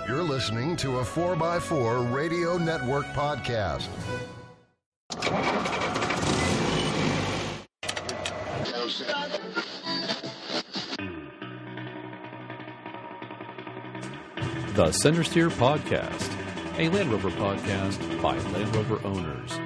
You're listening to a 4x4 Radio Network podcast. The Centresteer Podcast, a Land Rover podcast by Land Rover owners.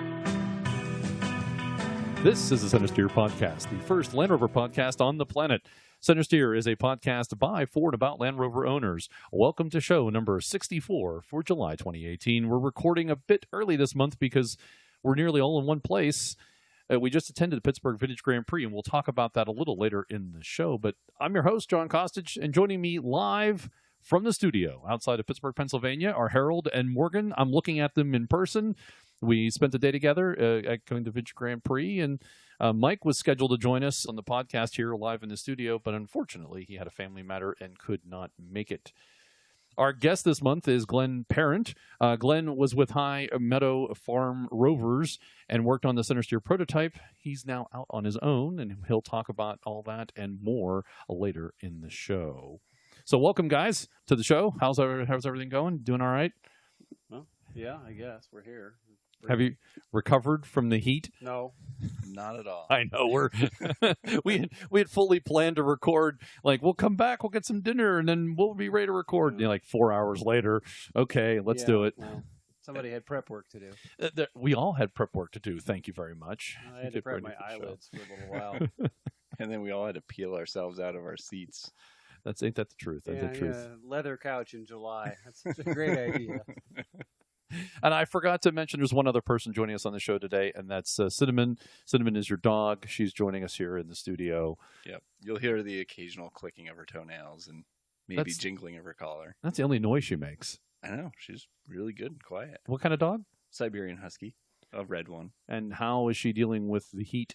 This is the Centresteer Podcast, the first Land Rover podcast on the planet. Centresteer is a podcast by, for, and about Land Rover owners. Welcome to show number 64 for July 2018. We're recording a bit early this month because we're nearly all in one place. We just attended the Pittsburgh Vintage Grand Prix, and we'll talk about that a little later in the show. But I'm your host, John Kostic, and joining me live from the studio outside of Pittsburgh, Pennsylvania, are Harold and Morgan. I'm looking at them in person. We spent the day together at going to Vintage Grand Prix, and Mike was scheduled to join us on the podcast here live in the studio, but unfortunately he had a family matter and could not make it. Our guest this month is Glenn Parent. Glenn was with High Meadow Farm Rovers and worked on the Centresteer prototype. He's now out on his own, and he'll talk about all that and more later in the show. So welcome, guys, to the show. How's everything going? Doing all right? Well, yeah, I guess. We're here. Have you recovered from the heat? No, not at all. I know. We had fully planned to record, like, we'll come back, we'll get some dinner, and then we'll be ready to record. And, like 4 hours later, okay, let's do it. Well, somebody had prep work to do. We all had prep work to do. Thank you very much. I had to prep my eyelids for a little while. And then we all had to peel ourselves out of our seats. Ain't that the truth? Leather couch in July. That's such a great idea. And I forgot to mention there's one other person joining us on the show today, and that's Cinnamon. Cinnamon is your dog. She's joining us here in the studio. Yep. You'll hear the occasional clicking of her toenails and maybe jingling of her collar. That's the only noise she makes. I know. She's really good and quiet. What kind of dog? Siberian Husky. A red one. And how is she dealing with the heat?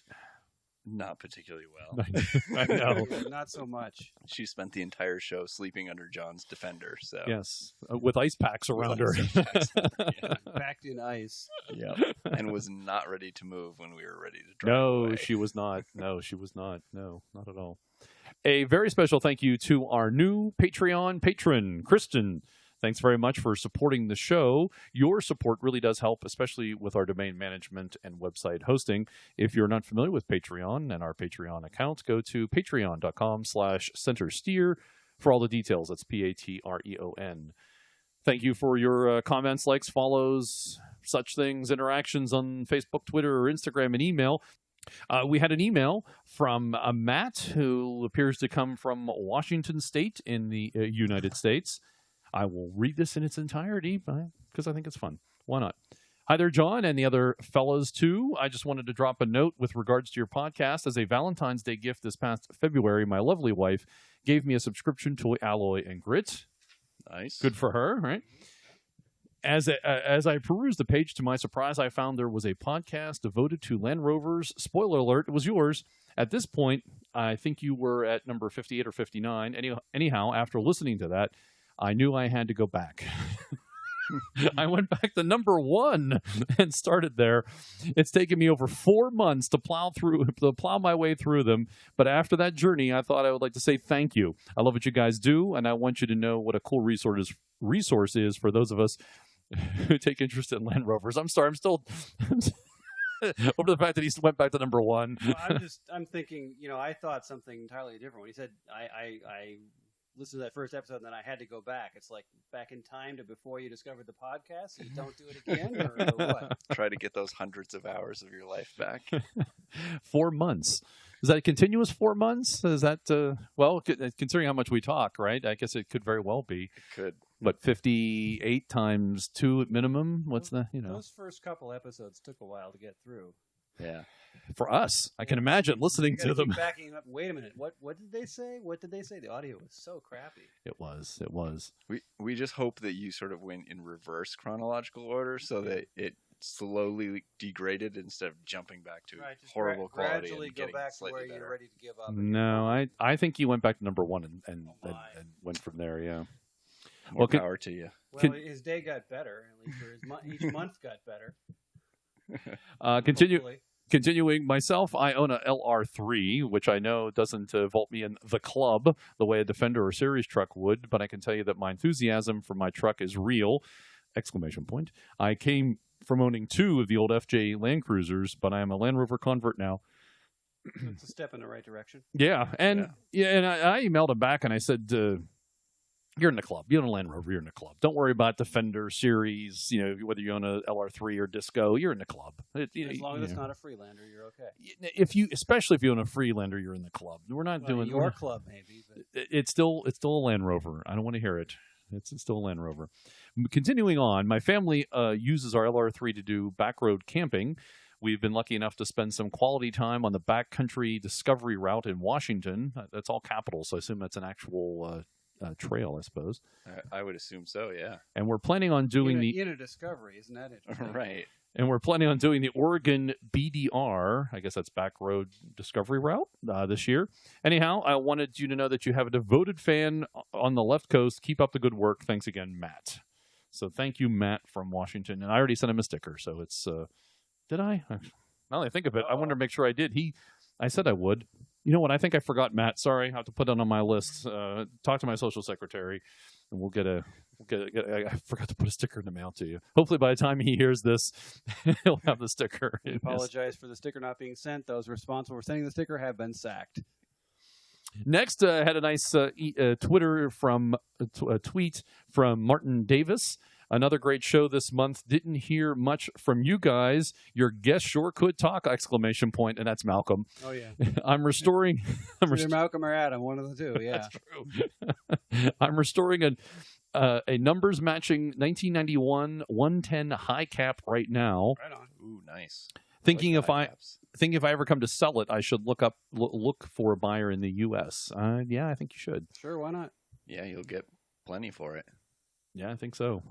Not particularly well. I know. Not so much. She spent the entire show sleeping under John's Defender. So yes, with ice packs around her. Yeah. Packed in ice. Yeah, and was not ready to move when we were ready to drive away. She was not. No, she was not. No, not at all. A very special thank you to our new Patreon patron, Kristen. Thanks very much for supporting the show. Your support really does help, especially with our domain management and website hosting. If you're not familiar with Patreon and our Patreon account, go to patreon.com/Centresteer for all the details. That's Patreon. Thank you for your comments, likes, follows, such things, interactions on Facebook, Twitter, or Instagram, and email. We had an email from Matt, who appears to come from Washington State in the United States. I will read this in its entirety because I think it's fun. Why not? Hi there, John, and the other fellows, too. I just wanted to drop a note with regards to your podcast. As a Valentine's Day gift this past February, my lovely wife gave me a subscription to Alloy and Grit. Nice. Good for her, right? As I perused the page, to my surprise, I found there was a podcast devoted to Land Rovers. Spoiler alert, it was yours. At this point, I think you were at number 58 or 59. Anyhow, after listening to that, I knew I had to go back. I went back to number 1 and started there. It's taken me over 4 months to plow my way through them. But after that journey, I thought I would like to say thank you. I love what you guys do, and I want you to know what a cool resource is for those of us who take interest in Land Rovers. I'm sorry, I'm still over the fact that he went back to number 1. Well, I'm thinking, I thought something entirely different. When he said, I listened to that first episode, and then I had to go back. It's like back in time to before you discovered the podcast, so you don't do it again, or what? Try to get those hundreds of hours of your life back. 4 months. Is that a continuous 4 months? Is that, well, considering how much we talk, right? I guess it could very well be. It could. But 58 times 2 at minimum? What's the, Those first couple episodes took a while to get through. Yeah. For us, I can imagine listening to them. Backing up. Wait a minute. What did they say? What did they say? The audio was so crappy. It was. We just hope that you sort of went in reverse chronological order so that it slowly degraded instead of jumping back to horrible quality. Gradually and go back to where better. you're ready to give up. No, I think you went back to number 1 and went from there. Yeah. More power to you. Well, his day got better. At least each month got better. Continue. Hopefully. Continuing myself, I own a LR3, which I know doesn't vault me in the club the way a Defender or Series truck would, but I can tell you that my enthusiasm for my truck is real! Exclamation point. I came from owning 2 of the old FJ Land Cruisers, but I am a Land Rover convert now. It's a step in the right direction. Yeah, and I emailed him back and I said, you're in the club. You own a Land Rover, you're in the club. Don't worry about Defender, Series, whether you own a LR3 or Disco, you're in the club. As long as it's not a Freelander, you're okay. Especially if you own a Freelander, you're in the club. We're not doing your club, maybe. But... It's still a Land Rover. I don't want to hear it. It's still a Land Rover. Continuing on, my family uses our LR3 to do backroad camping. We've been lucky enough to spend some quality time on the backcountry discovery route in Washington. That's all capitals, so I assume that's an actual trail, I suppose. I would assume so, yeah. And we're planning on doing in a discovery, isn't that interesting? Right. And we're planning on doing the Oregon BDR, I guess that's backroad discovery route, this year. Anyhow, I wanted you to know that you have a devoted fan on the left coast. Keep up the good work. Thanks again, Matt. So thank you, Matt from Washington. And I already sent him a sticker, so it's... Did I? Now that I think of it, I wanted to make sure I did. I said I would. You know what? I think I forgot Matt. Sorry, I have to put that on my list. Talk to my social secretary, and we'll get a. I forgot to put a sticker in the mail to you. Hopefully, by the time he hears this, he'll have the sticker. We apologize for the sticker not being sent. Those responsible for sending the sticker have been sacked. Next, had a nice Twitter from a tweet from Martin Davis. Another great show this month. Didn't hear much from you guys. Your guest sure could talk! Exclamation point, and that's Malcolm. Oh yeah. I'm restoring. Either Malcolm or Adam, one of the two. Yeah, that's true. I'm restoring a numbers matching 1991 110 high cap right now. Right on. Ooh, nice. Thinking if I ever come to sell it, I should look for a buyer in the U.S. Yeah, I think you should. Sure, why not? Yeah, you'll get plenty for it. Yeah, I think so.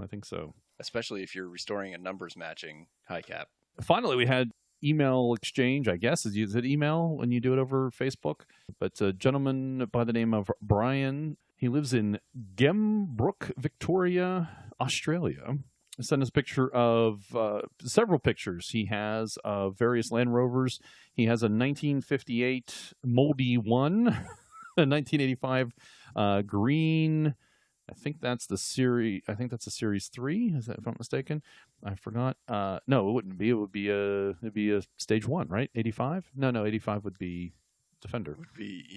Especially if you're restoring a numbers matching high cap. Finally, we had email exchange, I guess. Is it email when you do it over Facebook? But a gentleman by the name of Brian, he lives in Gembrook, Victoria, Australia. He sent us a picture of several pictures he has of various Land Rovers. He has a 1958 Moldy 1, a 1985 green... I think that's the series. I think that's a Series 3. Is that, if I'm mistaken? I forgot. No, it wouldn't be. It'd be a Stage 1, right? 85? No. 85 would be Defender. Would be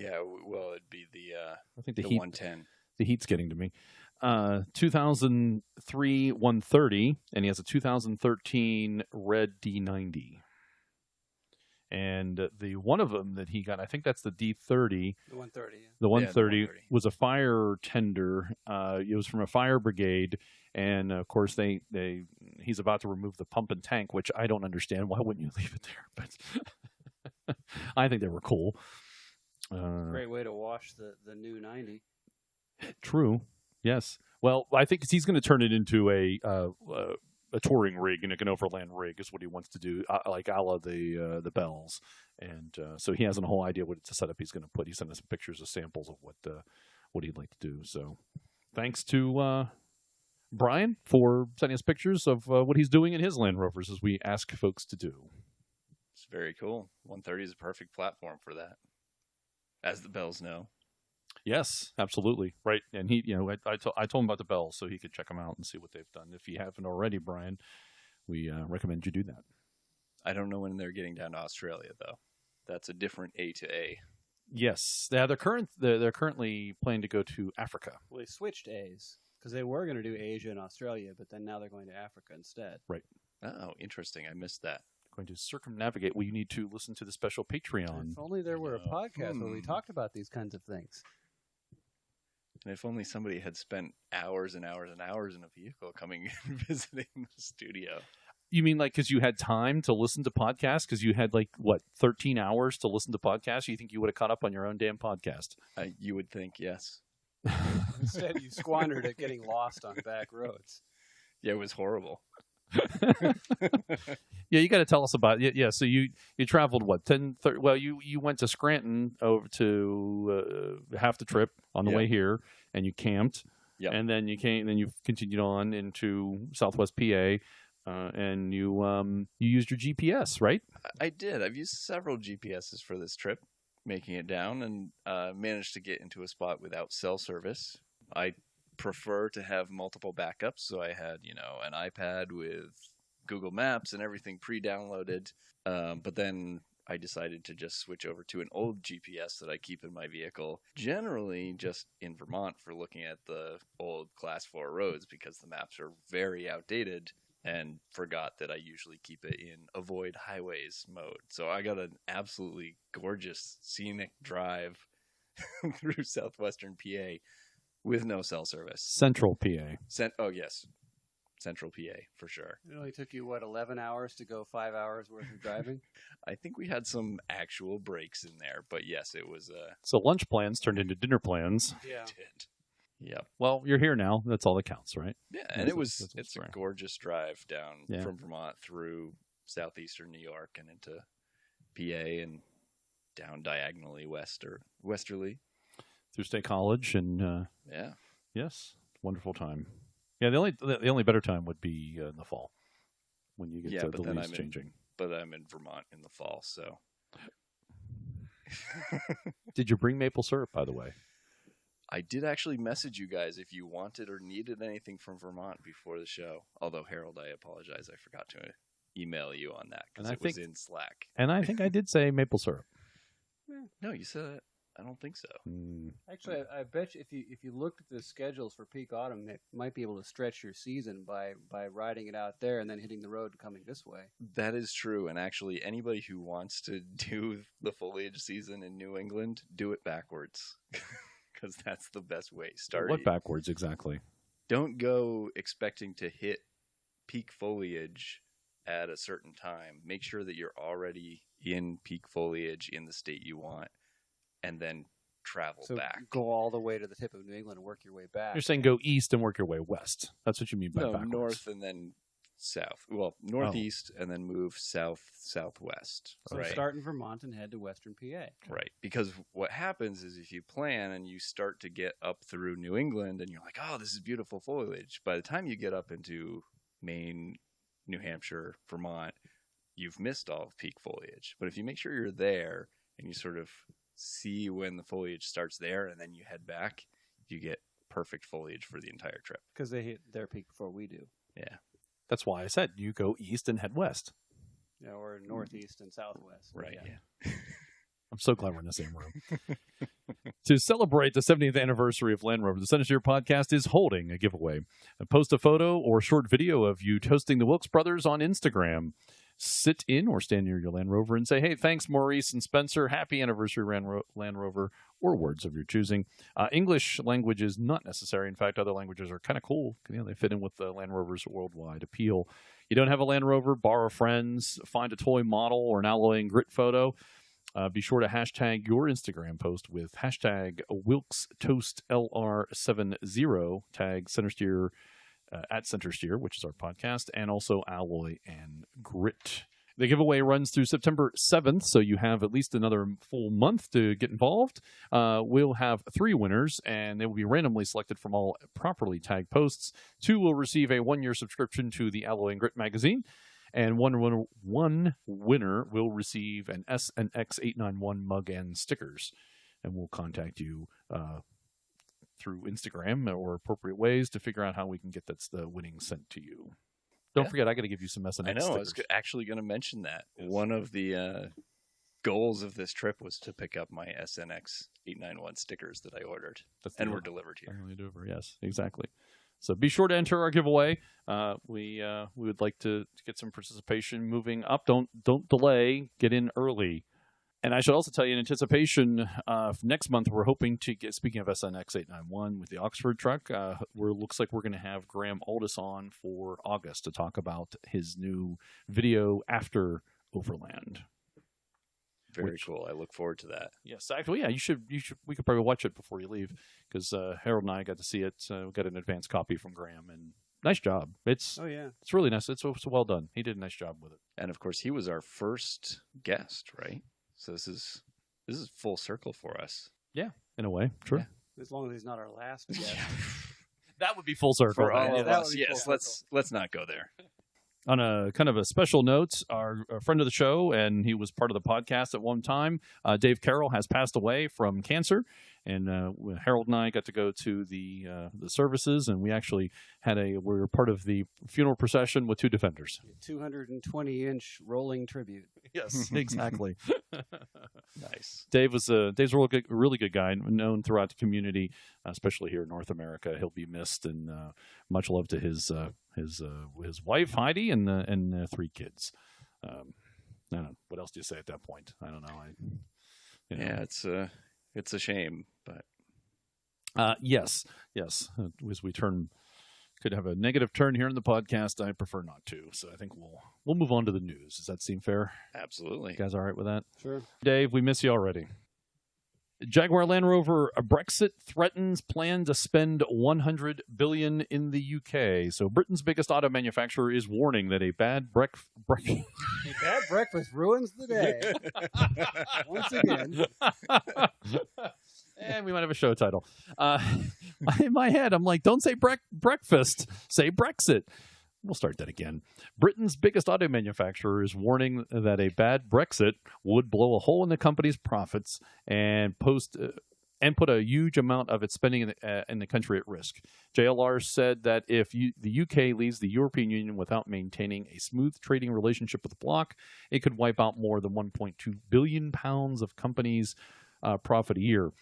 Well, it'd be the. I think the heat, 110. The heat's getting to me. 2003 130, and he has a 2013 red D90. And the one of them that he got, I think that's the D30. The 130. Yeah. The 130 was a fire tender. It was from a fire brigade, and of course he's about to remove the pump and tank, which I don't understand. Why wouldn't you leave it there? But I think they were cool. Great way to wash the new 90. True. Yes. Well, I think he's going to turn it into a touring rig and an overland rig is what he wants to do, like a la the Bells. And so he has a whole idea what it's a setup he's going to put. He sent us pictures of samples of what he'd like to do. So thanks to Brian for sending us pictures of what he's doing in his Land Rovers as we ask folks to do. It's very cool. 130 is a perfect platform for that, as the Bells know. Yes, absolutely. Right. And he, I told him about the Bells so he could check them out and see what they've done. If you haven't already, Brian, we recommend you do that. I don't know when they're getting down to Australia, though. That's a different A to A. Yes. Yeah, they're currently planning to go to Africa. Well, they switched A's because they were going to do Asia and Australia, but then now they're going to Africa instead. Right. Oh, interesting. I missed that. Going to circumnavigate. Well, you need to listen to the special Patreon. If only there were a podcast where we talked about these kinds of things. And if only somebody had spent hours and hours and hours in a vehicle coming and visiting the studio. You mean like because you had time to listen to podcasts? Because you had 13 hours to listen to podcasts? You think you would have caught up on your own damn podcast? You would think, yes. Instead, you squandered it getting lost on back roads. Yeah, it was horrible. Yeah, you got to tell us about it. Yeah, so you traveled what 10-30? Well, you went to Scranton over to half the trip on the way here, and you camped. Yeah, and then you came, and then you continued on into Southwest PA. and you used your GPS, right? I did. I've used several GPSs for this trip, making it down, and managed to get into a spot without cell service. I prefer to have multiple backups, so I had, an iPad with Google Maps and everything pre-downloaded, but then I decided to just switch over to an old GPS that I keep in my vehicle, generally just in Vermont for looking at the old Class 4 roads because the maps are very outdated, and forgot that I usually keep it in avoid highways mode. So I got an absolutely gorgeous scenic drive through southwestern PA with no cell service. Central PA. Oh, yes. Central PA, for sure. It only took you, 11 hours to go 5 hours worth of driving? I think we had some actual breaks in there, but yes, it was... So lunch plans turned into dinner plans. Yeah. It did. Yep. Well, you're here now. That's all that counts, right? Yeah, and it's a gorgeous drive down from Vermont through southeastern New York and into PA and down diagonally westerly. Through State College and... yeah. Yes, wonderful time. Yeah, the only better time would be in the fall when you get the leaves changing. But I'm in Vermont in the fall, so. Did you bring maple syrup, by the way? I did actually message you guys if you wanted or needed anything from Vermont before the show. Although, Harold, I apologize. I forgot to email you on that because it was in Slack. And I think I did say maple syrup. No, you said it. I don't think so. Actually, I bet you if you looked at the schedules for peak autumn, they might be able to stretch your season by riding it out there and then hitting the road coming this way. That is true. And actually, anybody who wants to do the foliage season in New England, do it backwards because that's the best way. What backwards exactly? Don't go expecting to hit peak foliage at a certain time. Make sure that you're already in peak foliage in the state you want. And then travel back. Go all the way to the tip of New England and work your way back. You're saying go east and work your way west. That's what you mean by backwards. North and then south. Well, northeast and then move southwest. So start in Vermont and head to western PA. Right. Because what happens is if you plan and you start to get up through New England and you're like, oh, this is beautiful foliage. By the time you get up into Maine, New Hampshire, Vermont, you've missed all of peak foliage. But if you make sure you're there and you sort of see when the foliage starts there and then you head back, you get perfect foliage for the entire trip. Because they hit their peak before we do. Yeah. That's why I said you go east and head west. Yeah, or northeast and southwest. Right, yeah. I'm so glad we're in the same room. To celebrate the 70th anniversary of Land Rover, the Centresteer podcast is holding a giveaway. Post a photo or short video of you toasting the Wilkes brothers on Instagram. Sit in or stand near your Land Rover and say, hey, thanks, Maurice and Spencer. Happy anniversary, Land Rover, or words of your choosing. English language is not necessary. In fact, other languages are kind of cool. They fit in with the Land Rover's worldwide appeal. You don't have a Land Rover, borrow friends, find a toy model or an alloy and grit photo. Be sure to hashtag your Instagram post with hashtag WilkesToastLR70, tag Centresteer at Centresteer, which is our podcast, and also Alloy and Grit. The giveaway runs through September 7th, so you have at least another full month to get involved. We'll have 3 winners, and they will be randomly selected from all properly tagged posts. 2 will receive a 1-year subscription to the Alloy and Grit magazine, and one winner will receive an SNX 891 mug and stickers. And we'll contact you through Instagram or appropriate ways to figure out how we can get the winning sent to you. Don't forget, I got to give you some SNX stickers. I was actually going to mention that. Yes. One of the goals of this trip was to pick up my SNX 891 stickers that I ordered and were delivered here. Yes, exactly. So be sure to enter our giveaway. We would like to get some participation moving up. Don't delay. Get in early. And I should also tell you, in anticipation, next month we're hoping to get, speaking of SNX 891 with the Oxford truck, looks like we're going to have Graham Aldis on for August to talk about his new video after Overland. Very cool. I look forward to that. Yes, actually, yeah, you should. We could probably watch it before you leave because Harold and I got to see it. We got an advance copy from Graham, and nice job. It's really nice. It's well done. He did a nice job with it. And of course, he was our first guest, right? So this is full circle for us. Yeah, in a way, true. Yeah. As long as he's not our last guest. That would be full circle for all of us. Yes, let's not go there. On a kind of a special note, a friend of the show, and he was part of the podcast at one time, Dave Carroll, has passed away from cancer. And Harold and I got to go to the services, and we actually we were part of the funeral procession with two defenders. 220-inch rolling tribute. Yes, exactly. Nice. Dave's a really good guy, known throughout the community, especially here in North America. He'll be missed, and much love to his wife Heidi and 3 kids. I don't know. What else do you say at that point? I don't know. Yeah, it's a shame, but yes. As we could have a negative turn here in the podcast. I prefer not to, so I think we'll move on to the news. Does that seem fair? absolutely. You guys all right with that? Sure. Dave, we miss you already. Jaguar Land Rover Brexit threatens plan to spend $100 billion in the UK. So Britain's biggest auto manufacturer is warning that a bad breakfast ruins the day. Once again. And we might have a show title. In my head, I'm like, don't say breakfast, say Brexit. We'll start that again. Britain's biggest auto manufacturer is warning that a bad Brexit would blow a hole in the company's profits and put a huge amount of its spending in the country at risk. JLR said that if the UK leaves the European Union without maintaining a smooth trading relationship with the bloc, it could wipe out more than £1.2 billion of companies' profit a year.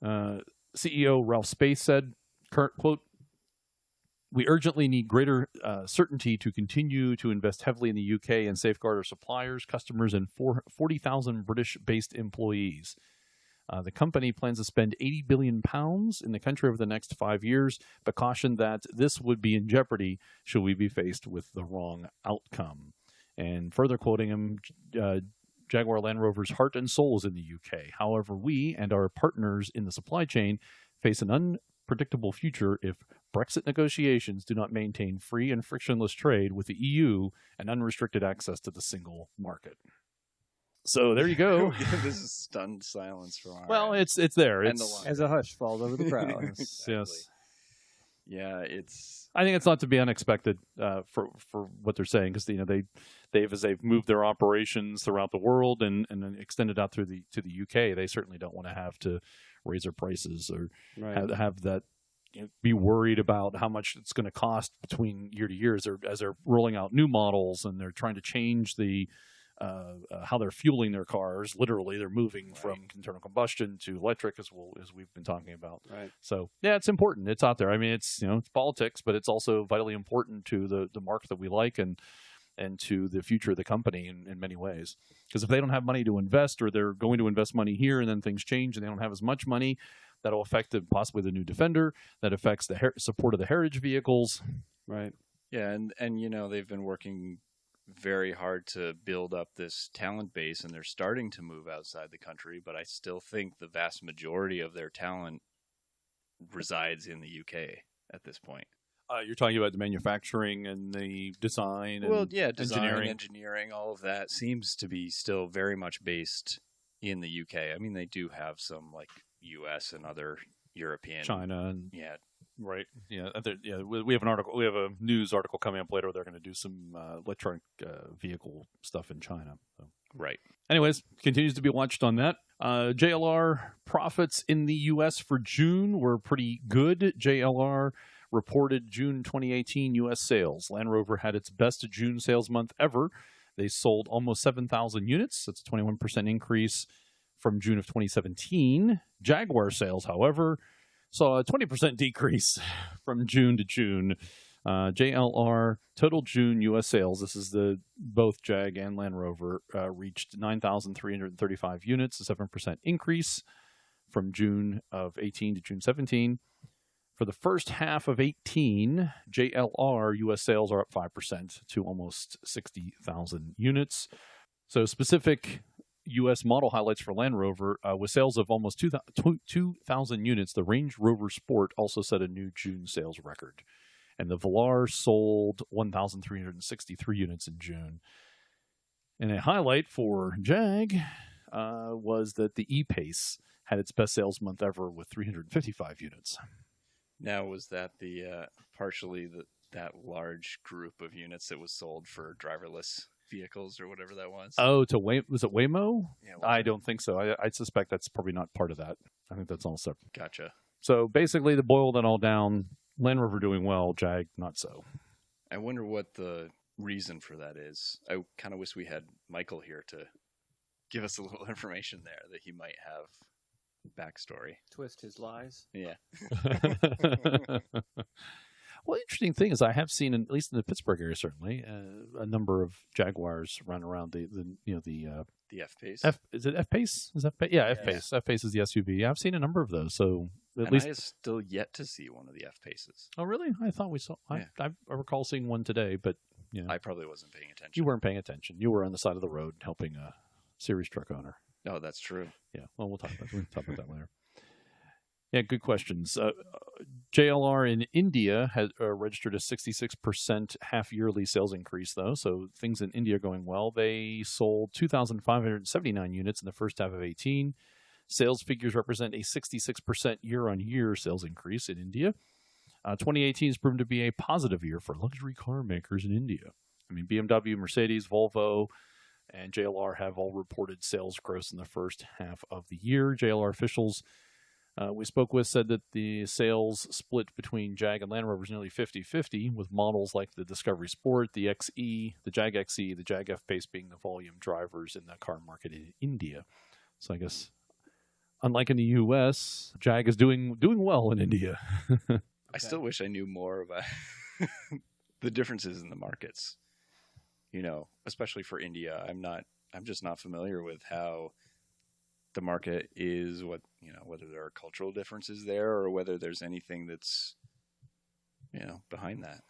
CEO Ralph Space said, quote, "We urgently need greater certainty to continue to invest heavily in the UK and safeguard our suppliers, customers, and 40,000 British-based employees. The company plans to spend £80 billion in the country over the next 5 years, but cautioned that this would be in jeopardy should we be faced with the wrong outcome." And further quoting him, Jaguar Land Rover's heart and soul is in the UK. However, we and our partners in the supply chain face an unpredictable future if Brexit negotiations do not maintain free and frictionless trade with the EU and unrestricted access to the single market. So there you go. This is stunned silence from our Well, end. it's there. And It's, As a hush falls over the crowd. yes, Exactly. yes. Yeah, it's I think it's not to be unexpected for what they're saying, because they've moved their operations throughout the world and then extended out to the UK. They certainly don't want to have to raise their prices or have that be worried about how much it's going to cost between year to year as they're rolling out new models and they're trying to change the how they're fueling their cars. Literally, they're moving from internal combustion to electric, as we've been talking about. Right. So yeah, it's important. It's out there. I mean, it's it's politics, but it's also vitally important to the market that we like and to the future of the company in many ways. Because if they don't have money to invest, or they're going to invest money here and then things change and they don't have as much money, that'll affect possibly the new Defender. That affects the support of the heritage vehicles. Right. yeah, and they've been working very hard to build up this talent base, and they're starting to move outside the country, but I still think the vast majority of their talent resides in the UK at this point. You're talking about the manufacturing and the design and design, engineering, all of that seems to be still very much based in the UK. I mean, they do have some like US and other European, China, and yeah, right, yeah. We have an article. We have a news article coming up later. They're going to do some electronic vehicle stuff in China. So. right. Anyways, continues to be watched on that. JLR profits in the U.S. for June were pretty good. JLR reported June 2018 U.S. sales. Land Rover had its best June sales month ever. They sold almost 7,000 units. That's a 21% increase from June of 2017. Jaguar sales, however, saw a 20% decrease from June to June. JLR total June U.S. sales, this is both Jag and Land Rover, reached 9,335 units, a 7% increase from June of 18 to June 17. For the first half of 18, JLR U.S. sales are up 5% to almost 60,000 units. So specific U.S. model highlights for Land Rover, with sales of almost 2,000 units, the Range Rover Sport also set a new June sales record. And the Velar sold 1,363 units in June. And a highlight for Jag was that the E-Pace had its best sales month ever with 355 units. Now, was that partially that large group of units that was sold for driverless vehicles or whatever that was. Oh, was it Waymo? Yeah, I don't think so. I suspect that's probably not part of that. I think that's all separate. Gotcha. So basically, to boil that all down, Land Rover doing well, Jag not so. I wonder what the reason for that is. I kind of wish we had Michael here to give us a little information there that he might have backstory. Twist his lies. Yeah. Well, the interesting thing is I have seen, at least in the Pittsburgh area, certainly, a number of Jaguars run around the F-Pace. Is it F-Pace? Is that yeah, F-Pace. F-Pace is the SUV. Yeah, I've seen a number of those. So at least I have still yet to see one of the F-Paces. Oh, really? I thought we saw. Yeah. I recall seeing one today, but I probably wasn't paying attention. You weren't paying attention. You were on the side of the road helping a series truck owner. Oh, that's true. Yeah. Well, we'll talk about that later. Yeah, good questions. JLR in India has registered a 66% half-yearly sales increase, though, so things in India are going well. They sold 2,579 units in the first half of 18. Sales figures represent a 66% year-on-year sales increase in India. 2018 has proven to be a positive year for luxury car makers in India. I mean, BMW, Mercedes, Volvo, and JLR have all reported sales growth in the first half of the year. JLR officials we spoke with said that the sales split between Jag and Land Rover is nearly 50-50, with models like the Discovery Sport, the XE, the Jag XE, the Jag F-Pace being the volume drivers in the car market in India. So I guess, unlike in the U.S., Jag is doing well in India. I still wish I knew more about the differences in the markets. You know, especially for India, I'm just not familiar with how the market is, whether there are cultural differences there or whether there's anything that's, behind that.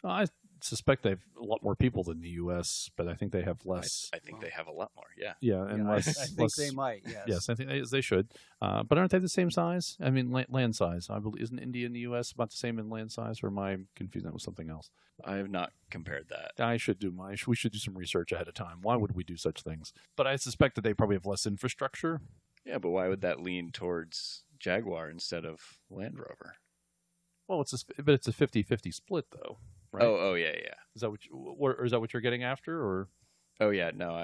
I suspect they have a lot more people than the U.S., but I think they have less. I think they have a lot more, yeah. Yeah, and less. I think they might, yes. Yes, I think they should. But aren't they the same size? I mean, land size. I believe, isn't India and the U.S. about the same in land size, or am I confusing that with something else? I have not compared that. We should do some research ahead of time. Why would we do such things? But I suspect that they probably have less infrastructure. Yeah, but why would that lean towards Jaguar instead of Land Rover? Well, it's a 50-50 split, though. Right? Oh, yeah. Is that what you're getting after, or? Oh, yeah. No,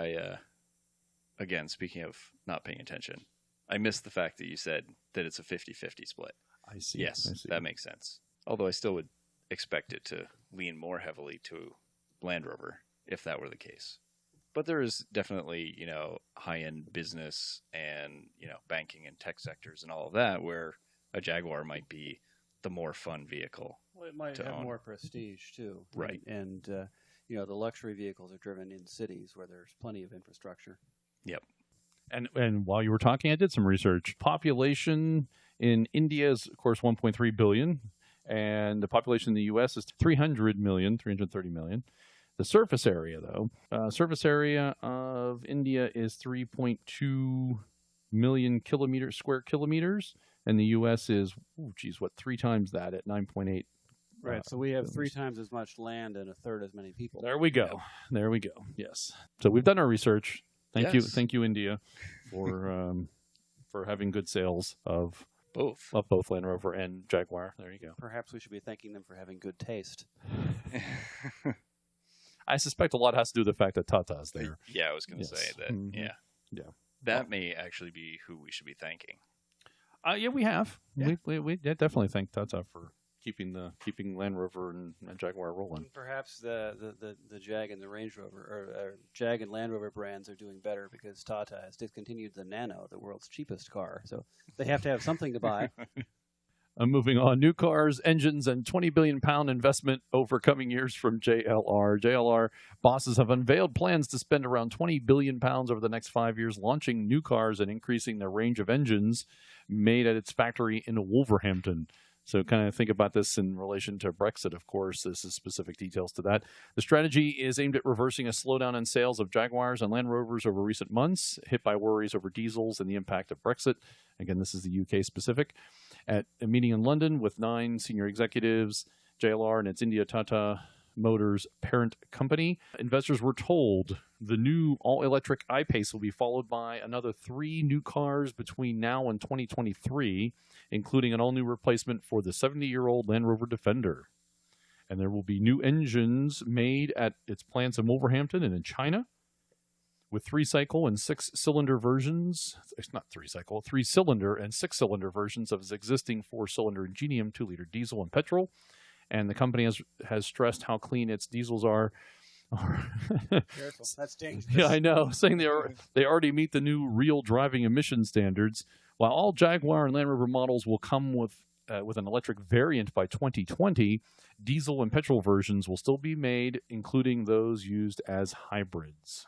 again, speaking of not paying attention, I missed the fact that you said that it's a 50-50 split. I see. Yes, I see. That makes sense. Although I still would expect it to lean more heavily to Land Rover if that were the case. But there is definitely, high-end business and, banking and tech sectors and all of that where a Jaguar might be the more fun vehicle. Well, it might have own. more prestige, too. Right. And the luxury vehicles are driven in cities where there's plenty of infrastructure. Yep. And while you were talking, I did some research. Population in India is, of course, 1.3 billion. And the population in the U.S. is 330 million. The surface area, though, surface area of India is 3.2 million square kilometers, and the U.S. is, three times that at 9.8. Right, so we have 3 times as much land and a third as many people. There we go. There we go. Yes. So we've done our research. Thank you, India, for having good sales of both Land Rover and Jaguar. There you go. Perhaps we should be thanking them for having good taste. I suspect a lot has to do with the fact that Tata's there. Yeah, I was going to say that. Mm-hmm. Yeah. That may actually be who we should be thanking. Yeah, we have. Yeah. We definitely thank Tata for keeping Land Rover and Jaguar rolling. And perhaps the Jag and the Range Rover, or Jag and Land Rover brands are doing better because Tata has discontinued the Nano, the world's cheapest car. So they have to have something to buy. Moving on, new cars, engines, and £20 billion investment over coming years from JLR. JLR bosses have unveiled plans to spend around £20 billion over the next 5 years, launching new cars and increasing the range of engines made at its factory in Wolverhampton. So kind of think about this in relation to Brexit, of course. This is specific details to that. The strategy is aimed at reversing a slowdown in sales of Jaguars and Land Rovers over recent months, hit by worries over diesels and the impact of Brexit. Again, this is the UK specific. At a meeting in London with 9 senior executives, JLR and its India Tata Motors parent company, investors were told the new all-electric I-Pace will be followed by another 3 new cars between now and 2023, including an all-new replacement for the 70-year-old Land Rover Defender. And there will be new engines made at its plants in Wolverhampton and in China with 3-cycle and 6-cylinder versions. It's not 3-cycle, 3-cylinder and 6-cylinder versions of its existing 4-cylinder Ingenium 2-liter diesel and petrol. And the company has stressed how clean its diesels are. Careful, that's dangerous. Yeah, I know. Saying they already meet the new real driving emission standards. While all Jaguar and Land Rover models will come with an electric variant by 2020, diesel and petrol versions will still be made, including those used as hybrids.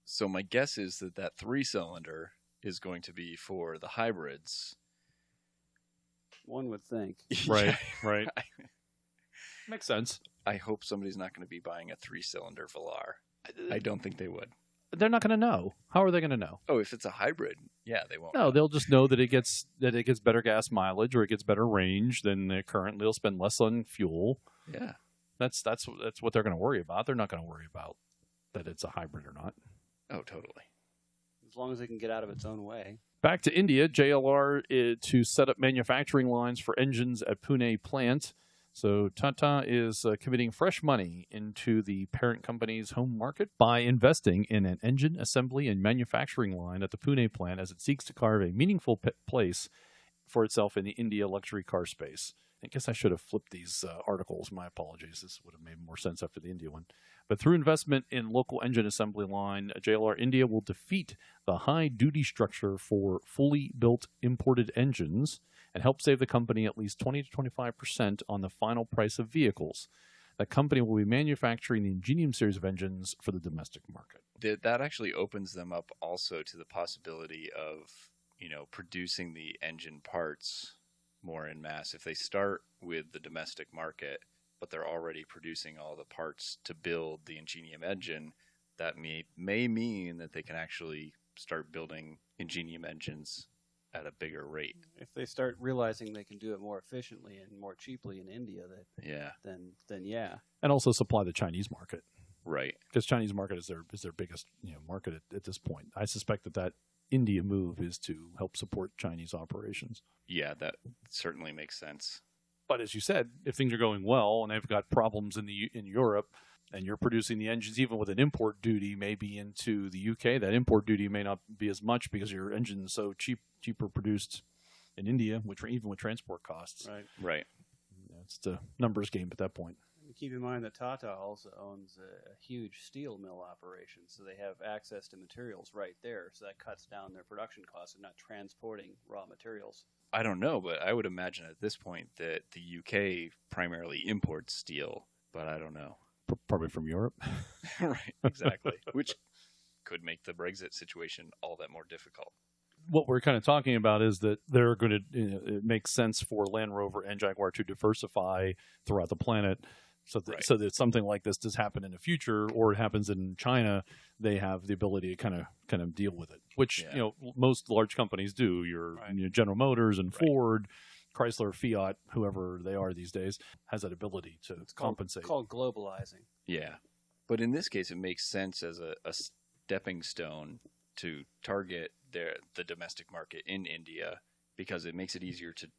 So my guess is that 3-cylinder is going to be for the hybrids. One would think. Right, right. Makes sense. I hope somebody's not going to be buying a 3-cylinder Velar. I don't think they would. They're not going to know. How are they going to know? Oh, if it's a hybrid, yeah, they won't. No, they'll just know that it gets better gas mileage or it gets better range than the current. They'll spend less on fuel. Yeah, that's what they're going to worry about. They're not going to worry about that it's a hybrid or not. Oh, totally. As long as it can get out of its own way. Back to India, JLR to set up manufacturing lines for engines at Pune plant. So Tata is committing fresh money into the parent company's home market by investing in an engine assembly and manufacturing line at the Pune plant as it seeks to carve a meaningful place for itself in the India luxury car space. I guess I should have flipped these articles. My apologies. This would have made more sense after the India one. But through investment in local engine assembly line, JLR India will defeat the high-duty structure for fully built imported engines and help save the company at least 20 to 25% on the final price of vehicles. The company will be manufacturing the Ingenium series of engines for the domestic market. That actually opens them up also to the possibility of, producing the engine parts more en masse. If they start with the domestic market, but they're already producing all the parts to build the Ingenium engine, that may mean that they can actually start building Ingenium engines at a bigger rate. If they start realizing they can do it more efficiently and more cheaply in India, then yeah. And also supply the Chinese market. Right. Because Chinese market is their biggest market at this point. I suspect that India move is to help support Chinese operations. Yeah, that certainly makes sense. But as you said, if things are going well and they've got problems in Europe, and you're producing the engines even with an import duty maybe into the UK, that import duty may not be as much because your engine is so cheaper produced in India, even with transport costs. Right. It's the numbers game at that point. Keep in mind that Tata also owns a huge steel mill operation, so they have access to materials right there, so that cuts down their production costs of not transporting raw materials. I don't know, but I would imagine at this point that the UK primarily imports steel, but I don't know. Probably from Europe. Right, exactly. Which could make the Brexit situation all that more difficult. What we're kind of talking about is that they're going to, it makes sense for Land Rover and Jaguar to diversify throughout the planet. So that something like this does happen in the future, or it happens in China, they have the ability to kind of deal with it, which most large companies do. Your General Motors and Ford, Chrysler, Fiat, whoever they are these days, has that ability to compensate. It's called globalizing. Yeah, but in this case, it makes sense as a stepping stone to target the domestic market in India, because it makes it easier to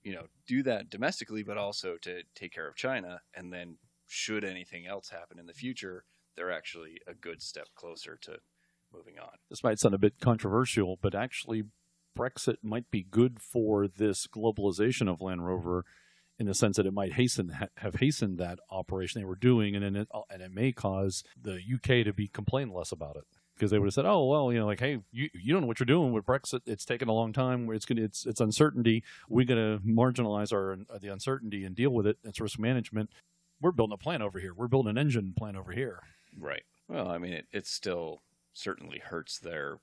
do that domestically, but also to take care of China, and then should anything else happen in the future, they're actually a good step closer to moving on. This might sound a bit controversial, but actually Brexit might be good for this globalization of Land Rover, in the sense that it might have hastened that operation they were doing, and it may cause the UK to complain less about it, because they would have said, "Oh well, hey, you don't know what you're doing with Brexit. It's taken a long time. It's uncertainty. We're going to marginalize the uncertainty and deal with it. It's risk management. We're building a plant over here. We're building an engine plant over here." Right. Well, I mean, it still certainly hurts their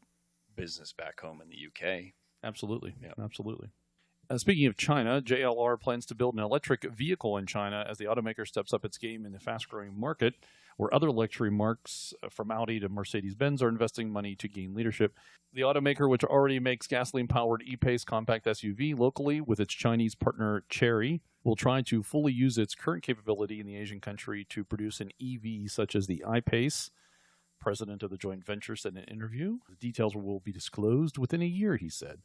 business back home in the UK. Absolutely. Yeah. Absolutely. Speaking of China, JLR plans to build an electric vehicle in China as the automaker steps up its game in the fast-growing market, where other luxury marques from Audi to Mercedes-Benz are investing money to gain leadership. The automaker, which already makes gasoline-powered e-Pace compact SUV locally with its Chinese partner Chery, will try to fully use its current capability in the Asian country to produce an EV such as the I-Pace. President of the joint venture said in an interview, "The details will be disclosed within a year," he said.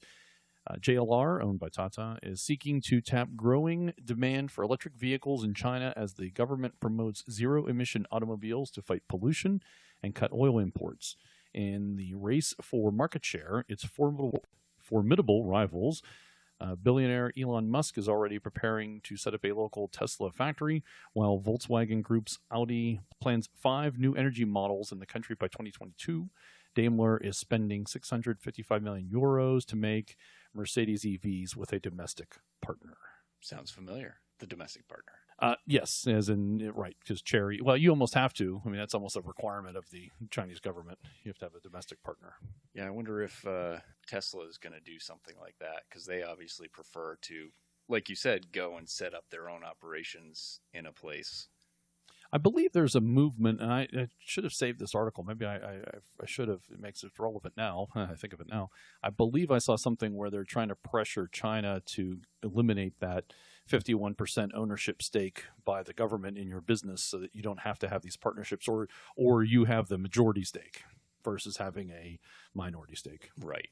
JLR, owned by Tata, is seeking to tap growing demand for electric vehicles in China as the government promotes zero-emission automobiles to fight pollution and cut oil imports. In the race for market share, its formidable rivals, billionaire Elon Musk is already preparing to set up a local Tesla factory, while Volkswagen Group's Audi plans 5 new energy models in the country by 2022. Daimler is spending 655 million euros to make Mercedes EVs with a domestic partner. Sounds familiar. The domestic partner. Yes, as in, right, because Chery, well, you almost have to. I mean, that's almost a requirement of the Chinese government. You have to have a domestic partner. Yeah, I wonder if Tesla is going to do something like that, because they obviously prefer to, like you said, go and set up their own operations in a place. I believe there's a movement, and I should have saved this article. Maybe I should have. It makes it relevant now. I think of it now. I believe I saw something where they're trying to pressure China to eliminate that 51% ownership stake by the government in your business so that you don't have to have these partnerships, or you have the majority stake versus having a minority stake. Right.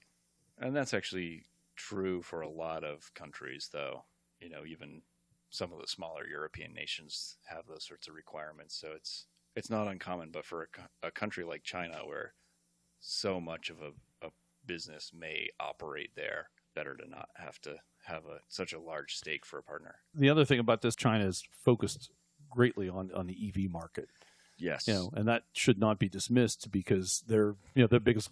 And that's actually true for a lot of countries, though. You know, even some of the smaller European nations have those sorts of requirements. So it's not uncommon, but for a country like China, where so much of a business may operate there, better to not have to have such a large stake for a partner. The other thing about this, China is focused greatly on the EV market. Yes. And that should not be dismissed, because they're the biggest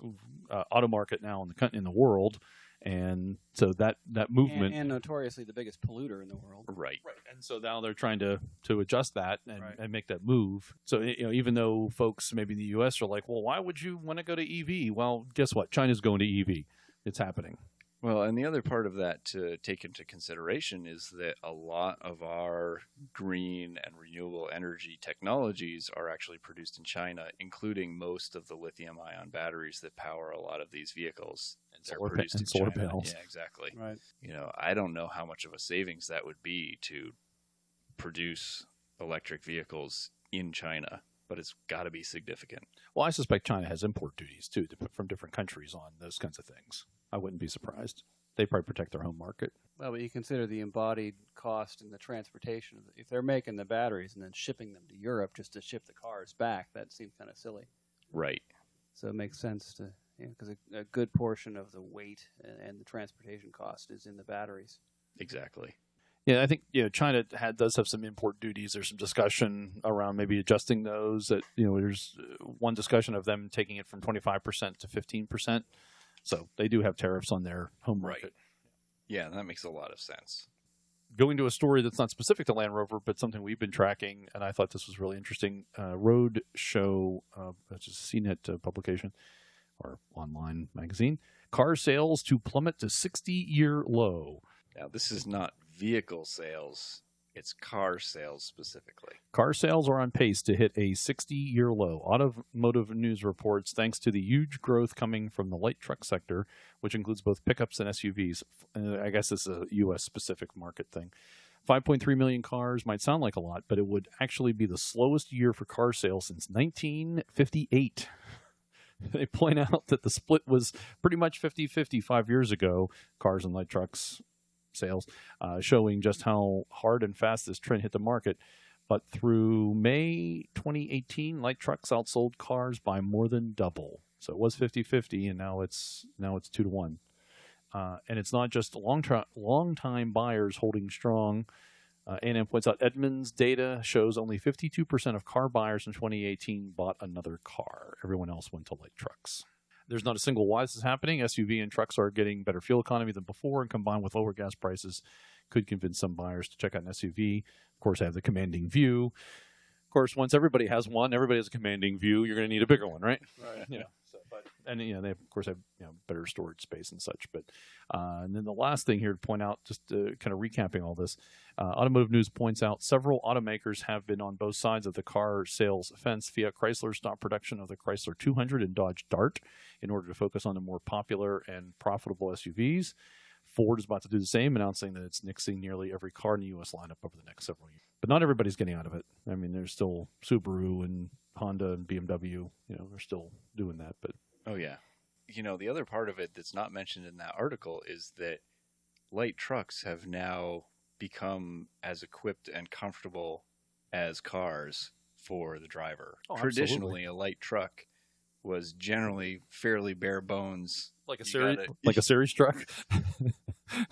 auto market now in the world. And so that movement, and notoriously the biggest polluter in the world. Right. And so now they're trying to adjust that and make that move. So even though folks maybe in the U.S. are like, well, why would you want to go to EV? Well, guess what? China's going to EV. It's happening. Well, and the other part of that to take into consideration is that a lot of our green and renewable energy technologies are actually produced in China, including most of the lithium-ion batteries that power a lot of these vehicles. And they're produced in solar China. panels. Yeah, exactly. Right. I don't know how much of a savings that would be to produce electric vehicles in China, but it's got to be significant. Well, I suspect China has import duties, too, from different countries on those kinds of things. I wouldn't be surprised. They probably protect their home market. Well, but you consider the embodied cost in the transportation. If they're making the batteries and then shipping them to Europe just to ship the cars back, that seems kind of silly. Right. So it makes sense to, because a good portion of the weight and the transportation cost is in the batteries. Exactly. Yeah, I think China does have some import duties. There's some discussion around maybe adjusting those. That there's one discussion of them taking it from 25% to 15%. So they do have tariffs on their home market. Right. Yeah, that makes a lot of sense. Going to a story that's not specific to Land Rover, but something we've been tracking, and I thought this was really interesting. Road Show, which is a CNET publication or online magazine, car sales to plummet to 60-year low. Now, this is not vehicle sales. It's car sales specifically. Car sales are on pace to hit a 60-year low. Automotive News reports, thanks to the huge growth coming from the light truck sector, which includes both pickups and SUVs. I guess this is a U.S.-specific market thing. 5.3 million cars might sound like a lot, but it would actually be the slowest year for car sales since 1958. They point out that the split was pretty much 50-50 5 years ago, cars and light trucks sales, showing just how hard and fast this trend hit the market. But through May 2018, light trucks outsold cars by more than double. So it was 50-50, and now it's 2-1. And it's not just long-time buyers holding strong. A&M points out Edmunds data shows only 52% of car buyers in 2018 bought another car. Everyone else went to light trucks. There's not a single why this is happening. SUV and trucks are getting better fuel economy than before, and combined with lower gas prices, could convince some buyers to check out an SUV. Of course, I have the commanding view. Of course, once everybody has one, everybody has a commanding view. You're going to need a bigger one, right? Right. Yeah. And they of course have better storage space and such. But and then the last thing here to point out, just kind of recapping all this, Automotive News points out several automakers have been on both sides of the car sales fence. Fiat Chrysler stopped production of the Chrysler 200 and Dodge Dart in order to focus on the more popular and profitable SUVs. Ford is about to do the same, announcing that it's nixing nearly every car in the U.S. lineup over the next several years. But not everybody's getting out of it. I mean, there's still Subaru and Honda and BMW. They're still doing that, but. Oh, yeah. The other part of it that's not mentioned in that article is that light trucks have now become as equipped and comfortable as cars for the driver. Oh, Traditionally, a light truck was generally fairly bare bones. Like a series truck.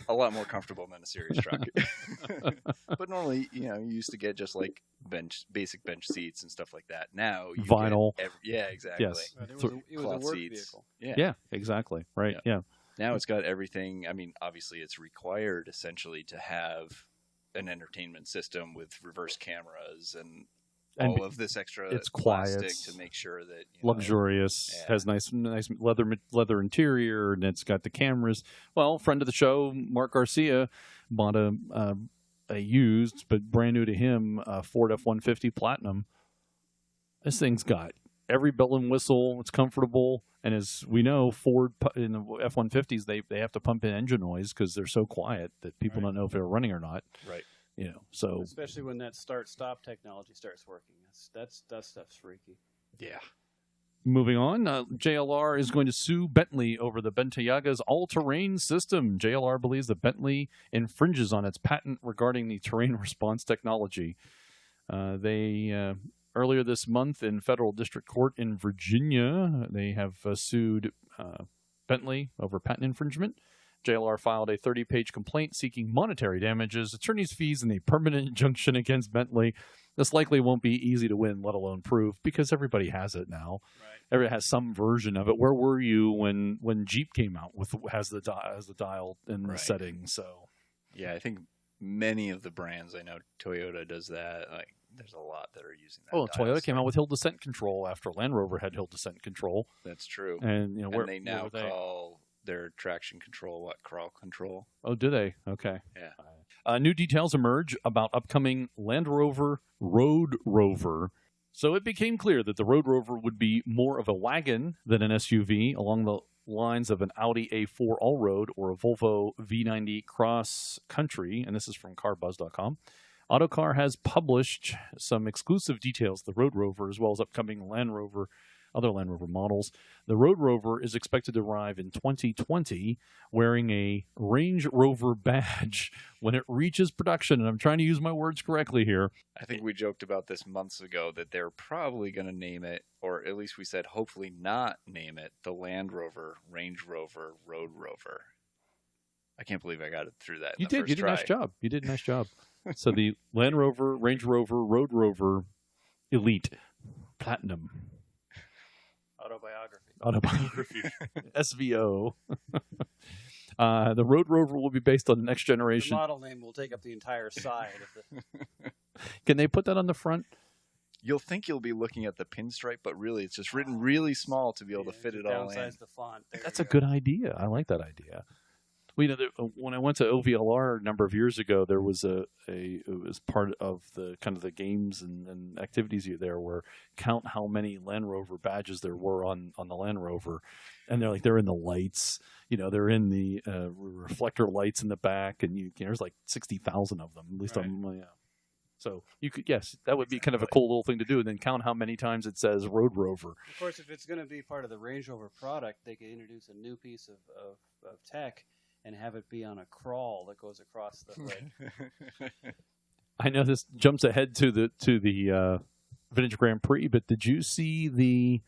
A lot more comfortable than a series truck. But normally, you used to get just like basic bench seats and stuff like that. Now you vinyl. Yeah, exactly. Yes. Right, it was a work seats. vehicle. Yeah, exactly. Right. Yeah. Now it's got everything. I mean, obviously it's required essentially to have an entertainment system with reverse cameras and all of this extra it's plastic quiet, to make sure that luxurious, has nice leather interior, and it's got the cameras. Well, friend of the show, Mark Garcia, bought a used but brand new to him Ford F-150 Platinum. This thing's got every bell and whistle. It's comfortable, and as we know, Ford in the F-150s they have to pump in engine noise because they're so quiet that people don't know if they're running or not. Right. So especially when that start-stop technology starts working, that stuff's freaky. Yeah. Moving on, JLR is going to sue Bentley over the Bentayga's all-terrain system. JLR believes that Bentley infringes on its patent regarding the terrain response technology. They earlier this month in federal district court in Virginia, they have sued Bentley over patent infringement. JLR filed a 30-page complaint seeking monetary damages, attorney's fees, and a permanent injunction against Bentley. This likely won't be easy to win, let alone prove, because everybody has it now. Right. Everybody has some version of it. Where were you when Jeep came out with has the dial in the setting? So, yeah, I think many of the brands, I know Toyota does that. Like, there's a lot that are using that. Oh, Toyota came out with hill descent control after Land Rover had hill descent control. That's true. And and they now call their traction control crawl control. Oh, do they? Okay. Yeah. New details emerge about upcoming Land Rover Road Rover. So it became clear that the Road Rover would be more of a wagon than an SUV, along the lines of an Audi A4 Allroad or a Volvo V90 Cross Country, and this is from carbuzz.com. Autocar has published some exclusive details of the Road Rover, as well as upcoming other Land Rover models. The Road Rover is expected to arrive in 2020 wearing a Range Rover badge when it reaches production. And I'm trying to use my words correctly here. I think we joked about this months ago that they're probably going to name it, or at least we said hopefully not name it, the Land Rover, Range Rover, Road Rover. I can't believe I got it through that. You did a nice job. You did a nice job. So the Land Rover, Range Rover, Road Rover Elite Platinum. Autobiography. SVO. The Road Rover will be based on the next generation. The model name will take up the entire side of the... Can they put that on the front? You'll think you'll be looking at the pinstripe, but really it's just written really small to be able to fit it all in. Downsize the font. That's a good idea. I like that idea. Well, when I went to OVLR a number of years ago, there was it was part of the kind of the games and activities there were count how many Land Rover badges there were on the Land Rover, and they're in the lights, they're in the reflector lights in the back, and there's like 60,000 of them at least. Right. So you could, that would be kind of a cool little thing to do, and then count how many times it says Road Rover. Of course, if it's going to be part of the Range Rover product, they could introduce a new piece of tech and have it be on a crawl that goes across the hood. I know this jumps ahead to the Vintage Grand Prix, but did you see the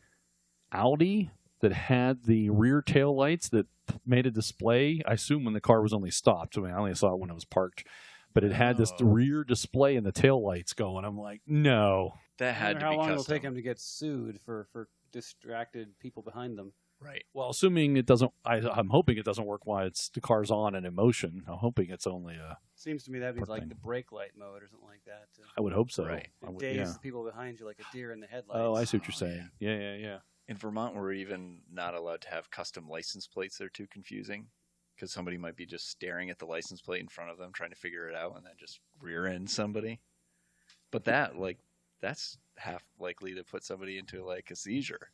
Audi that had the rear tail lights that made a display? I assume when the car was only stopped. I mean, I only saw it when it was parked, but it had this rear display and the tail lights going. I'm like, no. That had to be how long custom. it'll take them to get sued for distracted people behind them. Right. Well, assuming it doesn't, I'm hoping it doesn't work while the car's on and in motion. I'm hoping it's only a... Seems to me that'd be like the brake light mode or something like that. I would hope so. Right. It daze the people behind you like a deer in the headlights. Oh, I see what you're saying. Yeah. In Vermont, we're even not allowed to have custom license plates. They're too confusing because somebody might be just staring at the license plate in front of them, trying to figure it out, and then just rear end somebody. But that's half likely to put somebody into like a seizure.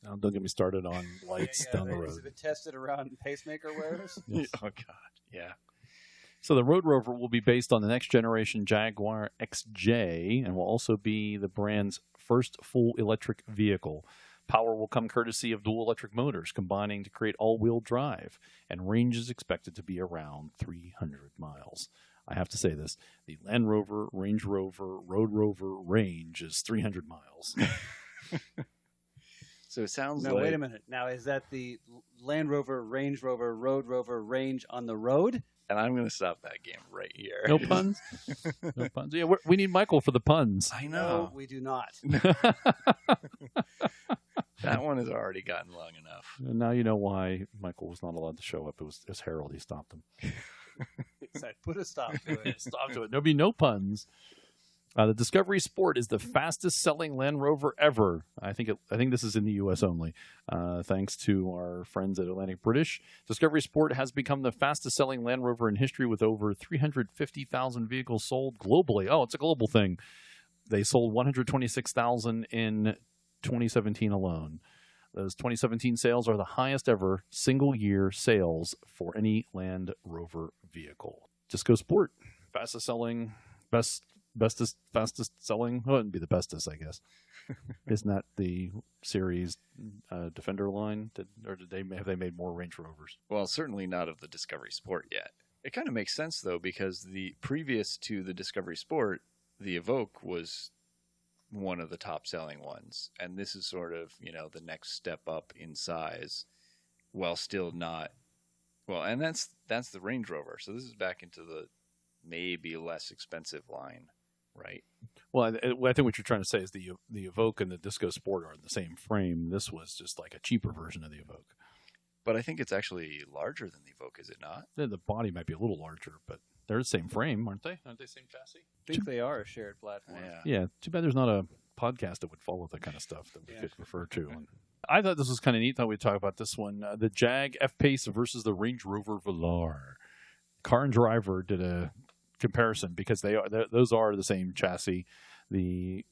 Now, don't get me started on lights down the road. Has it been tested around pacemaker wearers? Yes. Oh, God. Yeah. So the Road Rover will be based on the next generation Jaguar XJ and will also be the brand's first full electric vehicle. Power will come courtesy of dual electric motors combining to create all-wheel drive, and range is expected to be around 300 miles. I have to say this. The Land Rover, Range Rover, Road Rover range is 300 miles. So it sounds No, like... wait a minute. Now, is that the Land Rover, Range Rover, Road Rover range on the road? And I'm going to stop that game right here. No puns? No puns. Yeah, we need Michael for the puns. I No, know. we do not. That one has already gotten long enough. And now you know why Michael was not allowed to show up. It was Harold. He stopped him. I put a stop to it. Stop to it. There'll be no puns. The Discovery Sport is the fastest-selling Land Rover ever. I think this is in the U.S. only. Thanks to our friends at Atlantic British, Discovery Sport has become the fastest-selling Land Rover in history with over 350,000 vehicles sold globally. Oh, it's a global thing. They sold 126,000 in 2017 alone. Those 2017 sales are the highest ever single-year sales for any Land Rover vehicle. Disco Sport, fastest-selling, fastest selling. Well, it wouldn't be the bestest, I guess. Isn't that the series Defender line? Have they made more Range Rovers? Well, certainly not of the Discovery Sport yet. It kind of makes sense, though, because the previous to the Discovery Sport, the Evoque was one of the top-selling ones. And this is sort of, the next step up in size, while still not... Well, and that's the Range Rover. So this is back into the maybe less expensive line, right? Well, I think what you're trying to say is the Evoque and the Disco Sport are in the same frame. This was just like a cheaper version of the Evoque. But I think it's actually larger than the Evoque, is it not? The body might be a little larger, but they're the same frame, aren't they? Aren't they same chassis? I think they are a shared platform. Yeah. Too bad there's not a podcast that would follow that kind of stuff that we could refer to. And I thought this was kind of neat. Thought we'd talk about this one. The Jag F-Pace versus the Range Rover Velar. Car and Driver did a comparison because those are the same chassis. They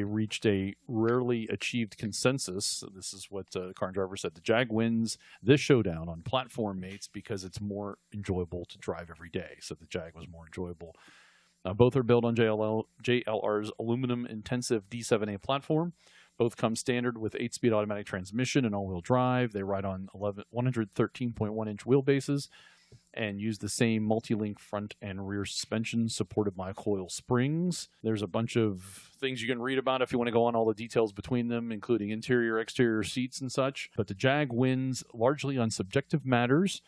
reached a rarely achieved consensus. This is what Car and Driver said. The Jag wins this showdown on platform mates because it's more enjoyable to drive every day. So the Jag was more enjoyable. Both are built on JLR's aluminum-intensive D7A platform. Both come standard with 8-speed automatic transmission and all-wheel drive. They ride on 113.1-inch wheelbases and use the same multi-link front and rear suspension supported by coil springs. There's a bunch of things you can read about if you want to go on all the details between them, including interior, exterior seats and such. But the Jag wins largely on subjective matters,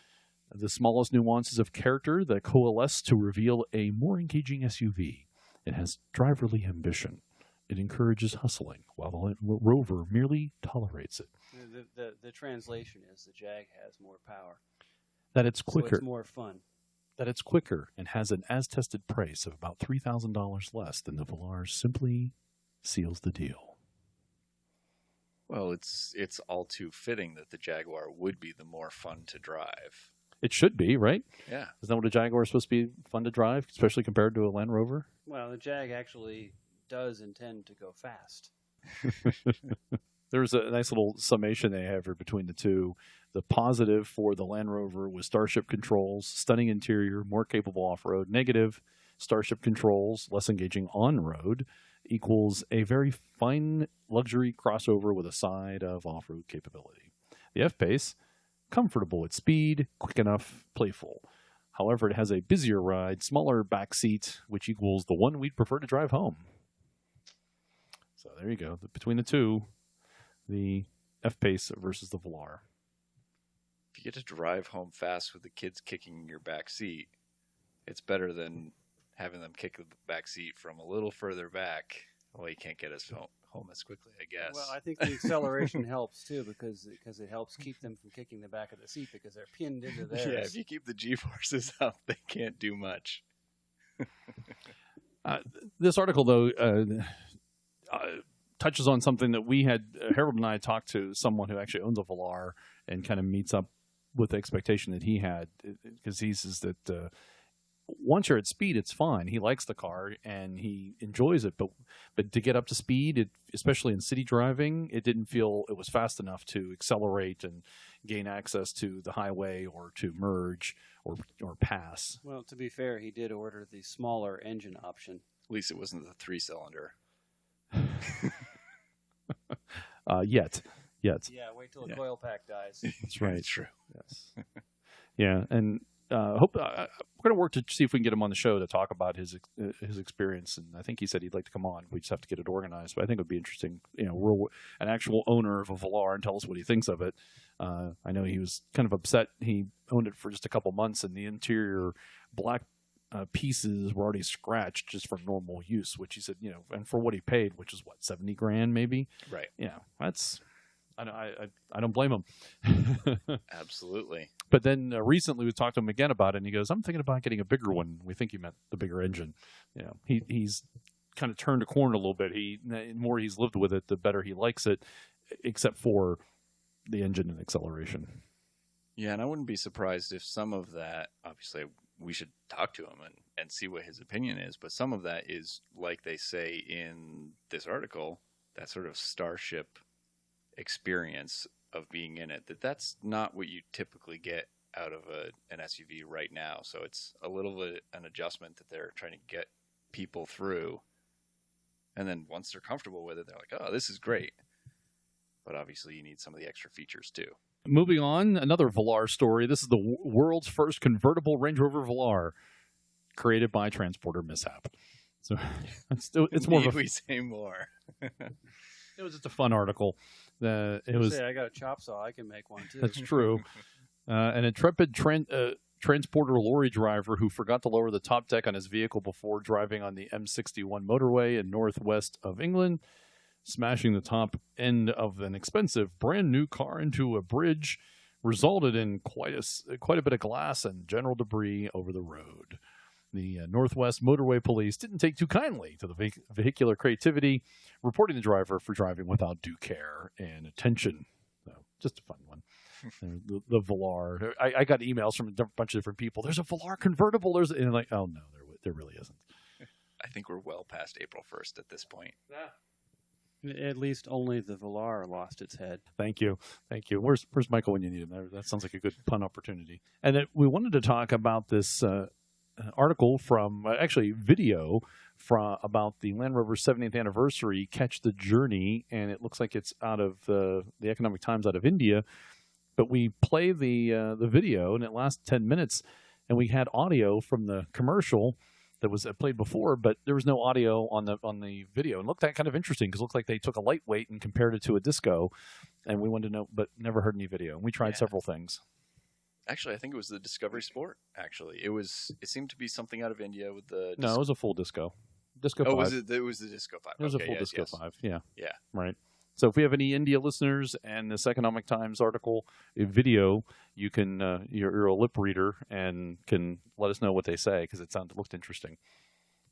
the smallest nuances of character that coalesce to reveal a more engaging SUV. It has driverly ambition. It encourages hustling, while the Rover merely tolerates it. The translation is the Jag has more power. That it's quicker. So it's more fun. That it's quicker and has an as-tested price of about $3,000 less than the Velar simply seals the deal. Well, it's all too fitting that the Jaguar would be the more fun to drive. It should be, right? Yeah. Isn't that what a Jaguar is supposed to be fun to drive, especially compared to a Land Rover? Well, the Jag actually does intend to go fast. There's a nice little summation they have here between the two. The positive for the Land Rover was Starship controls, stunning interior, more capable off-road. Negative, Starship controls, less engaging on-road, equals a very fine luxury crossover with a side of off-road capability. The F-Pace, comfortable at speed, quick enough, playful. However, it has a busier ride, smaller back seat, which equals the one we'd prefer to drive home. So there you go. Between the two, the F-Pace versus the Velar. If you get to drive home fast with the kids kicking your back seat, it's better than having them kick the back seat from a little further back. Well, you can't get us home as quickly, I guess. Well, I think the acceleration helps too because it helps keep them from kicking the back of the seat because they're pinned into theirs. Yeah, if you keep the G-forces up, they can't do much. This article, though, touches on something that we had, Harold and I talked to someone who actually owns a Velar and kind of meets up with the expectation that he had, because he says that once you're at speed, it's fine. He likes the car and he enjoys it, but to get up to speed, especially in city driving, it didn't feel it was fast enough to accelerate and gain access to the highway or to merge or pass. Well, to be fair, he did order the smaller engine option. At least it wasn't the 3-cylinder. Yet. yet. Yeah, wait till the Yeah. coil pack dies. That's right. That's true. Yes. Yeah, and hope we're going to work to see if we can get him on the show to talk about his experience. And I think he said he'd like to come on. We just have to get it organized. But I think it would be interesting. An actual owner of a Velar, and tell us what he thinks of it. I know he was kind of upset. He owned it for just a couple months, and the interior black pieces were already scratched just for normal use. Which he said, and for what he paid, which is what, $70,000 maybe. Right. Yeah, that's. I don't blame him. Absolutely. But then recently we talked to him again about it, and he goes, I'm thinking about getting a bigger one. We think he meant the bigger engine. He's kind of turned a corner a little bit. The more he's lived with it, the better he likes it, except for the engine and acceleration. Yeah, and I wouldn't be surprised if some of that, obviously we should talk to him and see what his opinion is, but some of that is, like they say in this article, that sort of Starship experience of being in it, that's not what you typically get out of an SUV right now. So it's a little bit an adjustment that they're trying to get people through. And then once they're comfortable with it, they're like, oh, this is great. But obviously you need some of the extra features too. Moving on, another Velar story. This is the world's first convertible Range Rover Velar, created by transporter Mishap. So it's more of a... we say more. It was just a fun article. I got a chop saw. I can make one too. That's true. An intrepid transporter lorry driver who forgot to lower the top deck on his vehicle before driving on the M61 motorway in northwest of England, smashing the top end of an expensive brand new car into a bridge, resulted in quite a bit of glass and general debris over the road. The Northwest Motorway Police didn't take too kindly to the vehicular creativity, reporting the driver for driving without due care and attention. So, just a fun one. The Velar. I got emails from a bunch of different people. There's a Velar convertible. And like, oh no, there really isn't. I think we're well past April 1st at this point. Yeah. At least only the Velar lost its head. Thank you. Where's Michael when you need him? That sounds like a good pun opportunity. And we wanted to talk about this article from video about the Land Rover 70th anniversary, Catch the Journey, and it looks like it's out of the Economic Times out of India. But we play the video, and it lasts 10 minutes, and we had audio from the commercial that was played before, but there was no audio on the video. And looked that kind of interesting because it looked like they took a lightweight and compared it to a disco, and we wanted to know, but never heard any video. And we tried several things. Actually, I think it was the Discovery Sport. Actually, it seemed to be something out of India with the. No, it was a full disco. Disco 5. It was the Disco 5. It was a full Disco 5. Yeah. Yeah. Right. So if we have any India listeners and this Economic Times article, a video, you can you're a lip reader and can let us know what they say because it looked interesting.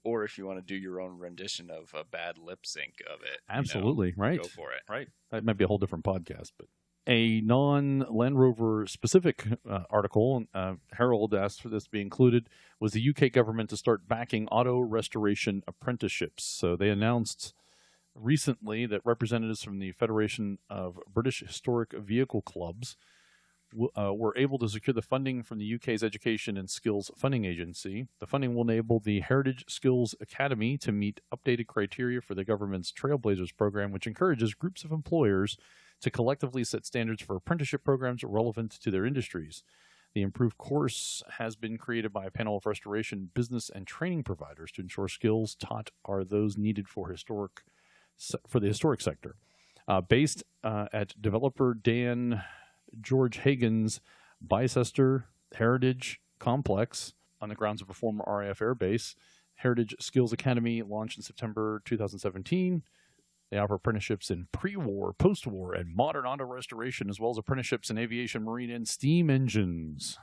Or if you want to do your own rendition of a bad lip sync of it, absolutely, right? Go for it. Right. That might be a whole different podcast, but. A non-Land Rover specific article, Herald asked for this to be included, was the UK government to start backing auto restoration apprenticeships. So they announced recently that representatives from the Federation of British Historic Vehicle Clubs were able to secure the funding from the UK's Education and Skills Funding Agency. The funding will enable the Heritage Skills Academy to meet updated criteria for the government's Trailblazers program, which encourages groups of employers to collectively set standards for apprenticeship programs relevant to their industries. The improved course has been created by a panel of restoration business and training providers to ensure skills taught are those needed for the historic sector. Based at developer Dan George Hagen's Bicester Heritage Complex on the grounds of a former RAF Air Base, Heritage Skills Academy launched in September 2017. They offer apprenticeships in pre-war, post-war, and modern auto restoration, as well as apprenticeships in aviation, marine, and steam engines.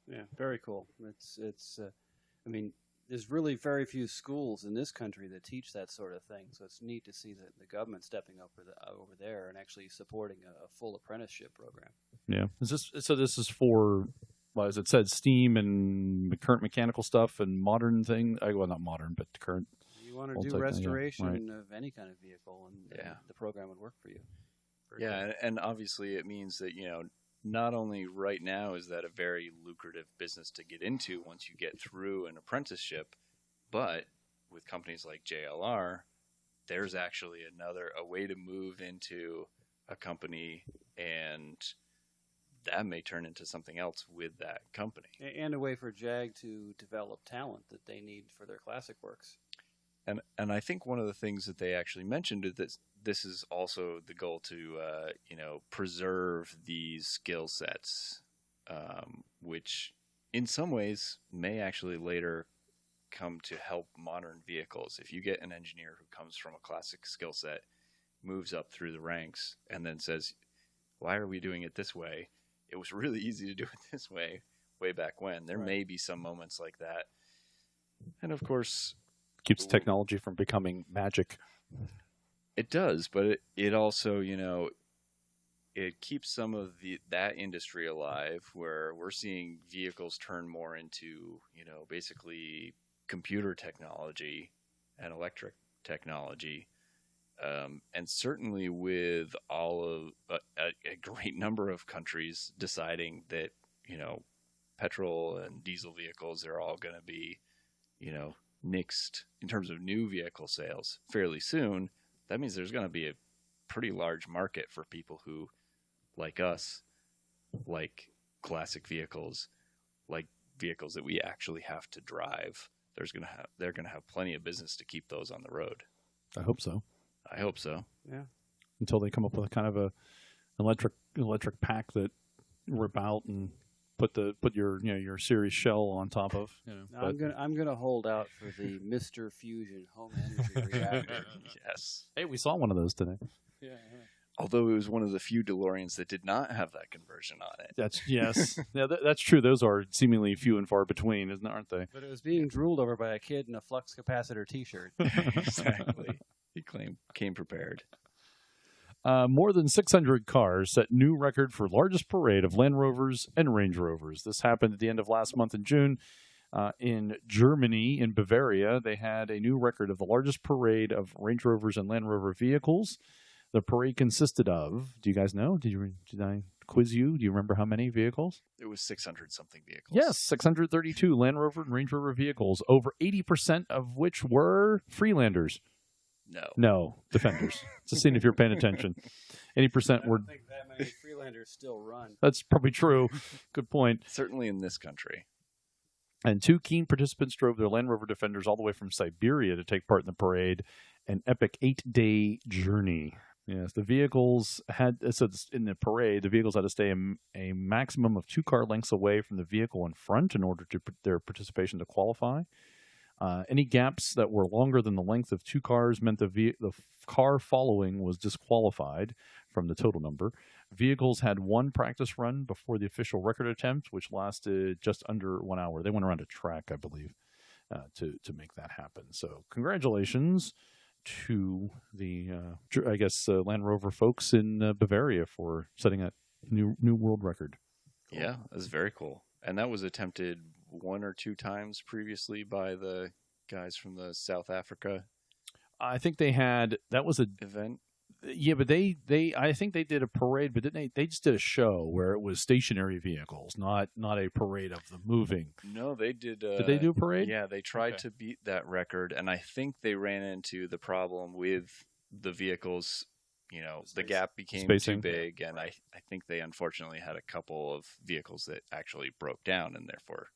Yeah, very cool. I mean, there's really very few schools in this country that teach that sort of thing. So it's neat to see that the government stepping up over there and actually supporting a full apprenticeship program. Yeah. This is for, well, as it said, steam and current mechanical stuff and modern thing. Well, not modern, but current. You want to do restoration of any kind of vehicle, and the program would work for you. Very cool. And obviously it means that, not only right now is that a very lucrative business to get into once you get through an apprenticeship, but with companies like JLR, there's actually a way to move into a company, and that may turn into something else with that company. And a way for Jag to develop talent that they need for their classic works. And I think one of the things that they actually mentioned is that this is also the goal to preserve these skill sets, which in some ways may actually later come to help modern vehicles. If you get an engineer who comes from a classic skill set, moves up through the ranks, and then says, "Why are we doing it this way? It was really easy to do it this way back when." There may be some moments like that, and of course, Keeps technology from becoming magic. it does, but it also, it keeps some of that industry alive, where we're seeing vehicles turn more into, basically computer technology and electric technology. And certainly with all of a great number of countries deciding that, petrol and diesel vehicles are all going to be, nixed in terms of new vehicle sales fairly soon, that means there's going to be a pretty large market for people who, like us, like classic vehicles, like vehicles that we actually have to drive. They're going to have plenty of business to keep those on the road. I hope so. I hope so. Yeah. Until they come up with a kind of a electric pack that rip out and put your series shell on top of. I'm gonna hold out for the Mr. Fusion home energy reactor. Yes. Hey, we saw one of those today. Yeah. Although it was one of the few DeLoreans that did not have that conversion on it. That's true. Those are seemingly few and far between, aren't they? But it was being drooled over by a kid in a flux capacitor T-shirt. Exactly. He came prepared. More than 600 cars set new record for largest parade of Land Rovers and Range Rovers. This happened at the end of last month in June. In Germany, in Bavaria, they had a new record of the largest parade of Range Rovers and Land Rover vehicles. The parade consisted of, do you guys know? Did I quiz you? Do you remember how many vehicles? It was 600-something vehicles. Yes, 632 Land Rover and Range Rover vehicles, over 80% of which were Freelanders. No, Defenders. Just seeing if you're paying attention. 80% were. I don't think that many Freelanders still run. That's probably true. Good point. Certainly in this country. And two keen participants drove their Land Rover Defenders all the way from Siberia to take part in the parade, an epic 8-day journey. Yes, the vehicles had, so in the parade, the vehicles had to stay a maximum of 2 car lengths away from the vehicle in front in order to their participation to qualify. Any gaps that were longer than the length of 2 cars meant the car following was disqualified from the total number. Vehicles had 1 practice run before the official record attempt, which lasted just under 1 hour. They went around a track, I believe, to make that happen. So congratulations to the, Land Rover folks in Bavaria for setting a new world record. Cool. Yeah, that's very cool. And that was attempted 1 or 2 times previously by the guys from the South Africa. I think they had, that was an event. Yeah, but I think they did a parade, but didn't they just did a show where it was stationary vehicles, not a parade of the moving. No, they did. Did they do a parade? Yeah, they tried to beat that record, and I think they ran into the problem with the vehicles. The gap became too big, and I think they unfortunately had a couple of vehicles that actually broke down and therefore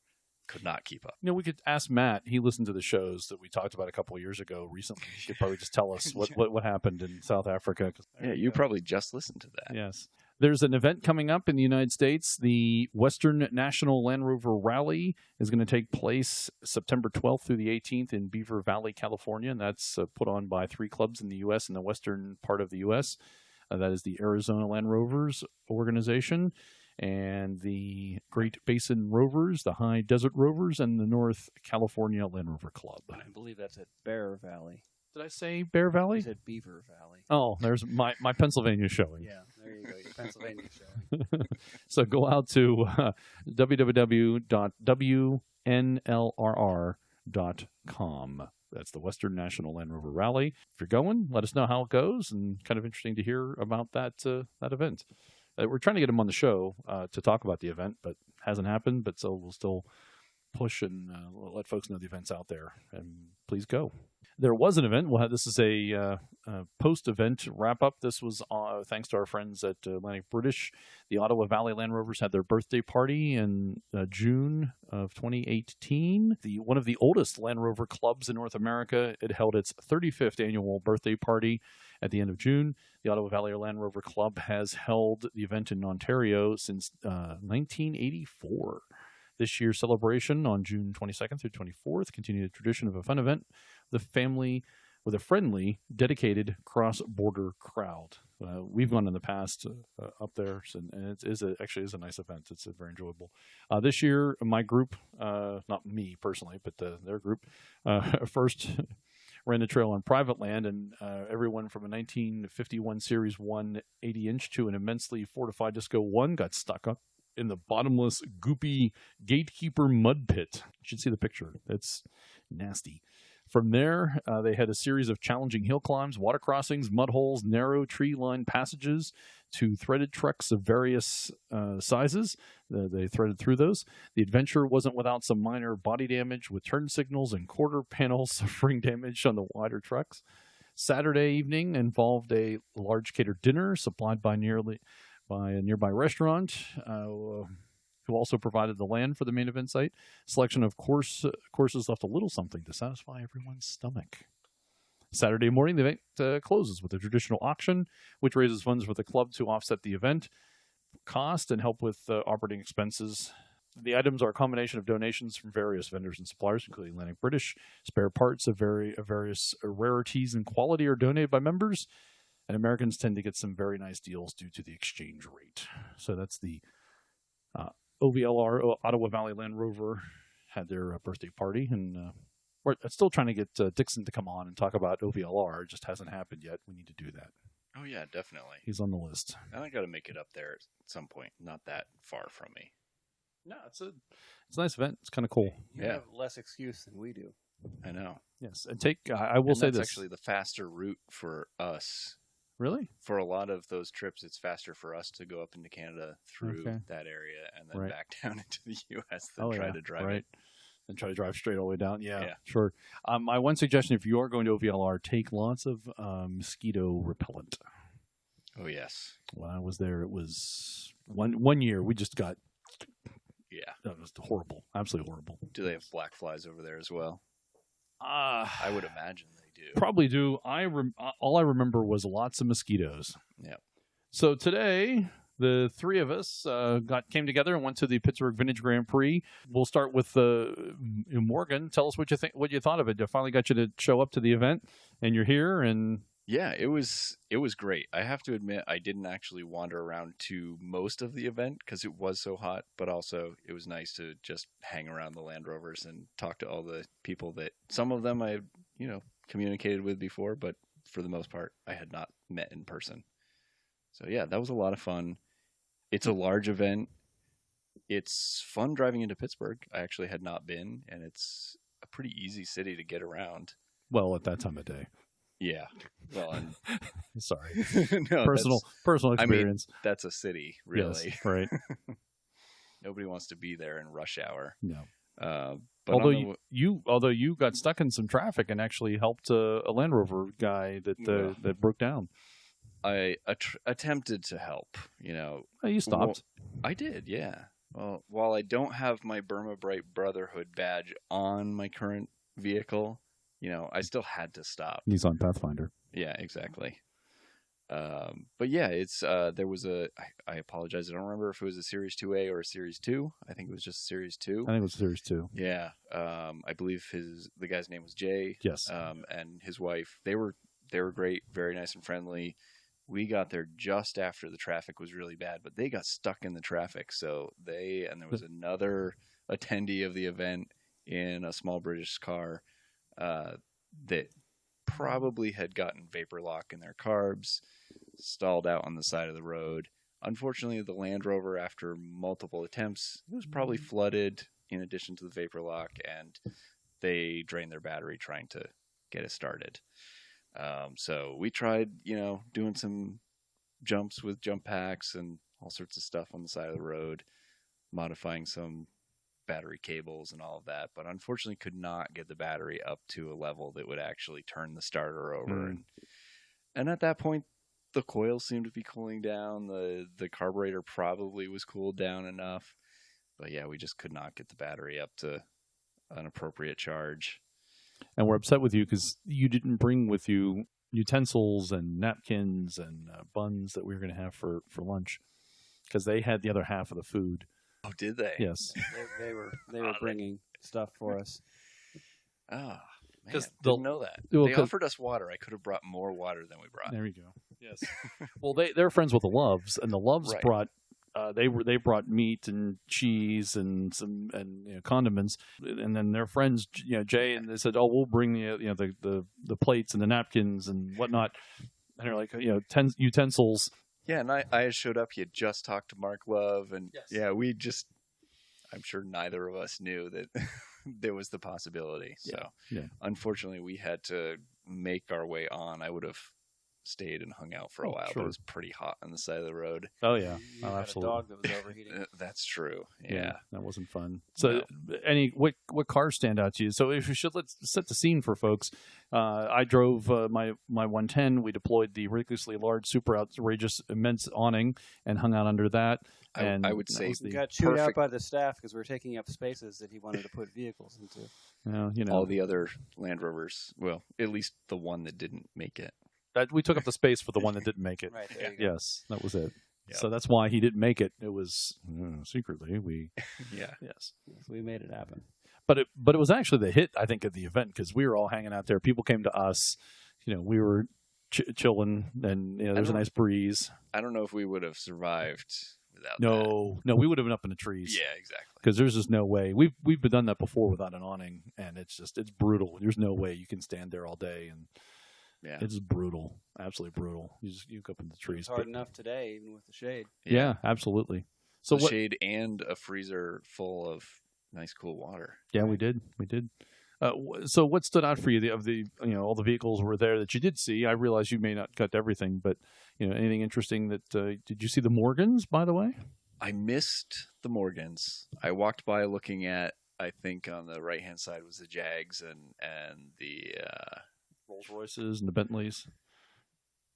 could not keep up. We could ask Matt. He listened to the shows that we talked about a couple of years ago recently. He could probably just tell us what happened in South Africa. Yeah, you probably just listened to that. Yes. There's an event coming up in the United States. The Western National Land Rover Rally is going to take place September 12th through the 18th in Beaver Valley, California, and that's put on by 3 clubs in the U.S. and the western part of the U.S. That is the Arizona Land Rovers organization, and the Great Basin Rovers, the High Desert Rovers, and the North California Land Rover Club. I believe that's at Bear Valley. Did I say Bear Valley? I said Beaver Valley. Oh, there's my Pennsylvania showing. Yeah, there you go. Your Pennsylvania showing. So go out to www.wnlrr.com. That's the Western National Land Rover Rally. If you're going, let us know how it goes, and kind of interesting to hear about that event. We're trying to get him on the show to talk about the event, but hasn't happened. But so we'll still push and let folks know the event's out there, and please go. There was an event. This is a post-event wrap-up. This was thanks to our friends at Atlantic British. The Ottawa Valley Land Rovers had their birthday party in June of 2018. One of the oldest Land Rover clubs in North America. It held its 35th annual birthday party at the end of June. The Ottawa Valley Land Rover Club has held the event in Ontario since 1984. This year's celebration on June 22nd through 24th continued the tradition of a fun event with a friendly, dedicated cross-border crowd. We've gone in the past up there, and it actually is a nice event. It's very enjoyable. This year, my group, not me personally, but their group, first ran the trail on private land, and everyone from a 1951 Series 1 80-inch to an immensely fortified Disco 1 got stuck up in the bottomless, goopy gatekeeper mud pit. You should see the picture. It's nasty. From there, they had a series of challenging hill climbs, water crossings, mud holes, narrow tree-lined passages to threaded trucks of various sizes. They threaded through those. The adventure wasn't without some minor body damage, with turn signals and quarter panels suffering damage on the wider trucks. Saturday evening involved a large catered dinner supplied by a nearby restaurant, who also provided the land for the main event site. Selection of courses left a little something to satisfy everyone's stomach. Saturday morning, the event closes with a traditional auction, which raises funds for the club to offset the event cost and help with operating expenses. The items are a combination of donations from various vendors and suppliers, including Atlantic British. Spare parts of various rarities and quality are donated by members, and Americans tend to get some very nice deals due to the exchange rate. So that's the OVLR, Ottawa Valley Land Rover, had their birthday party, and we're still trying to get Dixon to come on and talk about OVLR. It just hasn't happened yet. We need to do that. Oh yeah, definitely. He's on the list. And I got to make it up there at some point. Not that far from me. No, it's a nice event. It's kind of cool. You have less excuse than we do. I know. Yes, and I will say that's this. actually the faster route for us. Really? For a lot of those trips, it's faster for us to go up into Canada through that area and then back down into the U.S. than try to drive it. And try to drive straight all the way down. Yeah. Sure. My one suggestion, if you are going to OVLR, take lots of mosquito repellent. Oh, yes. When I was there, it was one year we just got... Yeah. That was horrible. Absolutely horrible. Do they have black flies over there as well? I would imagine they do. Probably do. All I remember was lots of mosquitoes. Yeah. So today, the three of us came together and went to the Pittsburgh Vintage Grand Prix. We'll start with Morgan. Tell us what you think. What you thought of it. I finally got you to show up to the event, and you're here. And yeah, it was great. I have to admit, I didn't actually wander around to most of the event because it was so hot, but also it was nice to just hang around the Land Rovers and talk to all the people that some of them I communicated with before, but for the most part, I had not met in person. So yeah, that was a lot of fun. It's a large event. It's fun driving into Pittsburgh. I actually had not been, and it's a pretty easy city to get around. Well, at that time of day. Yeah. Well, and sorry. No, personal experience. I mean, that's a city, really. Yes, right. Nobody wants to be there in rush hour. No. But although you got stuck in some traffic and actually helped a Land Rover guy that broke down. I attempted to help. You stopped. Well, I did, yeah. Well, while I don't have my Burma Bright Brotherhood badge on my current vehicle, I still had to stop. He's on Pathfinder. Yeah, exactly. But yeah, it's there was I apologize, I don't remember if it was a Series 2A or a Series 2. I think it was just Series 2. I think it was Series 2. Yeah. I believe the guy's name was Jay. Yes. And his wife, they were great, very nice and friendly. We got there just after the traffic was really bad, but they got stuck in the traffic. So there was another attendee of the event in a small British car that probably had gotten vapor lock in their carbs, stalled out on the side of the road. Unfortunately, the Land Rover, after multiple attempts, it was probably flooded in addition to the vapor lock, and they drained their battery trying to get it started. So we tried, doing some jumps with jump packs and all sorts of stuff on the side of the road, modifying some battery cables and all of that, but unfortunately could not get the battery up to a level that would actually turn the starter over. And at that point, the coil seemed to be cooling down. The carburetor probably was cooled down enough. But yeah, we just could not get the battery up to an appropriate charge. And we're upset with you because you didn't bring with you utensils and napkins and buns that we were going to have for lunch, because they had the other half of the food. Oh, did they? Yes. They were bringing stuff for us. Ah, man, 'Cause didn't know that. well, They 'cause- offered us water. I could have brought more water than we brought. There you go. Yes. Well, they're friends with the Loves, and the Loves Right. brought they brought meat and cheese and some condiments, and then their friends Jay, and they said, oh, we'll bring the plates and the napkins and whatnot, and they're like utensils. Yeah, and I had showed up. He had just talked to Mark Love, and Yes. yeah, I'm sure neither of us knew that there was the possibility. So Yeah. unfortunately, we had to make our way on. I would have stayed and hung out for a Oh, while, sure. but it was pretty hot on the side of the road. Oh yeah, You had absolutely. a dog that was overheating. That's true. Yeah. That wasn't fun. So, what cars stand out to you? So, if we should, let's set the scene for folks. I drove my 110. We deployed the ridiculously large, super outrageous, immense awning and hung out under that. And I would that say was We the, got chewed out perfect- by the staff because we were taking up spaces that he wanted to put vehicles into. all the other Land Rovers. Well, at least the one that didn't make it. that we took up the space for the one that didn't make it. Right there. You go. Yes, that was it. Yep. So that's why he didn't make it. It was secretly we. Yeah. Yes. Yes, we made it happen. But it was actually the hit, I think, of the event, because we were all hanging out there. People came to us. We were chilling, and there was a nice breeze. I don't know if we would have survived without that. No, we would have been up in the trees. Yeah, exactly. Because there's just no way. We've done that before without an awning, and it's brutal. There's no way you can stand there all day, and Yeah. it's brutal, absolutely brutal. You go up in the trees. It's hard but- enough today, even with the shade. Yeah, absolutely. So The what? shade and a freezer full of nice cool water. Yeah, we did. So what stood out for you of the all the vehicles were there that you did see? I realize you may not cut everything, but anything interesting that did you see the Morgans, by the way? I missed the Morgans. I walked by looking at, I think on the right hand side was the Jags and the Rolls Royces and the Bentleys.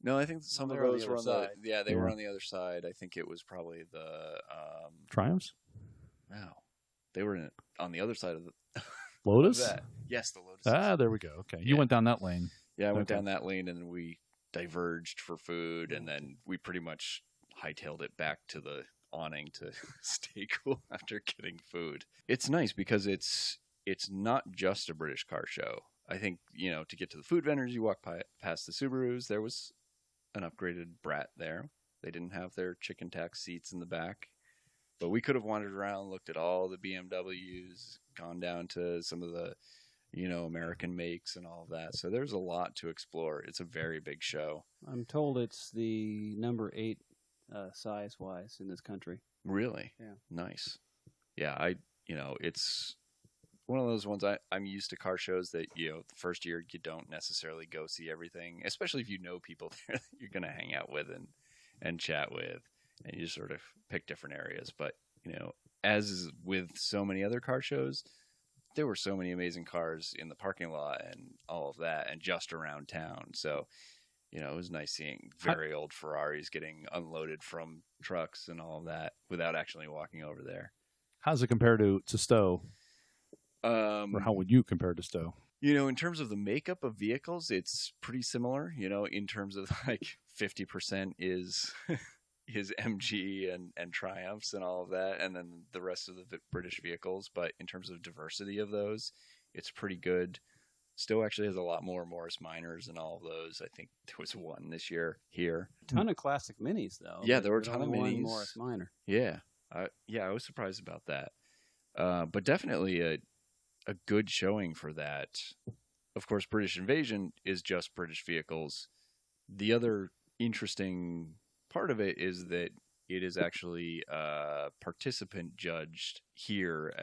no, I think some of They're on those the were other on the side. yeah, they Yeah. were on the other side. I think it was probably the Triumphs? wow. They were on the other side of the Lotus? that. Yes, the Lotus. There we go. Okay. You Yeah. went down that lane. Yeah, I went Okay. down that lane and then we diverged for food, and then we pretty much hightailed it back to the awning to stay cool after getting food. It's nice because it's not just a British car show. I think, to get to the food vendors, you walk past the Subarus. There was an upgraded Brat there. They didn't have their chicken tax seats in the back. But we could have wandered around, looked at all the BMWs, gone down to some of the, American makes and all of that. So there's a lot to explore. It's a very big show. I'm told it's the number 8 size-wise in this country. Really? Yeah. Nice. Yeah, it's one of those ones I'm used to car shows that, the first year you don't necessarily go see everything, especially if you know people there that you're going to hang out with and chat with, and you just sort of pick different areas. But, as with so many other car shows, there were so many amazing cars in the parking lot and all of that and just around town. So, it was nice seeing very old Ferraris getting unloaded from trucks and all of that without actually walking over there. How's it compare to Stowe? Or Um, how would you compare to Stowe? in terms of the makeup of vehicles, it's pretty similar, in terms of like 50% is MG and Triumphs and all of that, and then the rest of the British vehicles. But in terms of diversity of those, it's pretty good. Stowe actually has a lot more Morris Minors and all of those. I think there was one this year here. A ton of classic minis, though. Yeah, but- there were a but ton of only one minis. Morris Minor. Yeah. I was surprised about that. But definitely a good showing for that. Of course, British Invasion is just British vehicles. The other interesting part of it is that it is actually participant judged here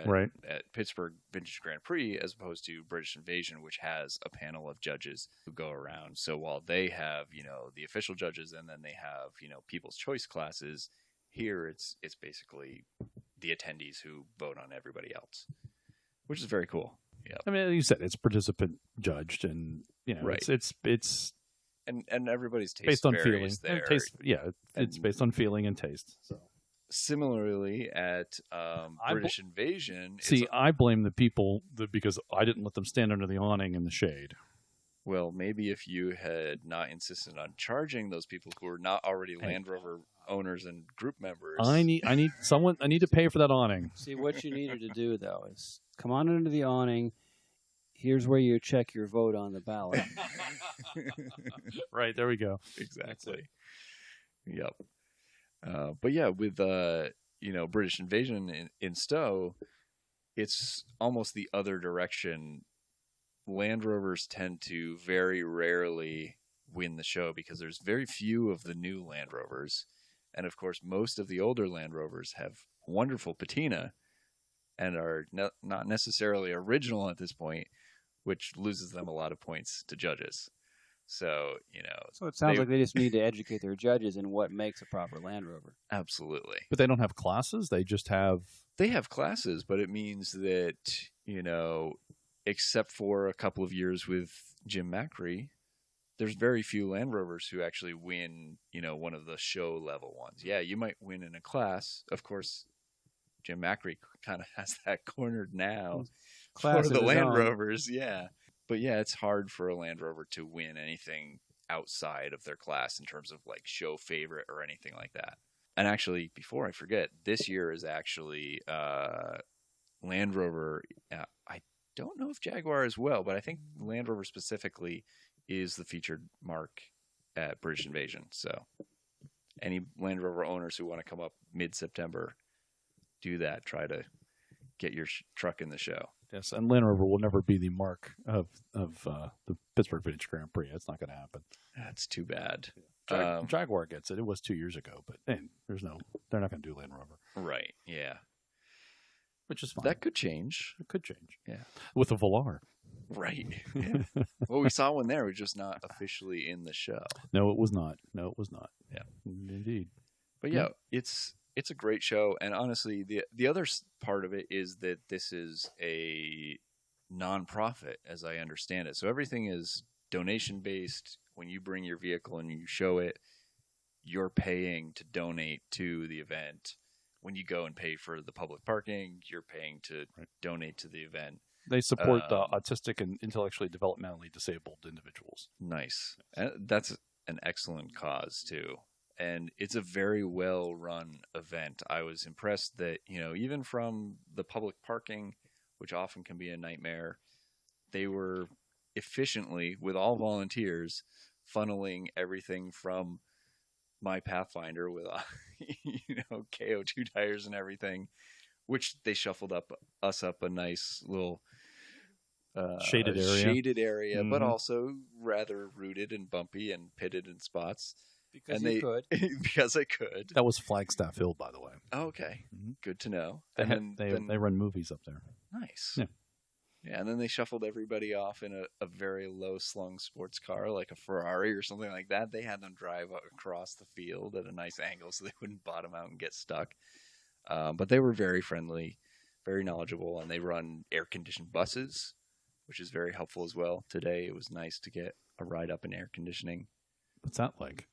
at Pittsburgh Vintage Grand Prix, as opposed to British Invasion, which has a panel of judges who go around. So while they have, the official judges, and then they have, people's choice classes, here it's basically the attendees who vote on everybody else, which is very cool. Yeah. I mean, you said it's participant judged, and Right. it's And everybody's taste based on feeling. varies there. It's based on feeling and taste. So Similarly, at British Invasion, see, I blame the people because I didn't let them stand under the awning in the shade. well, maybe if you had not insisted on charging those people who are not already Land Rover owners and group members, I need to pay for that awning. See, what you needed to do, though, is come on under the awning. Here's where you check your vote on the ballot. Right, there we go. Exactly. Yep. But yeah, with British Invasion in Stowe, it's almost the other direction. Land Rovers tend to very rarely win the show because there's very few of the new Land Rovers, and of course most of the older Land Rovers have wonderful patina and are not necessarily original at this point, which loses them a lot of points to judges. So, So it sounds like they just need to educate their judges in what makes a proper Land Rover. Absolutely. But they don't have classes. They just have. They have classes, but it means that, except for a couple of years with Jim Macri, there's very few Land Rovers who actually win, one of the show level ones. Yeah, you might win in a class. Of course, Jim Macri kind of has that cornered now Class for of the his Land own. Rovers. Yeah. But yeah, it's hard for a Land Rover to win anything outside of their class in terms of like show favorite or anything like that. And actually, before I forget, this year is actually Land Rover. I don't know if Jaguar as well, but I think Land Rover specifically is the featured mark at British Invasion. So any Land Rover owners who want to come up mid-September, do that. Try to get your truck in the show. Yes, and Land Rover will never be the mark of the Pittsburgh Vintage Grand Prix. That's not going to happen. That's too bad. Jaguar gets it. It was 2 years ago, but they're not going to do Land Rover. Right. Yeah. Which is fine. That could change. It could change. Yeah. With a Velar. Right. Yeah. Well, we saw one there. It was just not officially in the show. No, it was not. Yeah. Indeed. But yeah, it's a great show. And honestly, the other part of it is that this is a nonprofit, as I understand it. So everything is donation based. When you bring your vehicle and you show it, you're paying to donate to the event. When you go and pay for the public parking, you're paying to donate to the event. They support the autistic and intellectually developmentally disabled individuals. Nice. And that's an excellent cause, too. And it's a very well-run event. I was impressed that, even from the public parking, which often can be a nightmare, they were efficiently, with all volunteers, funneling everything from my Pathfinder with, KO2 tires and everything, which they shuffled us up a nice little shaded area, mm-hmm. But also rather rooted and bumpy and pitted in spots. Because you could. Because I could. That was Flagstaff Hill, by the way. Oh, okay. Mm-hmm. Good to know. They run movies up there. Nice. Yeah. Yeah, and then they shuffled everybody off in a very low-slung sports car, like a Ferrari or something like that. They had them drive across the field at a nice angle so they wouldn't bottom out and get stuck. But they were very friendly, very knowledgeable, and they run air-conditioned buses, which is very helpful as well. Today it was nice to get a ride up in air conditioning. What's that like?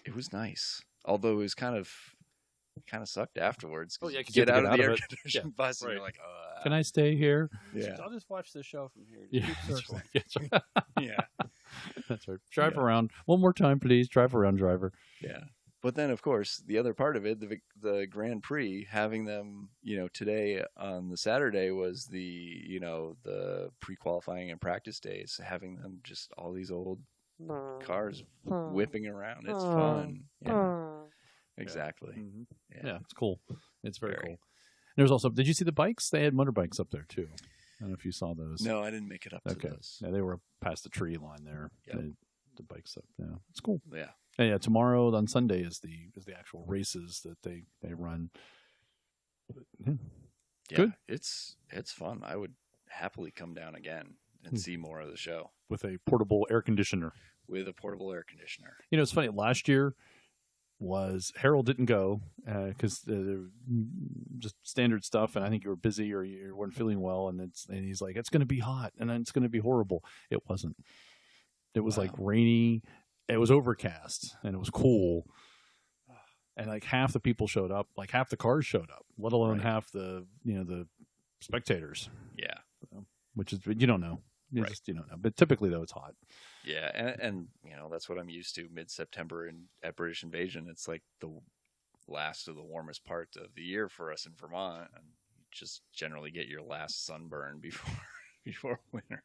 It was nice, although it was kind of sucked afterwards. Oh yeah, get out of the air conditioned bus, and right. you're like, can I stay here? Yeah, I'll just watch the show from here. Yeah, Keep circling. right. Yeah, that's right. Drive around one more time, please. Drive around, driver. Yeah, but then of course the other part of it, the Grand Prix, having them, today on the Saturday was the pre-qualifying and practice days, having them just all these old cars whipping around. It's fun. Yeah. Exactly. Mm-hmm. Yeah, it's cool. It's very cool. There's also, did you see the bikes? They had motorbikes up there too. I don't know if you saw those. No, I didn't make it up to those. Yeah, they were past the tree line there. Yep. The bikes up. Yeah, it's cool. Yeah. And yeah, tomorrow on Sunday is the actual races that they run. Yeah. Good. It's fun. I would happily come down again and see more of the show with a portable air conditioner. With a portable air conditioner. It's funny. Last year, was Harold didn't go because just standard stuff, and I think you were busy or you weren't feeling well, and he's like, it's going to be hot and it's going to be horrible. It wasn't. It was like rainy. It was overcast and it was cool, and like half the people showed up, like half the cars showed up, let alone half the the spectators. Yeah, which is you don't know. You don't know. But typically though, it's hot. Yeah, and that's what I'm used to mid-September at British Invasion. It's like the last of the warmest part of the year for us in Vermont, and you just generally get your last sunburn before winter.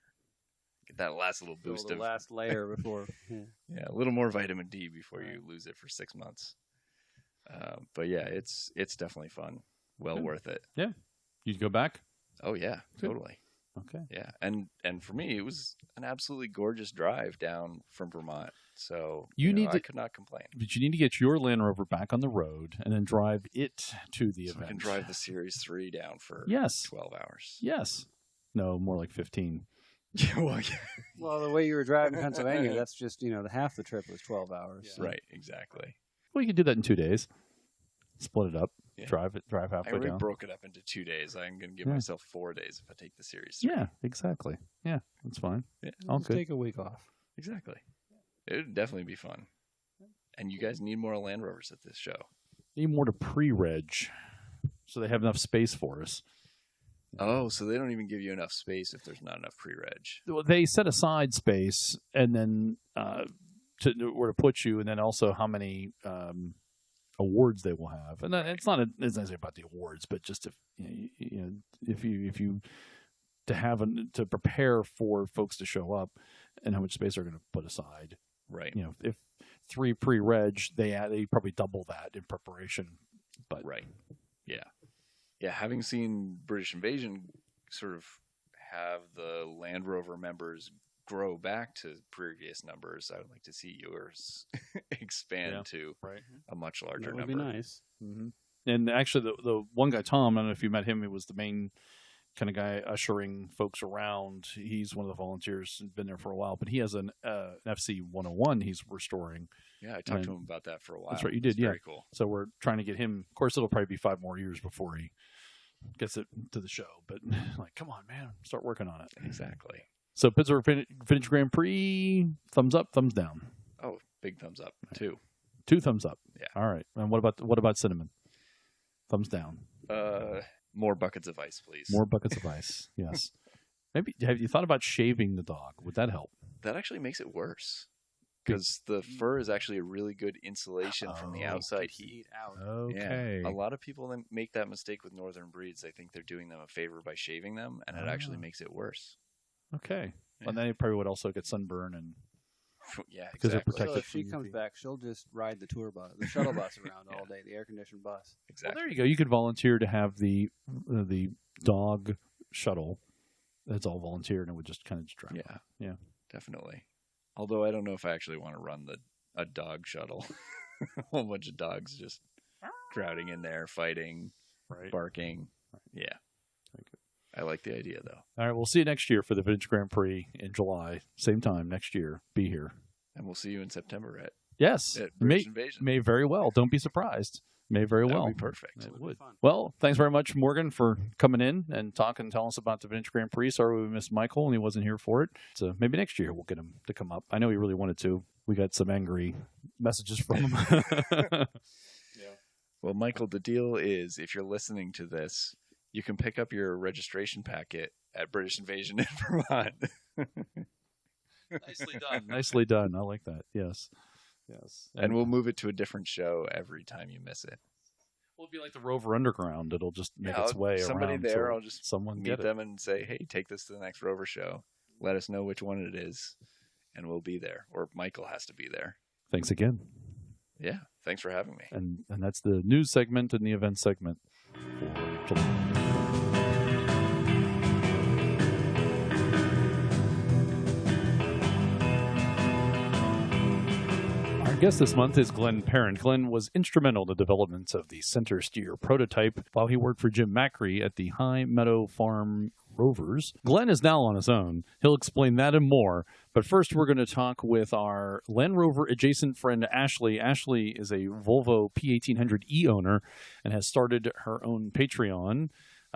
Get that last little boost the last layer before. Yeah, a little more vitamin D before you lose it for 6 months. But yeah, it's definitely fun. Well worth it. Yeah, you'd go back? Oh yeah, totally. Okay. Yeah, and for me, it was an absolutely gorgeous drive down from Vermont. So I could not complain. But you need to get your Land Rover back on the road and then drive it to the event. I can drive the Series 3 down for 12 hours. Yes. No, more like 15. Well, the way you were driving Pennsylvania, that's just the half the trip was 12 hours. Yeah. So. Right. Exactly. Well, you could do that in 2 days. Split it up. Yeah. Drive halfway down. I already broke it up into 2 days. I'm going to give myself 4 days if I take the Series 3. Yeah, exactly. Yeah, that's fine. Yeah. I'll take a week off. Exactly. It would definitely be fun. And you guys need more Land Rovers at this show. Need more to pre-reg so they have enough space for us. Oh, so they don't even give you enough space if there's not enough pre-reg. Well, they set aside space and then where to put you, and then also how many awards they will have. And it's not necessarily about the awards, but just if you to prepare for folks to show up and how much space they're going to put aside. Right. If 3 pre-reg, they probably double that in preparation. But right. Yeah. Yeah, having seen British Invasion sort of have the Land Rover members grow back to previous numbers, I would like to see yours expand to a much larger number. That would be nice. Mm-hmm. And actually, the one guy, Tom, I don't know if you met him, he was the main kind of guy ushering folks around. He's one of the volunteers, been there for a while, but he has an FC 101 he's restoring. Yeah, I talked to him about that for a while. That's right, you did, Very cool. So we're trying to get him. Of course, it'll probably be 5 more years before he gets it to the show. But like, come on, man, start working on it. Exactly. So Pittsburgh Vintage Grand Prix, thumbs up, thumbs down. Oh, big thumbs up. 2 thumbs up. Yeah. All right. And what about Cinnamon? Thumbs down. More buckets of ice, please. More buckets of ice. Yes. Maybe have you thought about shaving the dog? Would that help? That actually makes it worse. Because the fur is actually a really good insulation from the outside heat. Okay. Yeah. A lot of people then make that mistake with northern breeds. They think they're doing them a favor by shaving them, and it actually makes it worse. Okay. Yeah. And then it probably would also get sunburn and because they're protected. So if she comes back, she'll just ride the shuttle bus around all day, the air-conditioned bus. Exactly. Well, there you go. You could volunteer to have the dog shuttle. That's all volunteer, and it would just kind of drive. Yeah. Definitely. Although I don't know if I actually want to run a dog shuttle. A whole bunch of dogs just crowding in there, fighting, barking. Yeah. I like the idea, though. All right, we'll see you next year for the Vintage Grand Prix in July. Same time next year. Be here. And we'll see you in September at British Invasion. May very well. Don't be surprised. May very well. That would be perfect. That would be fun. Well, thanks very much, Morgan, for coming in and talking and telling us about the Vintage Grand Prix. Sorry we missed Michael and he wasn't here for it. So maybe next year we'll get him to come up. I know he really wanted to. We got some angry messages from him. Well, Michael, the deal is if you're listening to this, you can pick up your registration packet at British Invasion in Vermont. Nicely done. Nicely done. I like that. Yes. And we'll move it to a different show every time you miss it. We'll be like the Rover Underground. It'll just make its way somebody around. There, I'll just meet them it. and say, hey, take this to the next Rover show. Let us know which one it is, and we'll be there. Or Michael has to be there. Thanks again. Yeah, thanks for having me. And that's the news segment and the event segment for July. Our guest this month is Glenn Parent. Glenn was instrumental in the development of the Centresteer prototype while he worked for Jim Macri at the High Meadow Farm Rovers. Glenn is now on his own. He'll explain that and more. But first, we're going to talk with our Land Rover adjacent friend, Ashley. Ashley is a Volvo P1800E owner and has started her own Patreon.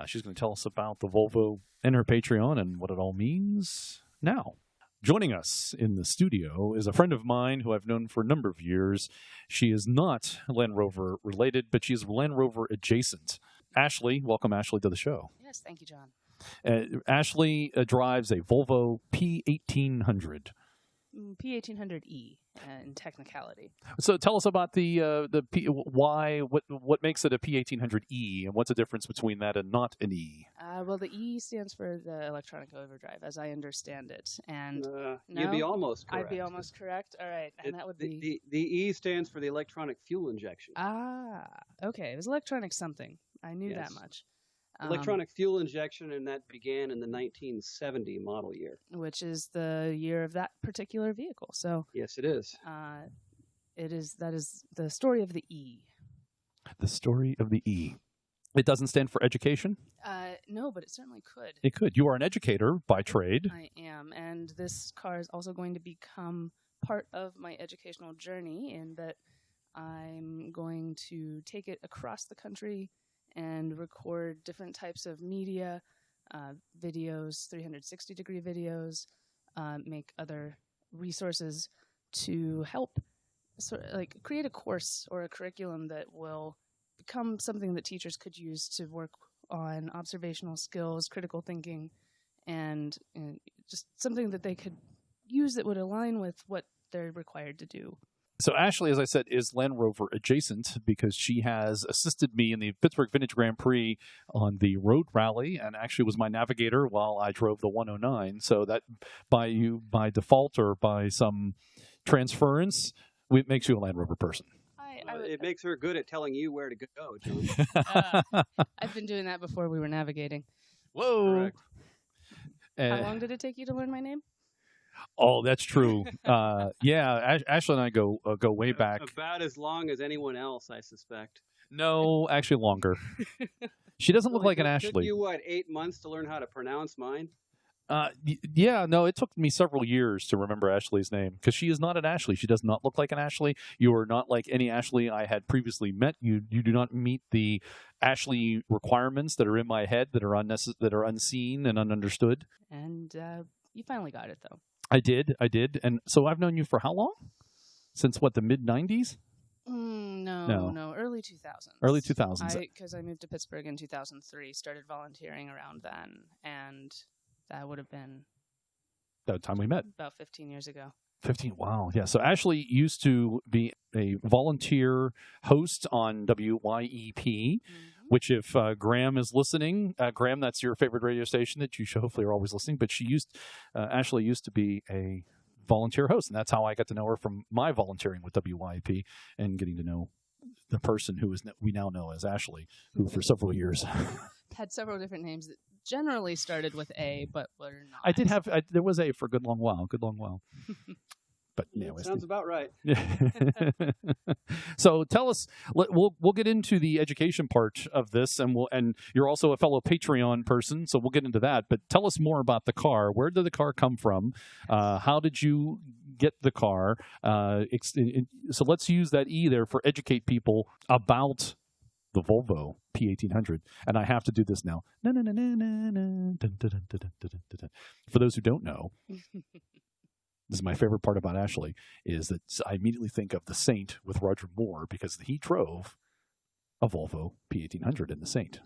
She's going to tell us about the Volvo and her Patreon and what it all means now. Joining us in the studio is a friend of mine who I've known for a number of years. She is not Land Rover related, but she's Land Rover adjacent. Ashley, welcome Ashley to the show. Yes, thank you, John. Ashley drives a Volvo P1800. P1800E in technicality. So tell us about what makes it a P1800E, and what's the difference between that and not an E? Well, the E stands for the electronic overdrive, as I understand it. And no, you'd be almost correct. I'd be almost correct. All right, and that would be the E stands for the electronic fuel injection. Okay. It was electronic something. I knew Yes. that much. Electronic fuel injection, and that began in the 1970 model year, which is the year of that particular vehicle. So yes, it is. That is the story of the E. The story of the E. It doesn't stand for education? No, but it certainly could. It could. You are an educator by trade. I am, and this car is also going to become part of my educational journey in that I'm going to take it across the country and record different types of media, videos, 360-degree videos, make other resources to help create a course or a curriculum that will become something that teachers could use to work on observational skills, critical thinking, and just something that they could use that would align with what they're required to do. So Ashley, as I said, is Land Rover adjacent because she has assisted me in the Pittsburgh Vintage Grand Prix on the road rally and actually was my navigator while I drove the 109. So that by default or by some transference, it makes you a Land Rover person. It makes her good at telling you where to go, John. I've been doing that before we were navigating. Whoa. How long did it take you to learn my name? Oh, that's true. Yeah, Ashley and I go way back. About as long as anyone else, I suspect. No, actually longer. She doesn't look like an Ashley. Took you, 8 months to learn how to pronounce mine? Yeah, no, it took me several years to remember Ashley's name because she is not an Ashley. She does not look like an Ashley. You are not like any Ashley I had previously met. You do not meet the Ashley requirements that are in my head that are unseen and ununderstood. And you finally got it, though. I did. And so I've known you for how long? Since what, the mid-90s? No, early 2000s. Early 2000s. Because I moved to Pittsburgh in 2003, started volunteering around then, and that would have been the time we met. About 15 years ago. 15, wow. Yeah, so Ashley used to be a volunteer host on WYEP, which if Graham is listening, Graham, that's your favorite radio station that you hopefully are always listening, but Ashley used to be a volunteer host, and that's how I got to know her from my volunteering with WYEP and getting to know the person who we now know as Ashley, who for several years had several different names that generally started with A, but were not. I did have. There was A for a good long while. But anyways, sounds about right. So tell us. We'll get into the education part of this, and you're also a fellow Patreon person, so we'll get into that. But tell us more about the car. Where did the car come from? How did you get the car? So let's use that E there for educate people about the Volvo P1800. And I have to do this now. For those who don't know. This is my favorite part about Ashley, is that I immediately think of the Saint with Roger Moore because he drove a Volvo P1800 in the Saint.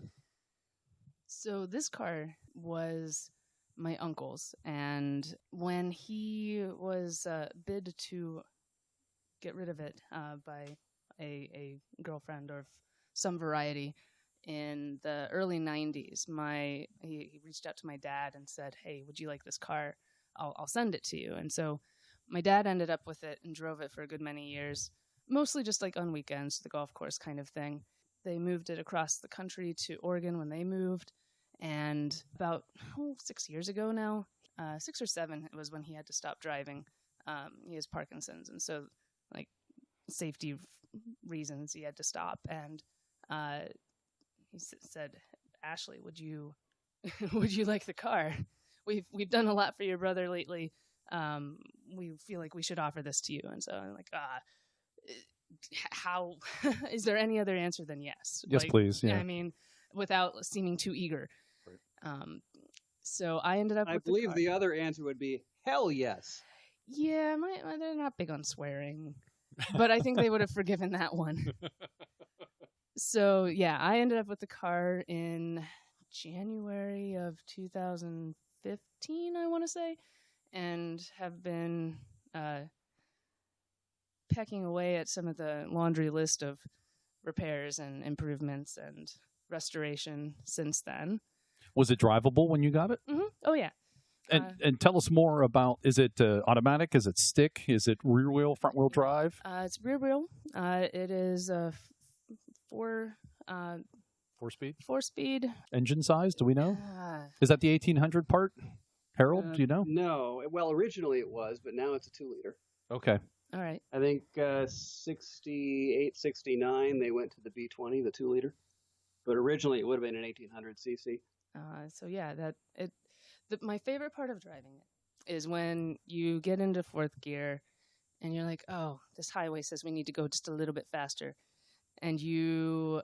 So this car was my uncle's, and when he was bid to get rid of it by a girlfriend of some variety in the early 90s, he reached out to my dad and said, "Hey, would you like this car? I'll send it to you." And so my dad ended up with it and drove it for a good many years, mostly just like on weekends, the golf course kind of thing. They moved it across the country to Oregon when they moved. And about 6 years ago now, 6 or 7, it was when he had to stop driving. He has Parkinson's. And so like safety reasons, he had to stop. And he said, "Ashley, would you would you like the car? We've done a lot for your brother lately. We feel like we should offer this to you. And so I'm like, how is there any other answer than yes? Yes, like, please. Yeah. I mean, without seeming too eager. Right. So I ended up I with believe car. the other answer would be hell yes. Yeah, they're not big on swearing, but I think they would have forgiven that one. So yeah, I ended up with the car in January of 2015, I want to say, and have been pecking away at some of the laundry list of repairs and improvements and restoration since then. Was it drivable when you got it? Mm-hmm. Oh yeah. And tell us more about, is it automatic? Is it stick? Is it rear wheel, front wheel drive? It's rear wheel. It is a Four-speed? 4-speed. Engine size, do we know? Is that the 1800 part? Harold, do you know? No. Well, originally it was, but now it's a 2-liter. Okay. All right. I think 68, 69, they went to the B20, the 2-liter. But originally it would have been an 1800 cc. So yeah, my favorite part of driving it is when you get into fourth gear and you're like, oh, this highway says we need to go just a little bit faster. And you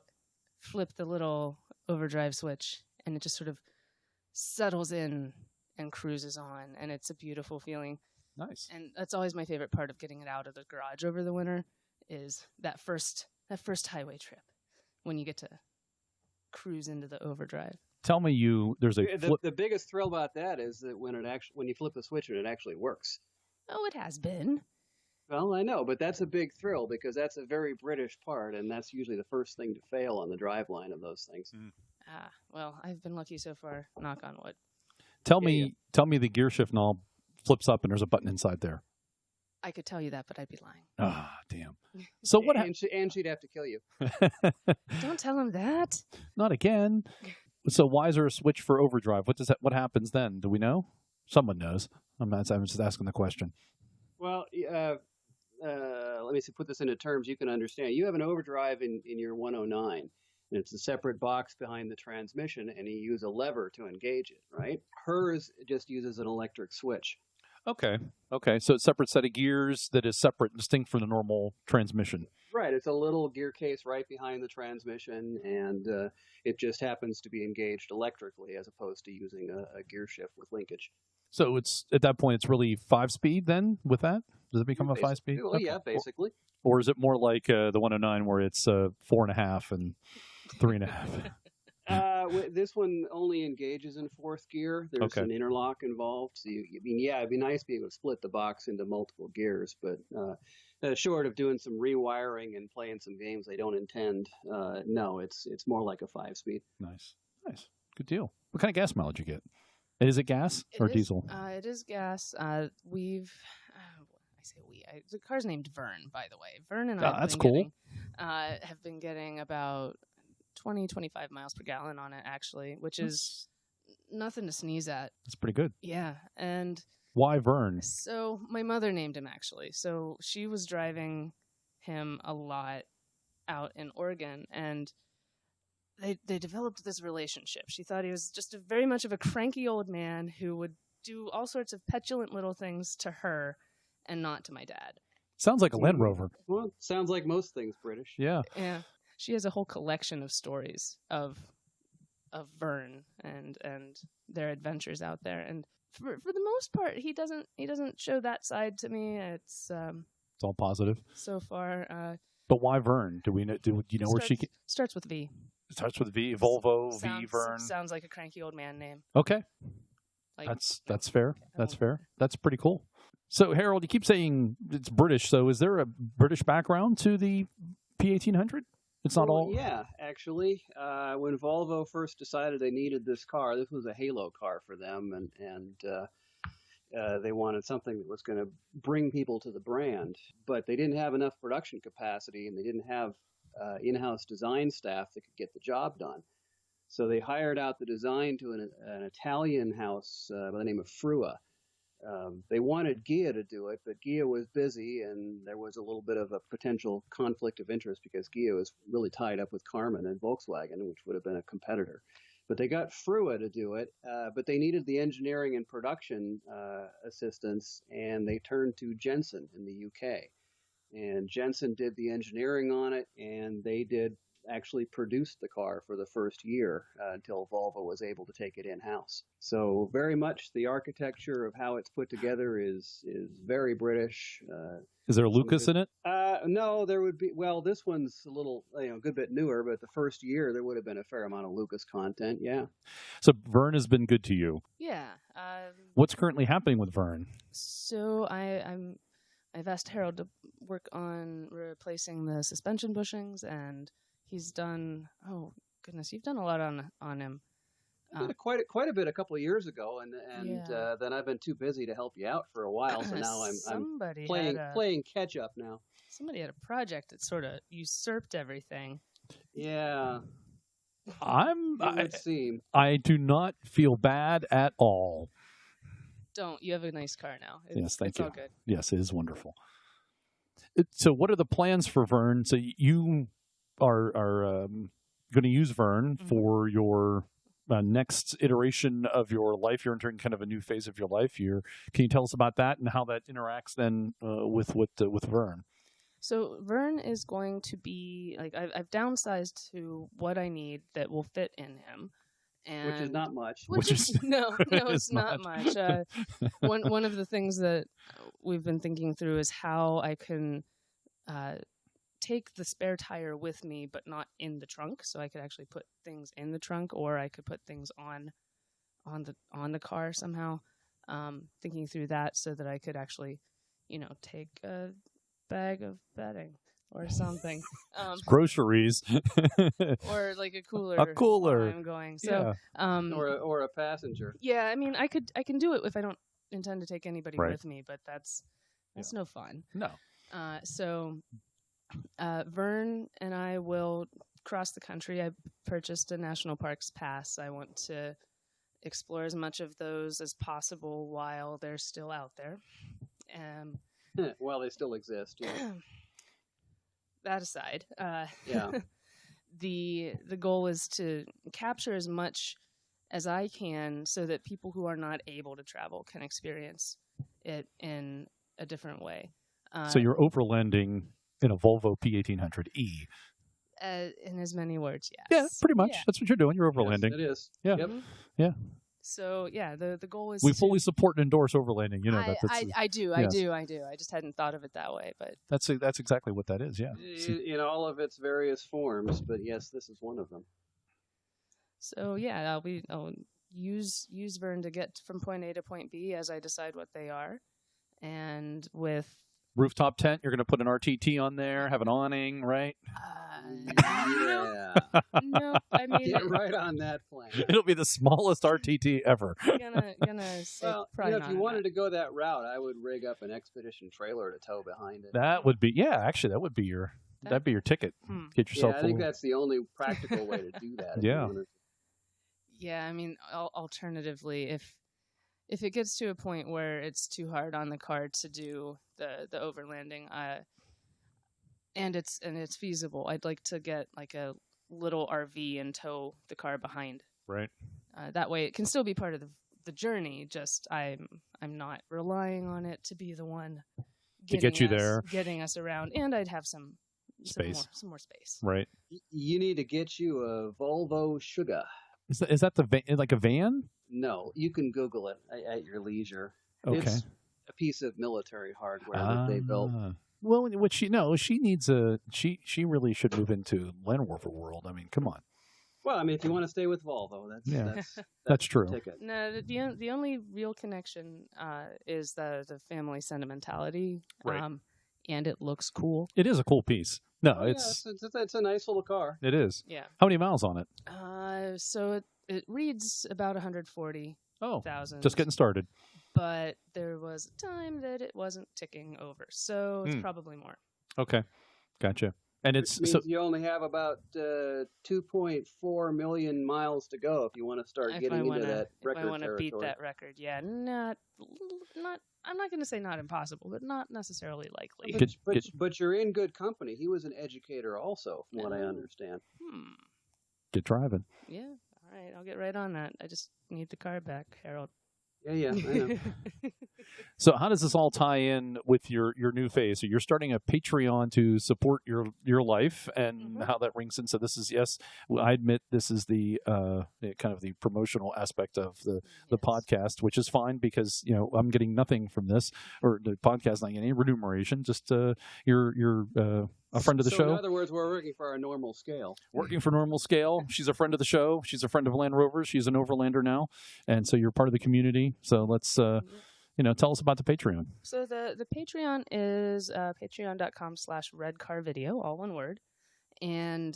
flip the little overdrive switch and it just sort of settles in and cruises on. And it's a beautiful feeling. Nice. And that's always my favorite part of getting it out of the garage over the winter is that first highway trip when you get to cruise into the overdrive. Tell me there's a flip. The biggest thrill about that is that when you flip the switch and it actually works. Oh, it has been. Well, I know, but that's a big thrill because that's a very British part, and that's usually the first thing to fail on the driveline of those things. Well, I've been lucky so far, knock on wood. Tell me the gear shift knob flips up and there's a button inside there. I could tell you that, but I'd be lying. Ah, damn. So what and she'd have to kill you. Don't tell him that. Not again. So why is there a switch for overdrive? What happens then? Do we know? Someone knows. I'm just asking the question. Well, let me put this into terms you can understand. You have an overdrive in your 109, and it's a separate box behind the transmission, and you use a lever to engage it, right? Hers just uses an electric switch. Okay. So it's a separate set of gears that is separate, distinct from the normal transmission. Right. It's a little gear case right behind the transmission, and it just happens to be engaged electrically as opposed to using a gear shift with linkage. So it's at that point, it's really 5-speed then with that? Does it become a 5-speed? Well, yeah, basically. Or is it more like the 109 where it's 4.5 and 3.5? This one only engages in fourth gear. There's an interlock involved. So it'd be nice to be able to split the box into multiple gears, but short of doing some rewiring and playing some games they don't intend, no, it's more like a 5-speed. Nice. Good deal. What kind of gas mileage you get? Is it gas or diesel? It is gas. The car's named Vern, by the way. Vern and I have been getting about 20-25 miles per gallon on it, actually, which is nothing to sneeze at. That's pretty good. Yeah. And why Vern? So my mother named him, actually. So she was driving him a lot out in Oregon, and they developed this relationship. She thought he was just very much of a cranky old man who would do all sorts of petulant little things to her and not to my dad. Sounds like a Land Rover. Well, sounds like most things British. Yeah. Yeah. She has a whole collection of stories of Vern and their adventures out there. And for the most part, he doesn't show that side to me. It's all positive so far. But why Vern? Do you know where she starts with V? It starts with V. Volvo, V, Vern. Sounds like a cranky old man name. Okay. That's fair. That's fair. That's pretty cool. So, Harold, you keep saying it's British. So is there a British background to the P1800? It's not all... Yeah, actually. When Volvo first decided they needed this car, this was a halo car for them, and they wanted something that was going to bring people to the brand. But they didn't have enough production capacity, and they didn't have in-house design staff that could get the job done. So they hired out the design to an Italian house by the name of Frua. They wanted Ghia to do it, but Ghia was busy, and there was a little bit of a potential conflict of interest because Ghia was really tied up with Karmann and Volkswagen, which would have been a competitor. but they got Frua to do it. But they needed the engineering and production assistance, and they turned to Jensen in the UK. And Jensen did the engineering on it, and they did actually produce the car for the first year until Volvo was able to take it in-house. So very much the architecture of how it's put together is very British. Is there a Lucas in it? No, there would be. Well, this one's a little, a good bit newer, but the first year there would have been a fair amount of Lucas content. Yeah. So Vern has been good to you. Yeah. What's currently happening with Vern? So I've asked Harold to work on replacing the suspension bushings, and he's done. Oh goodness, you've done a lot on him. Quite a bit a couple of years ago, and then I've been too busy to help you out for a while. So now I'm playing catch up now. Somebody had a project that sort of usurped everything. Yeah, it would seem. I do not feel bad at all. Don't. You have a nice car now. Yes, thank you. It's all good. Yes, it is wonderful. So what are the plans for Vern? So you are going to use Vern for your next iteration of your life. You're entering kind of a new phase of your life. Can you tell us about that and how that interacts then with Vern? So Vern is going to be like I've downsized to what I need that will fit in him. And which is not much. No, it's not much. One of the things that we've been thinking through is how I can take the spare tire with me, but not in the trunk. So I could actually put things in the trunk, or I could put things on the car somehow. Thinking through that so that I could actually, take a bag of bedding or something. Groceries. Or like a cooler. A cooler. While I'm going. So, or a passenger. Yeah, I mean, I can do it if I don't intend to take anybody with me, but that's no fun. No. So Vern and I will cross the country. I purchased a national parks pass. I want to explore as much of those as possible while they're still out there. While they still exist. Yeah. That aside, yeah. The goal is to capture as much as I can so that people who are not able to travel can experience it in a different way. So you're overlanding in a Volvo P1800E. In as many words, yes. Yeah, pretty much. Yeah. That's what you're doing. You're overlanding. Yes, it is. Yeah. Yep. Yeah. So yeah, the goal is we fully support and endorse overlanding. I do. I just hadn't thought of it that way, but that's exactly what that is. Yeah. In all of its various forms, but yes, this is one of them. So yeah, I'll use Vern to get from point A to point B as I decide what they are, and with rooftop tent, you're going to put an RTT on there, have an awning, right? Yeah. No, I mean, get right on that plan. It'll be the smallest RTT ever. Gonna say well, probably if you wanted to go that route, I would rig up an expedition trailer to tow behind it. That would be, actually, that'd be your ticket. Get yourself. Yeah, I think that's the only practical way to do that. Yeah. Yeah, I mean, alternatively, if it gets to a point where it's too hard on the car to do the overlanding, and it's feasible, I'd like to get like a little RV and tow the car behind. Right. That way, it can still be part of the journey. Just I'm not relying on it to be the one to get you there, getting us around, and I'd have some space, some more space. Right. You need to get you a Volvo Sugar. Is that like a van? No, you can Google it at your leisure. Okay. It's a piece of military hardware that they built. Well, what she needs she really should move into Land Rover world. I mean, come on. Well, I mean, if you want to stay with Volvo, that's true. Ticket. No, the only real connection is the family sentimentality, right. And it looks cool. It is a cool piece. No, it's a nice little car. It is. Yeah. How many miles on it? So it reads about 140,000. Oh, just getting started. But there was a time that it wasn't ticking over, so it's probably more. Okay, gotcha. And Which means you only have about 2.4 million miles to go if you want to start getting into that record territory. If I want to beat that record, yeah, not. I'm not going to say not impossible, but not necessarily likely. But you're in good company. He was an educator also, from what I understand. Get driving. Yeah, All right, I'll get right on that. I just need the car back, Harold. Yeah, I know. So how does this all tie in with your new phase? So you're starting a Patreon to support your life, and how that rings in. So this is, yes, I admit this is the kind of the promotional aspect of the podcast, which is fine because I'm getting nothing from this, or the podcast not getting any remuneration. Just you're a friend of the show. In other words, we're working for our normal scale. Working for Normal Scale. She's a friend of the show. She's a friend of Land Rover. She's an Overlander now, and so you're part of the community. So let's tell us about the Patreon. So the Patreon is patreon.com/redcarvideo, all one word. And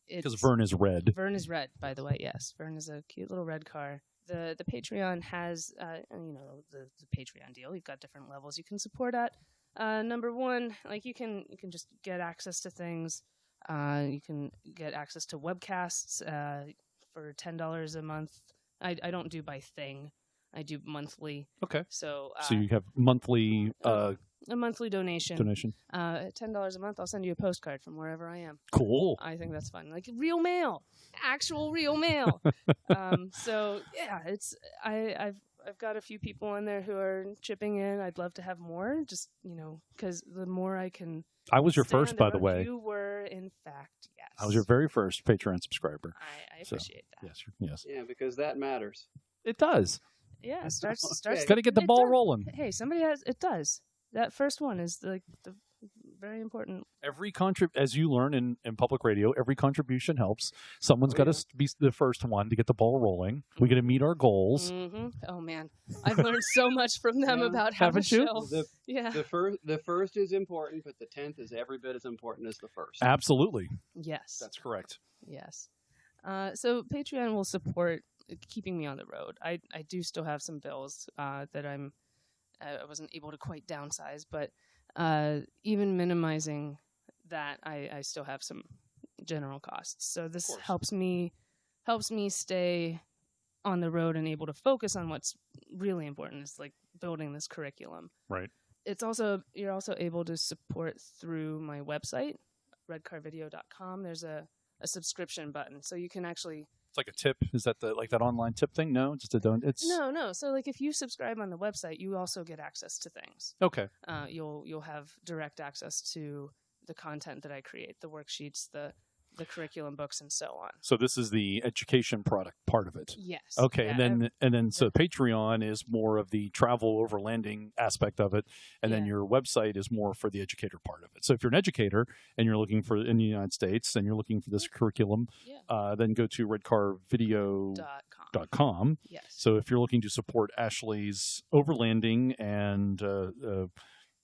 because Vern is red. Vern is red, by the way, yes. Vern is a cute little red car. The Patreon has, the Patreon deal. You've got different levels you can support at. Number one, like you can just get access to things. You can get access to webcasts for $10 a month. I don't do by thing. I do monthly. Okay. So you have monthly a monthly donation. At $10 a month, I'll send you a postcard from wherever I am. Cool. I think that's fun. Like real mail, actual real mail. So yeah, I've got a few people in there who are chipping in. I'd love to have more, just because the more I can. I was your first, by the way. You were, in fact, yes. I was your very first Patreon subscriber. I appreciate that. Yes. Yeah, because that matters. It does. Yeah, starts. Got to get the ball rolling. Hey, somebody has. It does. That first one is the very important. Every as you learn in public radio, every contribution helps. Someone's got to be the first one to get the ball rolling. We got to meet our goals. Mm-hmm. Oh man, I've learned so much from them about how Haven't to you? show. The first is important, but the 10th is every bit as important as the first. Absolutely. Yes, that's correct. Yes. So Patreon will support keeping me on the road. I do still have some bills that I wasn't able to quite downsize, but even minimizing that, I still have some general costs. So this helps me stay on the road and able to focus on what's really important, is like building this curriculum. Right. You're also able to support through my website, redcarvideo.com. There's a subscription button, so you can actually. It's like a tip. Is that that online tip thing? No, just a don't. It's no. So like if you subscribe on the website, you also get access to things. Okay. You'll have direct access to the content that I create, the worksheets, the curriculum books, and so on. So this is the education part of it. Yes. Okay, yeah, and then so Patreon is more of the travel overlanding aspect of it, and then your website is more for the educator part of it. So if you're an educator and you're looking for in the United States and you're looking for this curriculum, then go to redcarvideo.com. Yes. So if you're looking to support Ashley's overlanding and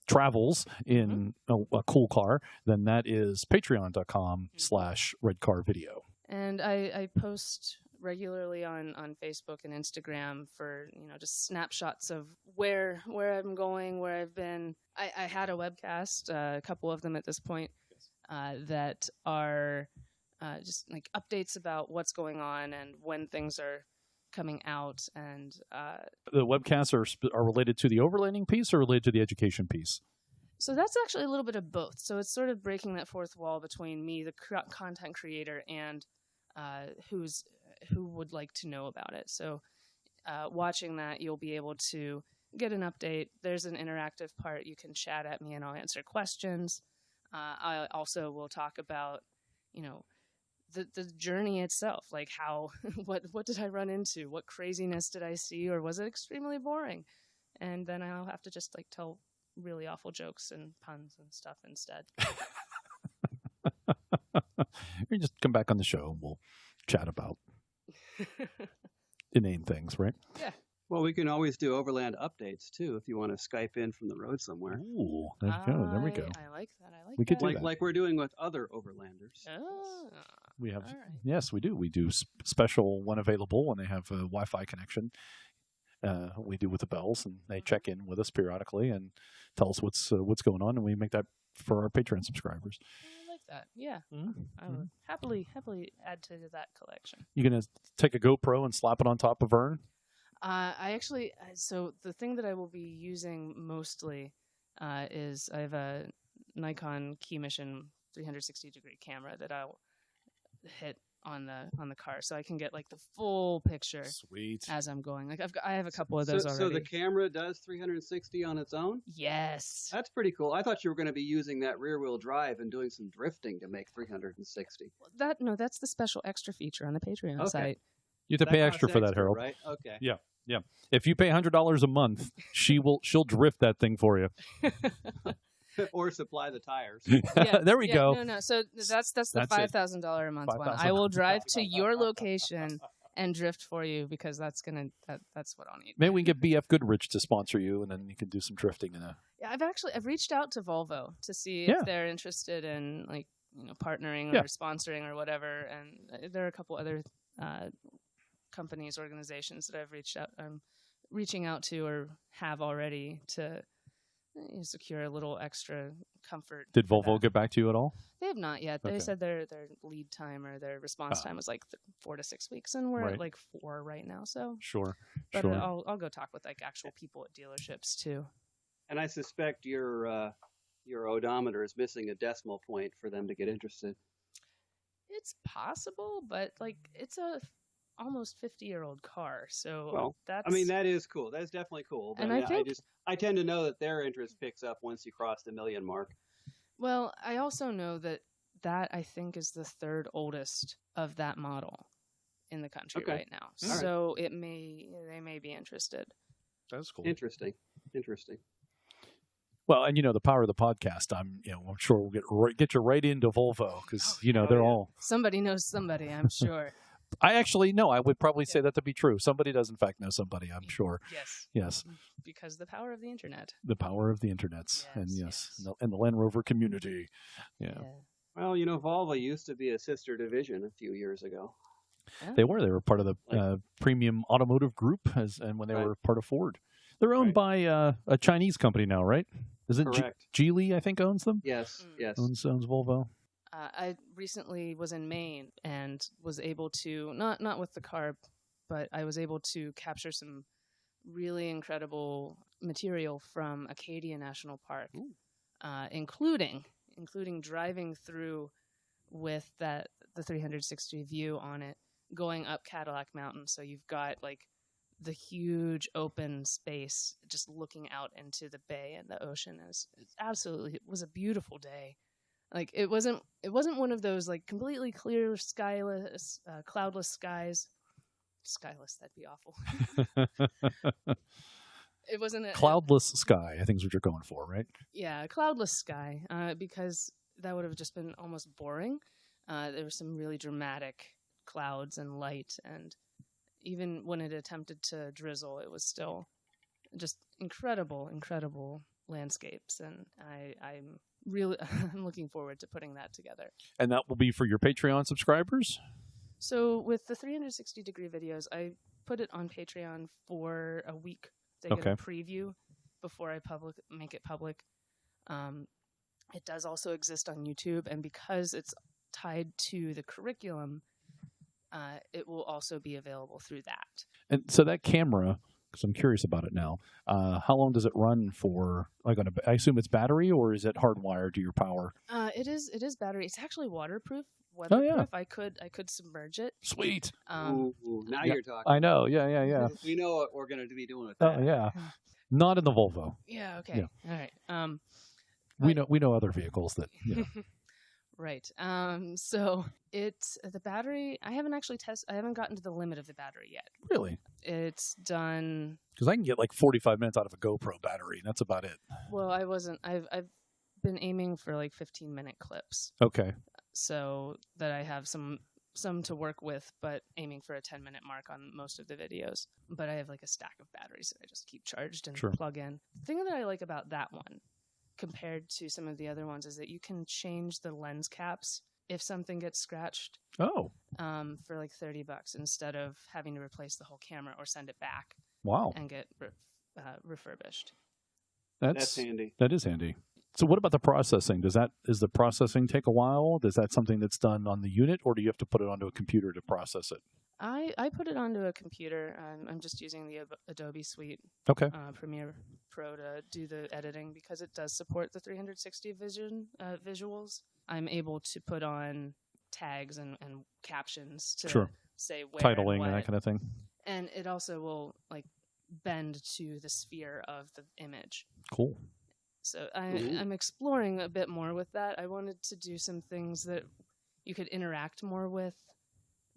travels in a cool car, then that is patreon.com/redcarvideo. And I post regularly on Facebook and Instagram for just snapshots of where I'm going, where I've been. I had a webcast, a couple of them at this point, that are just like updates about what's going on and when things are coming out. And the webcasts are related to the overlanding piece or related to the education piece? So that's actually a little bit of both. So it's sort of breaking that fourth wall between me, the content creator, and who would like to know about it. So watching that, you'll be able to get an update. There's an interactive part. You can chat at me and I'll answer questions. I also will talk about, the journey itself, like how, what did I run into? What craziness did I see? Or was it extremely boring? And then I'll have to just tell really awful jokes and puns and stuff instead. You just come back on the show and we'll chat about inane things, right? Yeah. Well, we can always do overland updates too if you want to Skype in from the road somewhere. Ooh, there we go. There we go. I like that. We could do that. Like we're doing with other overlanders. Oh. We have, all right. Yes, we do. We do special when available when they have a Wi-Fi connection. We do with the bells, and they check in with us periodically and tell us what's going on, and we make that for our Patreon subscribers. I like that. Yeah, I would happily add to that collection. You gonna take a GoPro and slap it on top of Vern? So the thing that I will be using mostly is I have a Nikon Key Mission 360-degree camera that I'll hit on the car, so I can get like the full picture Sweet. as I'm going. Like I have a couple of those already. So the camera does 360 on its own? Yes. That's pretty cool. I thought you were going to be using that rear-wheel drive and doing some drifting to make 360. That's the special extra feature on the Patreon Okay. site. You have to pay That extra costs for that, Harold. right? Okay. Yeah. If you pay $100 a month, she'll drift that thing for you. Or supply the tires. There we go. No. So that's the That's it. $5,000 a month one. $5,000. I will drive to your location and drift for you because that's what I'll need. Maybe we can get BF Goodrich to sponsor you, and then you can do some drifting. Yeah, I've reached out to Volvo to see Yeah. if they're interested in partnering Yeah. or sponsoring or whatever, and there are a couple other companies, organizations that I've reaching out to or have already to secure a little extra comfort. Did for Volvo that. get back to you at all? They have not yet. They Okay. said their lead time or their response time was like 4 to 6 weeks, and we're Right. at like 4 right now. So, Sure. but Sure. I'll go talk with like actual people at dealerships too. And I suspect your odometer is missing a decimal point for them to get interested. It's possible, but like it's a almost 50-year-old car, so Well, that's. I mean, that is cool. That's definitely cool. But And I think- I tend to know that their interest picks up once you cross the million mark. Well, I also know that I think is the third oldest of that model in the country Okay. right now. All right. So they may be interested. That's cool. Interesting. Well, and the power of the podcast. I'm sure we'll get you right into Volvo because they're yeah. all. Somebody knows somebody, I'm sure. I actually know. I would probably say that to be true. Somebody does, in fact, know somebody. I'm sure. Yes. Yes, Because the power of the internet. the power of the internets, and Yes. and the Land Rover community. Yeah, Well, Volvo used to be a sister division a few years ago. Yeah. they were part of the premium automotive group, and when they Right. were part of Ford. They're owned by a Chinese company now, right? Is it Correct. Geely? I think owns them. Yes. Yes. Owns Volvo. I recently was in Maine and was able to not with the car, but I was able to capture some really incredible material from Acadia National Park, including driving through with the 360 view on it, going up Cadillac Mountain. So you've got like the huge open space just looking out into the bay and the ocean. It was a beautiful day. Like it wasn't one of those like completely clear skyless, cloudless skies. Skyless, that'd be awful. It wasn't a Cloudless sky, I think is what you're going for, right? Yeah, a cloudless sky, because that would have just been almost boring. There were some really dramatic clouds and light, and even when it attempted to drizzle, it was still just incredible landscapes, and I'm really I'm looking forward to putting that together. And that will be for your Patreon subscribers? So with the 360-degree videos, I put it on Patreon for a week. They get a preview before I make it public. It does also exist on YouTube, and because it's tied to the curriculum, it will also be available through that. And so that camera, because I'm curious about it now, how long does it run for? I assume it's battery, or is it hardwired to your power? It is battery. It's actually waterproof. Oh, yeah. I could submerge it. Sweet. Ooh, now yeah, you're talking. I know. Yeah. We know what we're going to be doing with that. Oh, yeah. Not in the Volvo. Yeah. Okay. Yeah. All right. We know other vehicles that. Right. So the battery. I haven't actually I haven't gotten to the limit of the battery yet. Really? It's done. Because I can get like 45 minutes out of a GoPro battery, and that's about it. Well, I wasn't. I've been aiming for like 15-minute clips. Okay. So that I have some to work with, but aiming for a 10-minute mark on most of the videos. But I have like a stack of batteries that I just keep charged and plug in. The thing that I like about that one compared to some of the other ones is that you can change the lens caps if something gets scratched. Oh. For like $30 instead of having to replace the whole camera or send it back. Wow. And get refurbished. That's handy. That is handy. So what about the processing? Does the processing take a while? Is that something that's done on the unit, or do you have to put it onto a computer to process it? I put it onto a computer. I'm just using the Adobe Suite Premiere Pro to do the editing because it does support the 360 vision visuals. I'm able to put on tags and captions to Sure. say where Titling and and that what. kind of thing. And it also will like bend to the sphere of the image. Cool. So I'm exploring a bit more with that. I wanted to do some things that you could interact more with,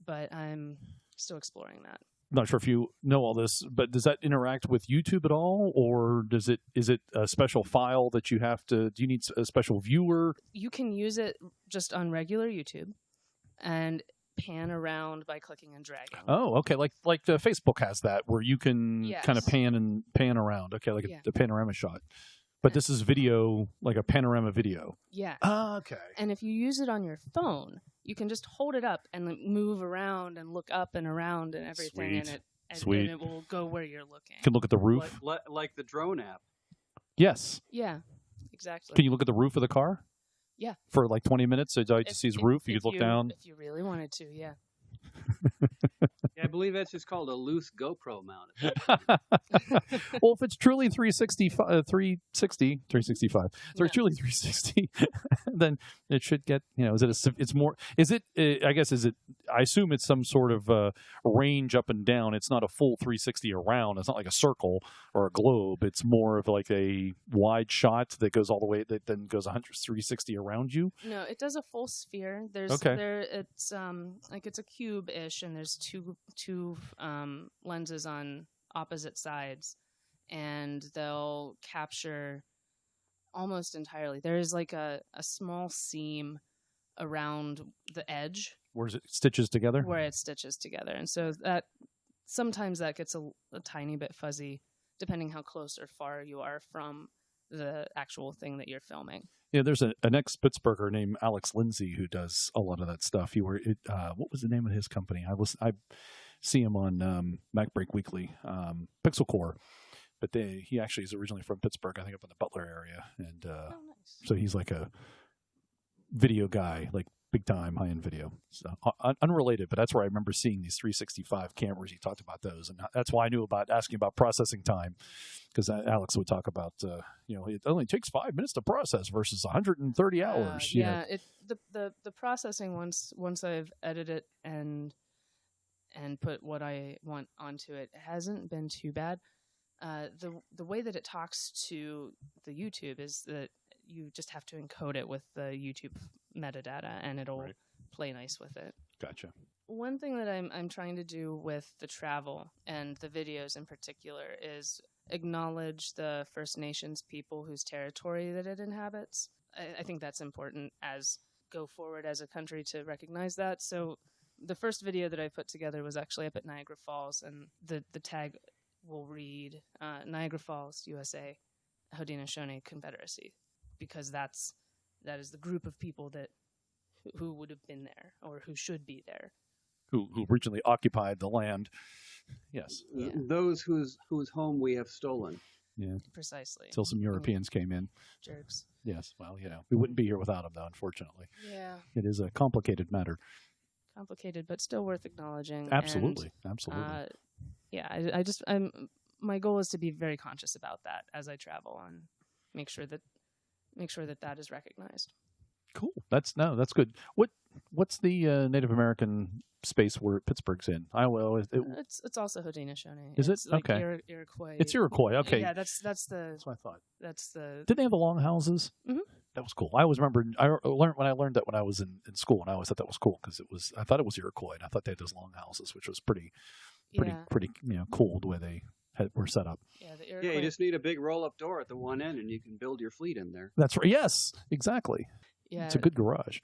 but I'm still exploring that. Not sure if you know all this, but does that interact with YouTube at all, or is it a special file that you have to? Do you need a special viewer? You can use it just on regular YouTube and pan around by clicking and dragging. Oh, okay. Like Facebook has that, where you can kind of pan around. Okay, like a panorama shot. But this is video, like a panorama video. Yeah. Oh, okay. And if you use it on your phone, you can just hold it up and move around and look up and around and everything. Sweet. And it will go where you're looking. You can look at the roof. Like the drone app. Yes. Yeah, exactly. Can you look at the roof of the car? Yeah. For like 20 minutes, so all you just see his roof. You could look down. If you really wanted to, yeah. Yeah, I believe that's just called a loose GoPro mount. Well, if it's truly 365, so it's truly 360, then it should get, I assume it's some sort of range up and down. It's not a full 360 around. It's not like a circle or a globe. It's more of like a wide shot that goes all the way, that then goes 360 around you. No, it does a full sphere. It's like it's a cube-ish, and there's two lenses on opposite sides, and they'll capture almost entirely. There is like a small seam around the edge where it stitches together, and so that sometimes that gets a tiny bit fuzzy depending how close or far you are from the actual thing that you're filming. Yeah, there's an ex-Pittsburgher named Alex Lindsay who does a lot of that stuff. What was the name of his company? I see him on Mac Break Weekly, Pixel Core, but he actually is originally from Pittsburgh, I think up in the Butler area, and nice. So he's like a video guy, like big time high-end video. So unrelated, but that's where I remember seeing these 365 cameras. He talked about those, and that's why I knew about asking about processing time, because Alex would talk about it only takes 5 minutes to process versus 130 hours. The processing once I've edited and put what I want onto it hasn't been too bad. The way that it talks to the YouTube is that you just have to encode it with the YouTube metadata, and it'll play nice with it. Gotcha. One thing that I'm trying to do with the travel and the videos in particular is acknowledge the First Nations people whose territory that it inhabits. I think that's important as go forward as a country to recognize that. So the first video that I put together was actually up at Niagara Falls, and the tag will read Niagara Falls, USA, Haudenosaunee Confederacy, because that is the group of people who would have been there or who should be there. Who originally occupied the land. Yes. Yeah. Those whose home we have stolen. Yeah. Precisely. Until some Europeans came in. Jerks. Yes. Well, we wouldn't be here without them, though, unfortunately. Yeah. It is a complicated matter. Complicated, but still worth acknowledging. Absolutely. And, absolutely. My goal is to be very conscious about that as I travel and make sure that is recognized. Cool. That's good. What's the Native American space where Pittsburgh's in? It's also Haudenosaunee. Is it? It's like Okay. Iroquois. It's Iroquois. Okay. Yeah, that's what I thought. Did they have the long houses? Mm-hmm. That was cool. I always remember. I learned that when I was in school, and I always thought that was cool because I thought it was Iroquois, and I thought they had those long houses, which was pretty cool the way they were set up. Yeah, the Iroquois. Yeah, you just need a big roll-up door at the one end, and you can build your fleet in there. That's right. Yes, exactly. Yeah, it's a good garage.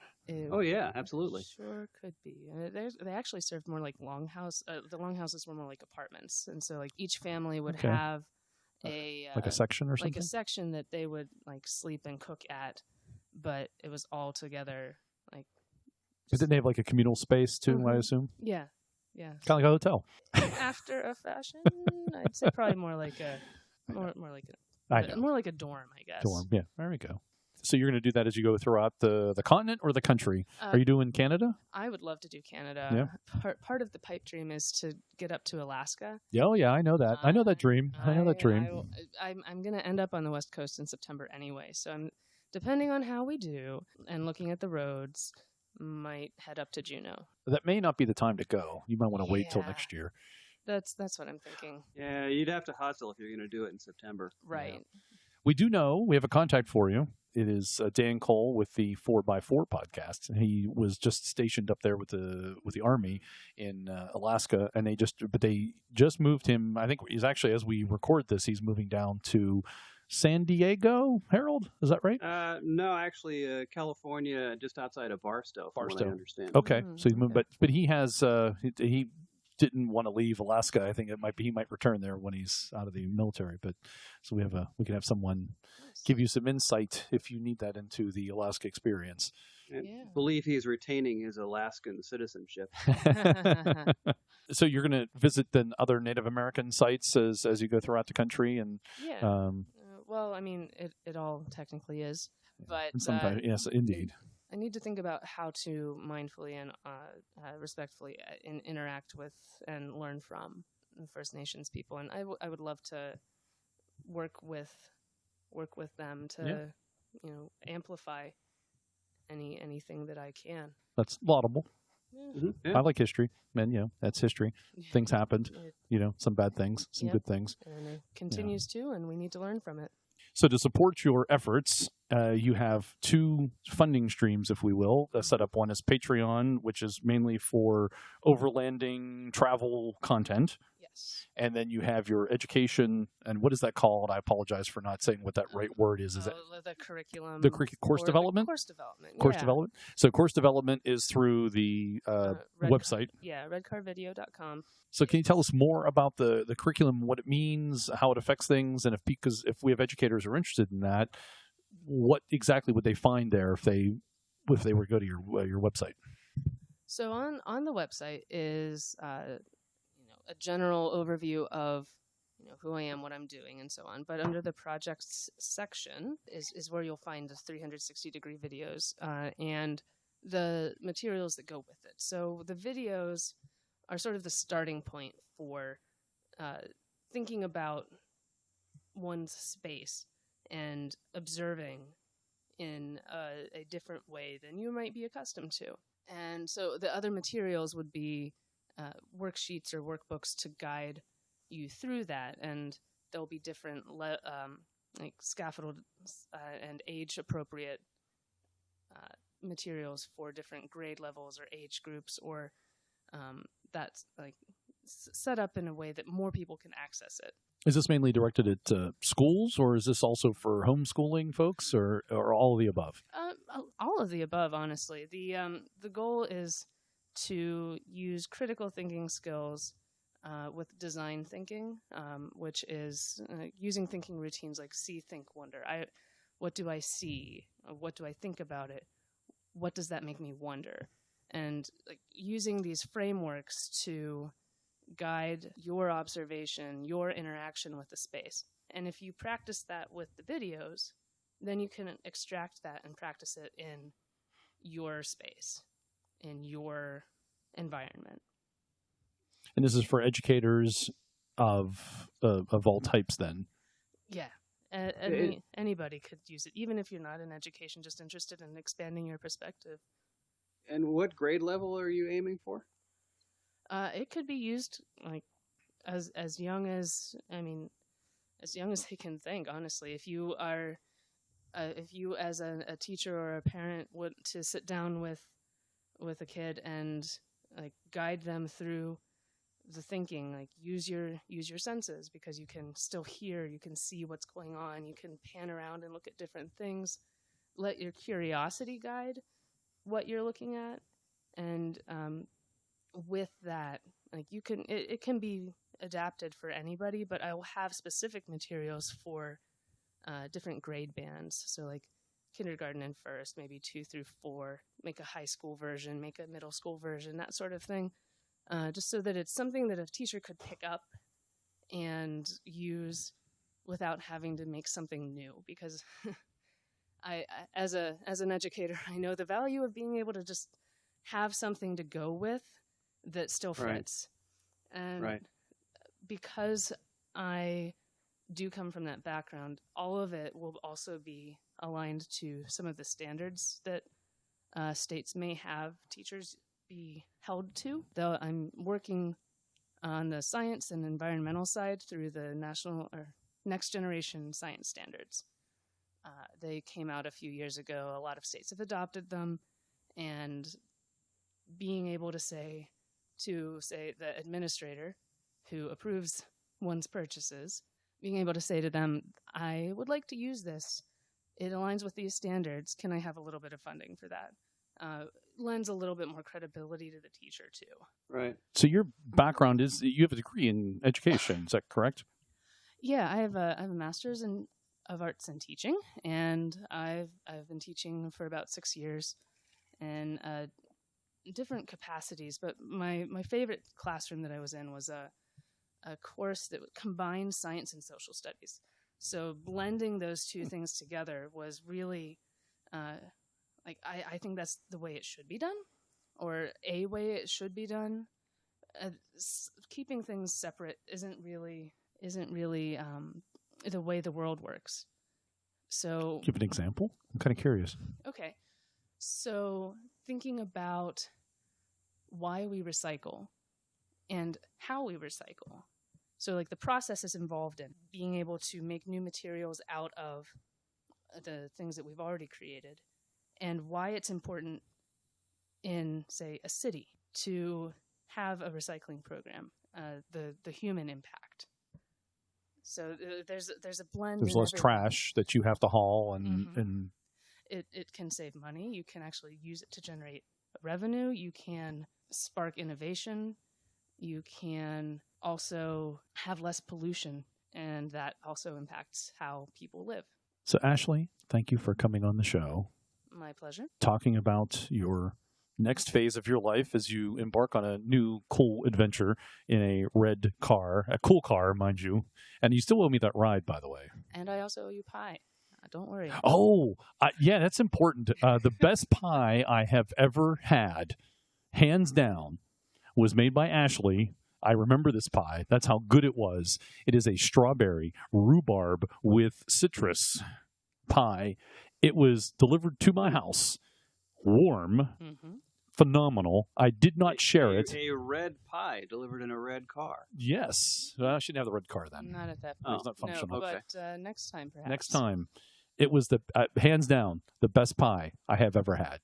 Oh yeah, absolutely. Sure could be. They actually served more like longhouse. The longhouses were more like apartments, and so like each family would have a section or something. Like a section that they would like sleep and cook at, but it was all together. Like, didn't they have like a communal space too? Mm-hmm. I assume. Yeah. Kind of like a hotel. After a fashion, I'd say probably more like a dorm, I guess. Dorm. Yeah. There we go. So you're going to do that as you go throughout the continent or the country? Are you doing Canada? I would love to do Canada. Yeah. Part of the pipe dream is to get up to Alaska. Oh, yeah, I know that. I know that dream. I'm going to end up on the West Coast in September anyway. So depending on how we do and looking at the roads, might head up to Juneau. That may not be the time to go. You might want to wait till Yeah. next year. That's what I'm thinking. Yeah, you'd have to hustle if you're going to do it in September. Right. We do know we have a contact for you. It is Dan Cole with the 4x4 podcast. He was just stationed up there with the Army in Alaska, and they just moved him. I think he's actually, as we record this, he's moving down to San Diego. Harold, is that right? No, actually, California, just outside of Barstow, from what I understand. Okay, so he's moved, okay. but he has he didn't want to leave Alaska. I think he might return there when he's out of the military. But so we can have someone give you some insight if you need that into the Alaska experience. And Yeah. believe he's retaining his Alaskan citizenship. So you're going to visit then other Native American sites as you go throughout the country, and Yeah. Well, I mean, it all technically is, but sometimes yes, indeed. I need to think about how to mindfully and respectfully interact with and learn from the First Nations people, and I would love to work with them to amplify anything that I can. That's laudable. Yeah. Yeah. I like history, and that's history. Things happened, some bad things, some Yep. good things. And it continues to, and we need to learn from it. So to support your efforts, you have two funding streams, if we will, set up. One is Patreon, which is mainly for overlanding travel content. Yes. And then you have your education, and what is that called? I apologize for not saying what that right word is. Is that the curriculum? course or development? Course development. Course yeah. development. So course development is through the website. redcarvideo.com. So can you tell us more about the curriculum, what it means, how it affects things, and if we have educators who are interested in that, what exactly would they find there if they were to go to your website? So on the website is a general overview of who I am, what I'm doing, and so on. But under the projects section is where you'll find the 360-degree videos and the materials that go with it. So the videos are sort of the starting point for thinking about one's space and observing in a different way than you might be accustomed to. And so the other materials would be worksheets or workbooks to guide you through that, and there'll be different like scaffolded and age-appropriate materials for different grade levels or age groups, or that's like set up in a way that more people can access it. Is this mainly directed at schools, or is this also for homeschooling folks, or all of the above? All of the above, honestly. The goal is to use critical thinking skills with design thinking, which is using thinking routines like see, think, wonder. What do I see? What do I think about it? What does that make me wonder? And like using these frameworks to guide your observation, your interaction with the space. And if you practice that with the videos, then you can extract that and practice it in your space, in your environment. And this is for educators of all types then? Yeah. Anybody could use it, even if you're not in education, just interested in expanding your perspective. And what grade level are you aiming for? It could be used like as young as they can think. Honestly, if you as a teacher or a parent want to sit down with a kid and like guide them through the thinking, like use your senses, because you can still hear, you can see what's going on, you can pan around and look at different things. Let your curiosity guide what you're looking at, and with that, like it can be adapted for anybody, but I will have specific materials for different grade bands. So like kindergarten and first, maybe 2 through 4, make a high school version, make a middle school version, that sort of thing. Just so that it's something that a teacher could pick up and use without having to make something new. Because I as an educator, I know the value of being able to just have something to go with that still fits. And because I do come from that background, all of it will also be aligned to some of the standards that states may have teachers be held to, though I'm working on the science and environmental side through the national or next generation science standards. They came out a few years ago. A lot of states have adopted them, and being able to say the administrator who approves one's purchases, being able to say to them, I would like to use this. It aligns with these standards. Can I have a little bit of funding for that? Lends a little bit more credibility to the teacher too. Right. So your background is you have a degree in education. Is that correct? Yeah, I have a master's of arts and teaching, and I've been teaching for about 6 years in different capacities. But my favorite classroom that I was in was a course that combined science and social studies. So blending those two things together was really I think that's the way it should be done, or a way it should be done. Keeping things separate isn't really the way the world works. So Give an example. I'm kind of curious. okay, so thinking about why we recycle and how we recycle. So like the processes involved in being able to make new materials out of the things that we've already created, and why it's important in, say, a city to have a recycling program, the human impact. So there's a blend. There's less trash that you have to haul, and it can save money. You can actually use it to generate revenue. You can spark innovation. You can also have less pollution, and that also impacts how people live. So Ashley, thank you for coming on the show. My pleasure. Talking about your next phase of your life as you embark on a new cool adventure in a red car, a cool car, mind you. And you still owe me that ride, by the way. And I also owe you pie. Don't worry. Oh, yeah, that's important. The best pie I have ever had, hands down, was made by Ashley. I remember this pie. That's how good it was. It is a strawberry rhubarb with citrus pie. It was delivered to my house, warm, phenomenal. I did not share it. A red pie delivered in a red car. Yes. Well, I shouldn't have the red car then. Not at that It point. was not functional. No, Okay. but next time, perhaps. Next time. It was the hands down the best pie I have ever had.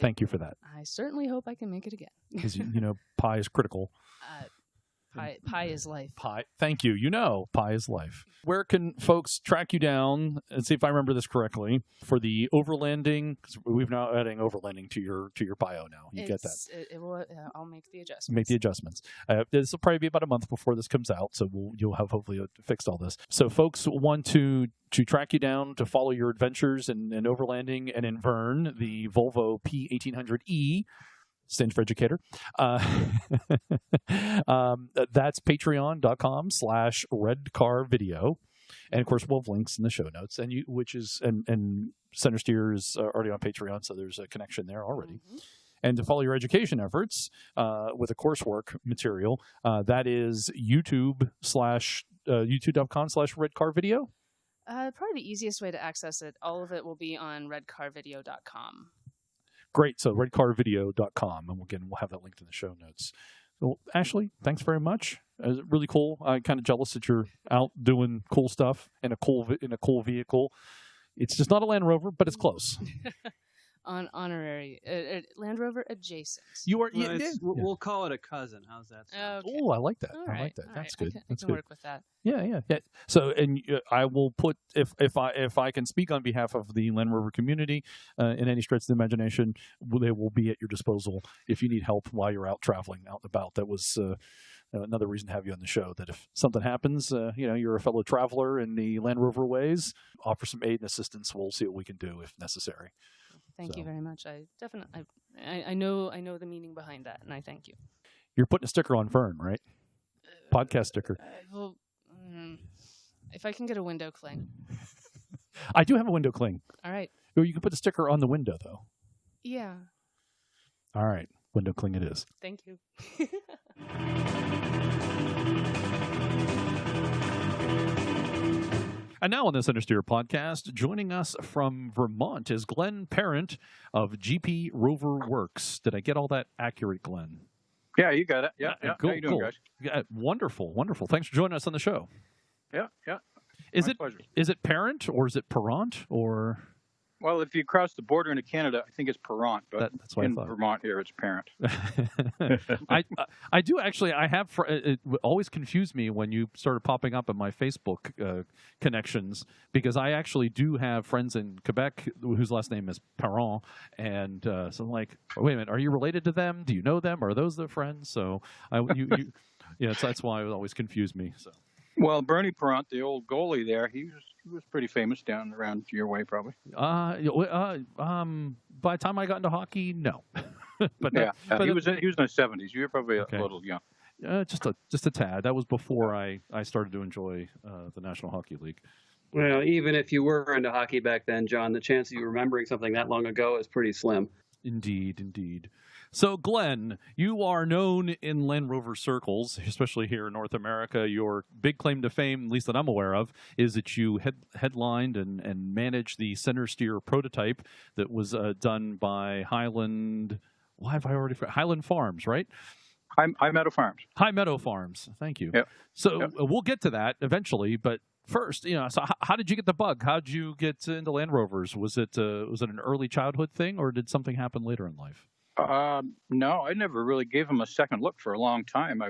Thank you for that. I certainly hope I can make it again. Because, pie is critical. Pie is life. Pie. Thank you. Pie is life. Where can folks track you down and see if I remember this correctly for the overlanding? Because we've now adding overlanding to your bio now. You get that? It will. I'll make the adjustments. Make the adjustments. This will probably be about a month before this comes out, so you'll have hopefully fixed all this. So folks want to track you down, to follow your adventures in overlanding, and in Vern, the Volvo P1800E. Stands for educator. That's patreon.com/redcarvideo. And of course, we'll have links in the show notes, and Centresteer is already on Patreon, so there's a connection there already. And to follow your education efforts with the coursework material, that is youtube.com/redcarvideo. Probably the easiest way to access it. All of it will be on redcarvideo.com. Great. So redcarvideo.com. And again, we'll have that linked in the show notes. Well, Ashley, thanks very much. Really cool. I'm kind of jealous that you're out doing cool stuff in a cool vehicle. It's just not a Land Rover, but it's close. On honorary Land Rover adjacent. You are. Well, we'll call it a cousin. How's that sound? Okay. Oh, I like that. All I right, like that. all That's right. good. I That's can good. work with that. Yeah. So, and I will put if I can speak on behalf of the Land Rover community in any stretch of the imagination, they will be at your disposal if you need help while you're out traveling, out and about. That was another reason to have you on the show. That if something happens, you're a fellow traveler in the Land Rover ways, offer some aid and assistance. We'll see what we can do if necessary. Thank you very much. I definitely, I know the meaning behind that, and I thank you. You're putting a sticker on Fern, right? Podcast sticker. Well, if I can get a window cling. I do have a window cling. All right. Or you can put the sticker on the window, though. Yeah. All right. Window cling it is. Thank you. And now on the Centresteer podcast, joining us from Vermont is Glenn Parent of GP Rover Works. Did I get all that accurate, Glenn? Yeah, you got it. Yeah. Cool, How you doing, cool. guys? Yeah, wonderful. Thanks for joining us on the show. Yeah. Is My it pleasure. is it Parent or is it Parent or? Well, if you cross the border into Canada, I think it's Parent, but That's what I in thought. Vermont here, it's Parent. I do actually. I have. It always confused me when you started popping up in my Facebook connections, because I actually do have friends in Quebec whose last name is Parent, and so I'm like, wait a minute, are you related to them? Do you know them? Are those the friends? So that's why it always confused me. So. Well, Bernie Parent, the old goalie there, he was pretty famous down around your way, probably. By the time I got into hockey, no. but he was in the 70s. You were probably Okay. a little young. Just a tad. That was before I started to enjoy the National Hockey League. Well, even if you were into hockey back then, John, the chance of you remembering something that long ago is pretty slim. Indeed. So, Glenn, you are known in Land Rover circles, especially here in North America. Your big claim to fame, at least that I'm aware of, is that you headlined and managed the Centresteer prototype that was done by Highland. Why have I already forgot? Highland Farms, right? High Meadow Farms. High Meadow Farms. Thank you. Yep. So Yep. We'll get to that eventually, but first, so how did you get the bug? How did you get into Land Rovers? Was it an early childhood thing, or did something happen later in life? No, I never really gave him a second look for a long time. I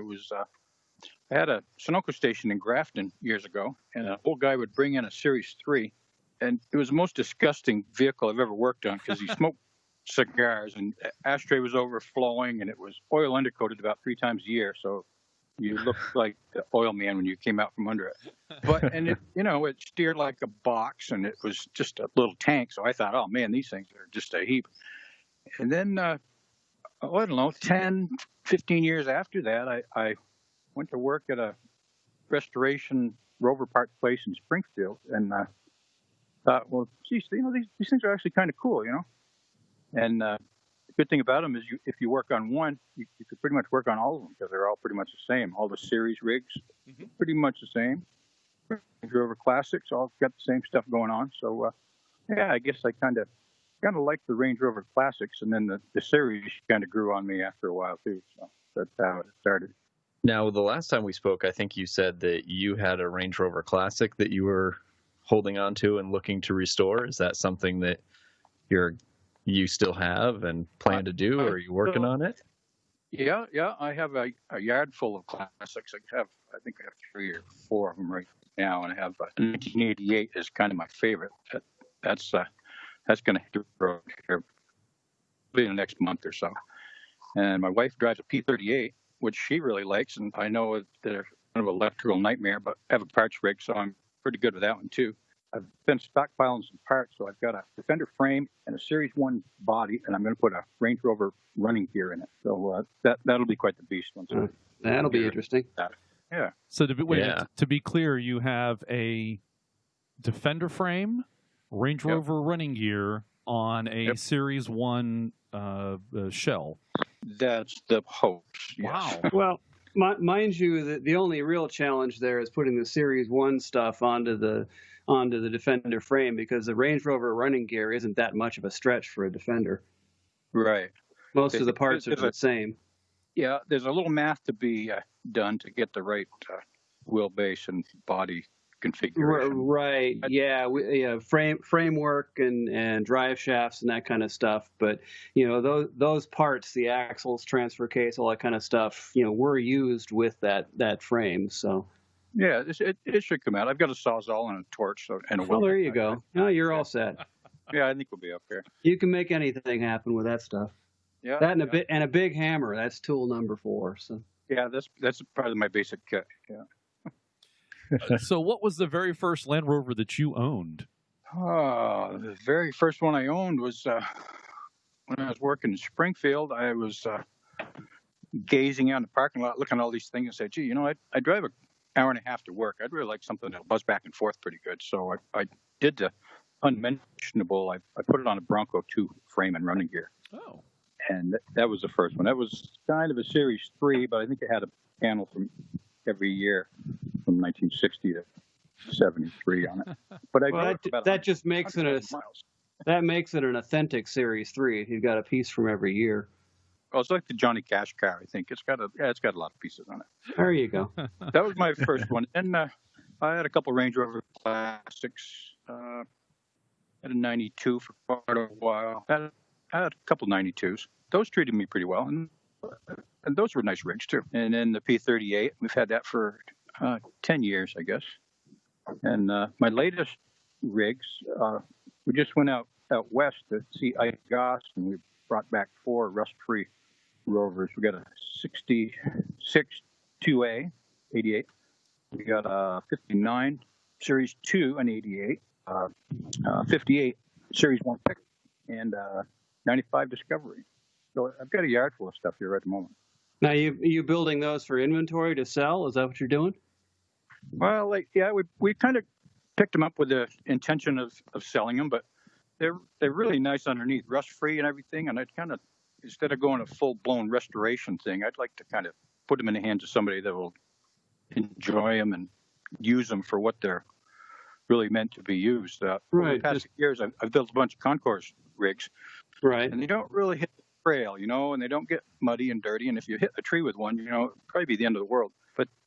had a Sunoco station in Grafton years ago, and an old guy would bring in a Series 3, and it was the most disgusting vehicle I've ever worked on because he smoked cigars, and the ashtray was overflowing, and it was oil undercoated about 3 times a year, so you looked like the oil man when you came out from under it. And it steered like a box, and it was just a little tank, so I thought, oh man, these things are just a heap. And then, I don't know, 10, 15 years after that, I went to work at a restoration Rover Park place in Springfield, and thought, well, geez, these things are actually kind of cool, And the good thing about them is if you work on one, you could pretty much work on all of them because they're all pretty much the same. All the series rigs, pretty much the same. Range Rover Classics all got the same stuff going on. So, I guess I kind of liked the Range Rover Classics, and then the series kind of grew on me after a while too. So that's how it started. Now, the last time we spoke, I think you said that you had a Range Rover Classic that you were holding on to and looking to restore. Is that something that you still have and plan to do, or are you working on it? Yeah. I have a yard full of classics. I think I have 3 or 4 of them right now, and I have 1988 is kind of my favorite. That's going to hit the road here in the next month or so. And my wife drives a P38, which she really likes, and I know that they're kind of an electrical nightmare, but I have a parts rig, so I'm pretty good with that one too. I've been stockpiling some parts, so I've got a Defender frame and a Series 1 body, and I'm going to put a Range Rover running gear in it. So that'll be quite the beast. That'll be interesting. Yeah. So to be clear, you have a Defender frame, Range Rover running gear on a Series 1 shell. That's the hopes. Yes. Wow. Well, mind you, the only real challenge there is putting the Series 1 stuff onto the Defender frame, because the Range Rover running gear isn't that much of a stretch for a Defender. Right. Most of the parts are the same. Yeah, there's a little math to be done to get the right wheelbase and body configuration. Right. Yeah. Framework and drive shafts and that kind of stuff. But those parts, the axles, transfer case, all that kind of stuff, were used with that frame. So. Yeah, it should come out. I've got a Sawzall and a torch and a well, there you go. No, you're all set. Yeah, I think we'll be up there. You can make anything happen with that stuff. Yeah, that and a big hammer. That's tool number 4. So. Yeah, that's probably my basic kit. Yeah. So what was the very first Land Rover that you owned? The very first one I owned was when I was working in Springfield. I was gazing out in the parking lot, looking at all these things, and said, gee, I drive an hour and a half to work. I'd really like something that'll buzz back and forth pretty good. So I did the unmentionable. I put it on a Bronco 2 frame and running gear. Oh. And that was the first one. That was kind of a Series 3, but I think it had a panel from every year from 1960 to 73 on it. But I Well, drove about that just makes it 100,000 miles. that makes it an authentic Series 3 if you've got a piece from every year. Well, it's like the Johnny Cash car. I think it's got a lot of pieces on it. There you go. That was my first one, and I had a couple Range Rover Classics. Had a 92 for quite a while. I had a couple 92s. Those treated me pretty well, and those were nice rigs too. And then the P38, we've had that for 10 years, I guess. And my latest rigs, we just went out west to see Ike Goss, and we brought back 4 rust-free Rovers. We got a 66 2A, 88. We got a 59 Series 2, an 88. 58 Series 1 pick, and 95 Discovery. So I've got a yard full of stuff here at the moment. Now, you building those for inventory to sell? Is that what you're doing? Well, we kind of picked them up with the intention of selling them, but they're really nice underneath, rust-free and everything, and I'd kind of, instead of going a full-blown restoration thing, I'd like to kind of put them in the hands of somebody that will enjoy them and use them for what they're really meant to be used. Over the past years, I've built a bunch of concourse rigs, right? And they don't really hit the trail, and they don't get muddy and dirty. And if you hit a tree with one, it'd probably be the end of the world.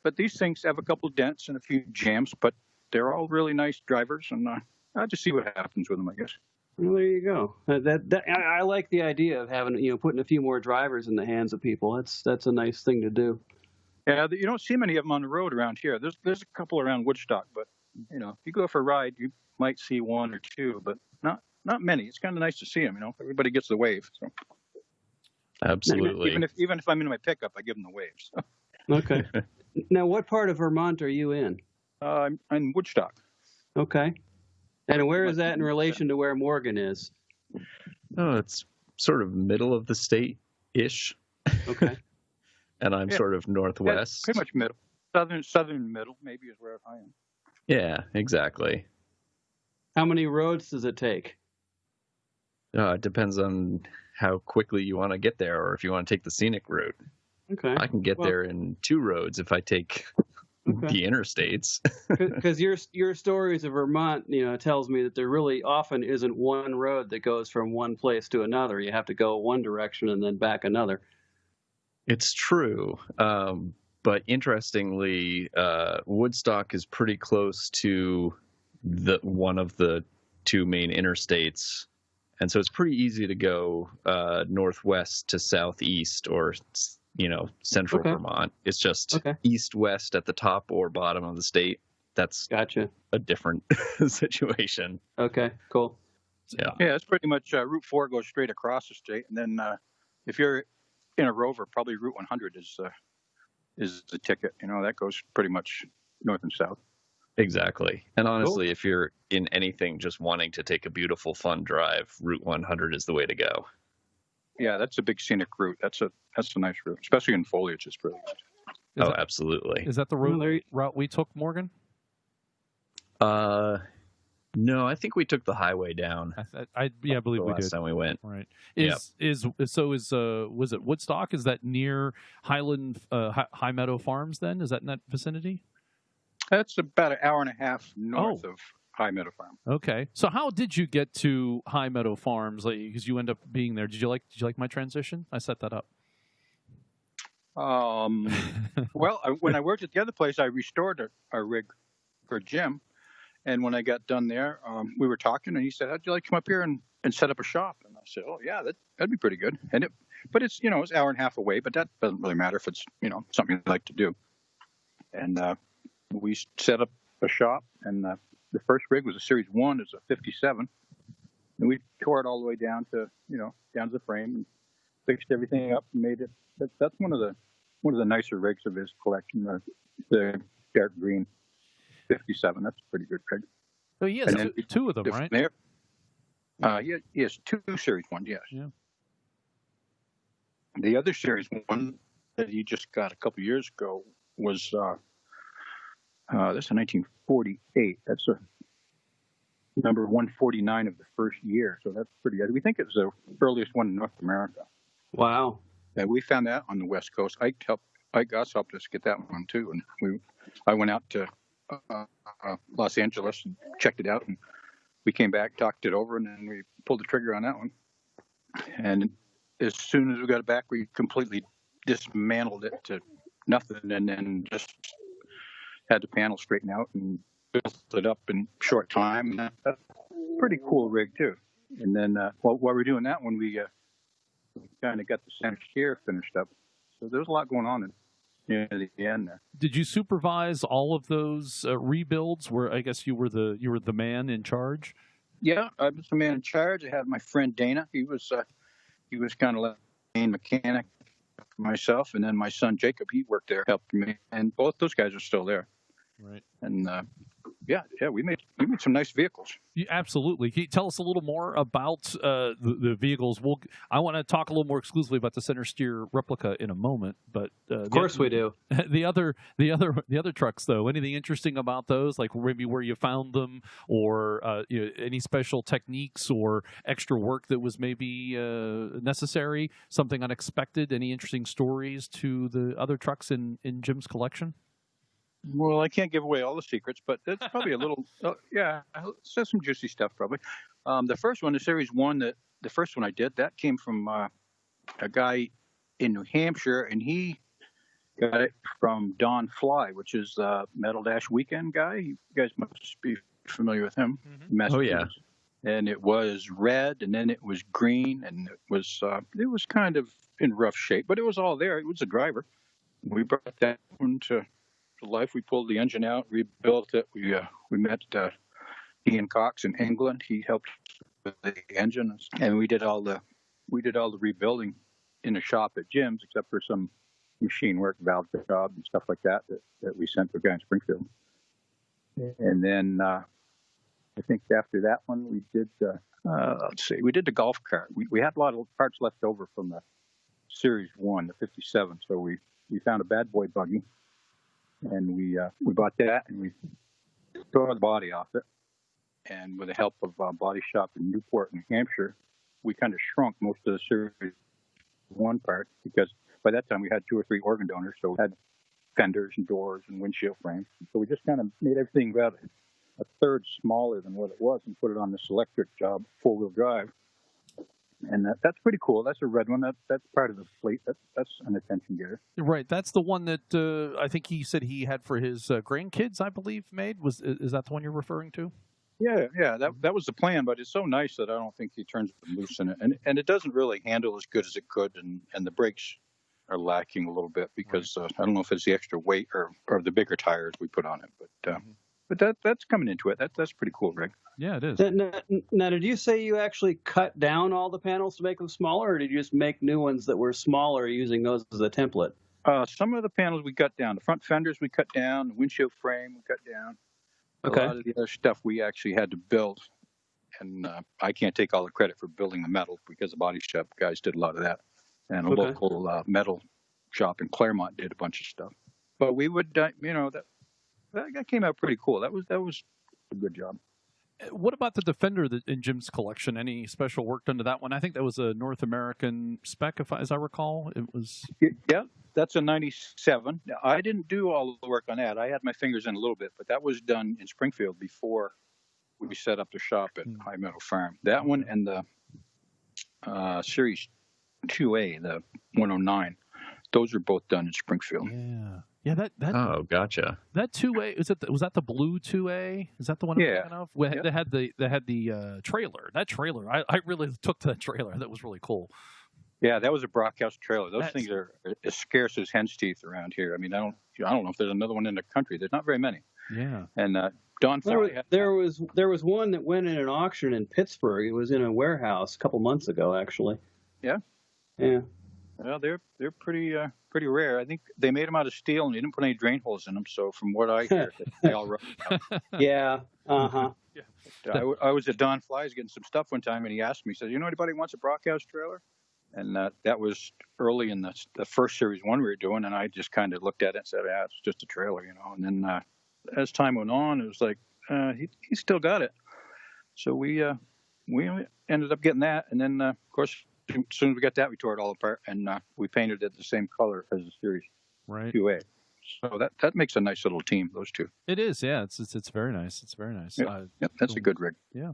But these things have a couple of dents and a few jams, but they're all really nice drivers, and I'll just see what happens with them, I guess. Well, there you go. I like the idea of having putting a few more drivers in the hands of people. That's a nice thing to do. Yeah, you don't see many of them on the road around here. There's a couple around Woodstock, but if you go for a ride, you might see 1 or 2, but not many. It's kind of nice to see them. Everybody gets the wave. So. Absolutely. Even if I'm in my pickup, I give them the waves. So. Okay. Now, what part of Vermont are you in? I'm in Woodstock. Okay. And where is that in relation to where Morgan is? Oh, it's sort of middle of the state-ish. Okay. And I'm sort of northwest. Pretty much middle. Southern middle, maybe, is where I am. Yeah, exactly. How many roads does it take? It depends on how quickly you want to get there, or if you want to take the scenic route. Okay. I can get there in 2 roads if I take the interstates. Because your stories of Vermont, tells me that there really often isn't one road that goes from one place to another. You have to go one direction and then back another. It's true. But interestingly, Woodstock is pretty close to one of the 2 main interstates. And so it's pretty easy to go northwest to southeast or, central Vermont. It's just east-west at the top or bottom of the state. That's a different situation. Okay, cool. Yeah, it's pretty much Route 4 goes straight across the state. And then if you're in a Rover, probably Route 100 is the ticket. That goes pretty much north and south. Exactly. And honestly, if you're in anything just wanting to take a beautiful, fun drive, Route 100 is the way to go. Yeah, that's a big scenic route. That's a nice route, especially in foliage. It's really good. Absolutely. Is that the route we took, Morgan? No, I think we took the highway down. I believe we did. Last time we went. Right. Was it Woodstock? Is that near Highland High Meadow Farms? Then is that in that vicinity? That's about an hour and a half north of High Meadow Farm. Okay. So how did you get to High Meadow Farms? Because you end up being there. Did you like my transition? I set that up. Well, when I worked at the other place, I restored a rig for Jim. And when I got done there, we were talking, and he said, "How'd you like to come up here and set up a shop?" And I said, "Oh, yeah, that'd be pretty good." But it's it's an hour and a half away, but that doesn't really matter if it's something you'd like to do. And we set up a shop, and the first rig was a Series 1, it's a 57, and we tore it all the way down to the frame and fixed everything up and made it. That's one of the nicer rigs of his collection, the dark green 57. That's a pretty good rig. So he has 2 of them, right? There, he has 2 Series 1s, yes. Yeah. The other Series 1 that he just got a couple years ago was that's a 1948. That's a number 149 of the first year, so that's pretty good. We think it's the earliest one in North America. Wow. And we found that on the West Coast. Ike Goss helped us get that one too, and I went out to Los Angeles and checked it out, and we came back, talked it over, and then we pulled the trigger on that one. And as soon as we got it back, we completely dismantled it to nothing, and then just had the panel straightened out and built it up in short time. And that's a pretty cool rig too. And then while we were doing that one, we kind of got the Centresteer finished up. So there's a lot going on in the end there. Did you supervise all of those rebuilds? Where I guess you were the man in charge? Yeah, I was the man in charge. I had my friend Dana. He was kind of like the main mechanic for myself, and then my son Jacob. He worked there, helped me, and both those guys are still there. Right. And we made some nice vehicles. Yeah, absolutely. Can you tell us a little more about the vehicles? I want to talk a little more exclusively about the Centresteer replica in a moment, but of course we do. The other trucks, though. Anything interesting about those? Like maybe where you found them, or any special techniques or extra work that was maybe necessary? Something unexpected? Any interesting stories to the other trucks in Jim's collection? Well, I can't give away all the secrets, but it's probably a little. There's some juicy stuff probably. The first one, the Series 1, the first one I did, that came from a guy in New Hampshire, and he got it from Don Fly, which is the Metal Dash Weekend guy. You guys must be familiar with him. Mm-hmm. Oh, yeah. And it was red, and then it was green, and it was kind of in rough shape, but it was all there. It was a driver. We brought that one to life. We pulled the engine out, rebuilt it. We met Ian Cox in England. He helped with the engine, and we did all the rebuilding in the shop at Jim's, except for some machine work, valve jobs and stuff like that we sent to a guy in Springfield. And then I think after that one we did we did the golf cart. We had a lot of parts left over from the Series 1, the 57, so we found a bad boy buggy. And we bought that, and we tore the body off it. And with the help of a body shop in Newport, New Hampshire, we kind of shrunk most of the Series 1 part, because by that time we had 2 or 3 organ donors, so we had fenders and doors and windshield frames. So we just kind of made everything about a third smaller than what it was and put it on this electric job, 4-wheel drive. And that's pretty cool. That's a red one. That's part of the fleet. That's an attention getter. Right. That's the one that I think he said he had for his grandkids, I believe, made. Is that the one you're referring to? Yeah. That was the plan, but it's so nice that I don't think he turns it loose in it. And it doesn't really handle as good as it could, and the brakes are lacking a little bit because I don't know if it's the extra weight or the bigger tires we put on it. But that's coming into it. That's pretty cool, Greg. Yeah, it is. Now, did you say you actually cut down all the panels to make them smaller, or did you just make new ones that were smaller using those as a template? Some of the panels we cut down. The front fenders we cut down. The windshield frame we cut down. Okay. A lot of the other stuff we actually had to build. And I can't take all the credit for building the metal because the body shop guys did a lot of that. And a local metal shop in Claremont did a bunch of stuff. But we would, that came out pretty cool. That was a good job. What about the Defender in Jim's collection? Any special work done to that one? I think that was a North American spec, as I recall. It was. Yeah, that's a 97. I didn't do all the work on that. I had my fingers in a little bit, but that was done in Springfield before we set up the shop at High Meadow Farm. That one and the Series 2A, the 109, those are both done in Springfield. Yeah, that. Oh, gotcha. That 2A was that the blue 2A? Is that the one I'm thinking of? They had the trailer. That trailer, I really took to that trailer. That was really cool. Yeah, that was a Brockhouse trailer. Those things are as scarce as hen's teeth around here. I mean, I don't know if there's another one in the country. There's not very many. Yeah. And Don Fry there was one that went in an auction in Pittsburgh. It was in a warehouse a couple months ago, actually. Yeah. Yeah. Well, they're pretty rare. I think they made them out of steel and they didn't put any drain holes in them. So from what I hear, they all rust out. Yeah. Uh-huh. Yeah. I was at Don Fly's getting some stuff one time, and he asked me, he said, "You know anybody who wants a Brockhouse trailer?" And that was early in the first Series 1 we were doing, and I just kind of looked at it and said, "Yeah, it's just a trailer, you know." And then as time went on, it was like he still got it. So we ended up getting that, and then of course, as soon as we got that, we tore it all apart, and we painted it the same color as the Series 2A. So that makes a nice little team, those two. It is, yeah. It's very nice. It's very nice. Yep, that's a good rig. Yeah.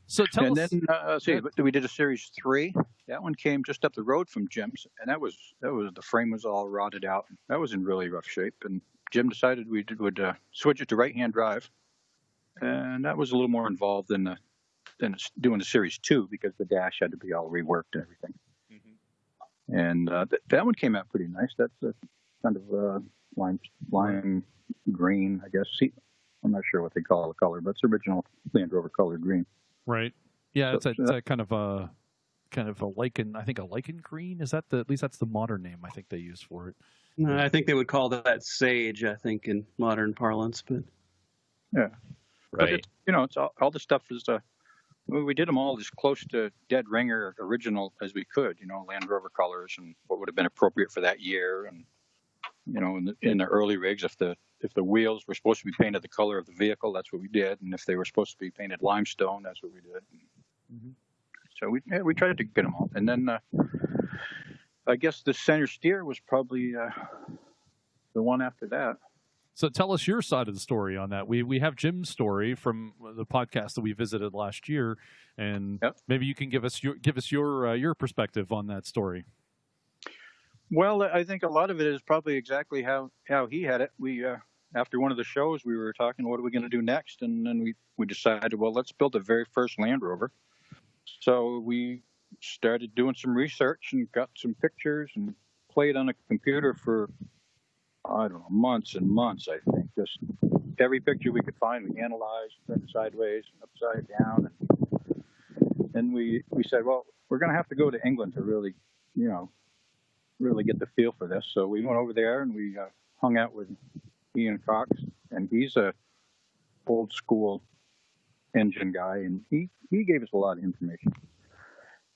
So tell And us. then we did a Series 3. That one came just up the road from Jim's, and that was the frame was all rotted out. That was in really rough shape, and Jim decided we would switch it to right-hand drive, and that was a little more involved than doing the Series 2 because the dash had to be all reworked and everything. Mm-hmm. And that one came out pretty nice. That's a kind of lime green, I guess. I'm not sure what they call the color, but it's original Land Rover color green. Right. Yeah, it's a kind of a lichen. I think a lichen green. Is that at least that's the modern name I think they use for it. I think they would call that sage. I think in modern parlance, but yeah, right. But it's all the stuff is. We did them all as close to dead ringer original as we could. Land Rover colors and what would have been appropriate for that year, and in the early rigs, if the wheels were supposed to be painted the color of the vehicle, that's what we did. And if they were supposed to be painted limestone, that's what we did. Mm-hmm. So we tried to get them all. And then I guess the Centresteer was probably the one after that. So tell us your side of the story on that. We have Jim's story from the podcast that we visited last year, and maybe you can give us your perspective on that story. Well, I think a lot of it is probably exactly how he had it. We after one of the shows, we were talking, what are we going to do next? And then we decided, well, let's build the very first Land Rover. So we started doing some research and got some pictures and played on a computer for, I don't know, months and months, I think. Just every picture we could find, we analyzed, turned it sideways, upside down. And then we said, well, we're going to have to go to England to really get the feel for this. So we went over there and we hung out with Ian Cox, and he's a old school engine guy, and he gave us a lot of information.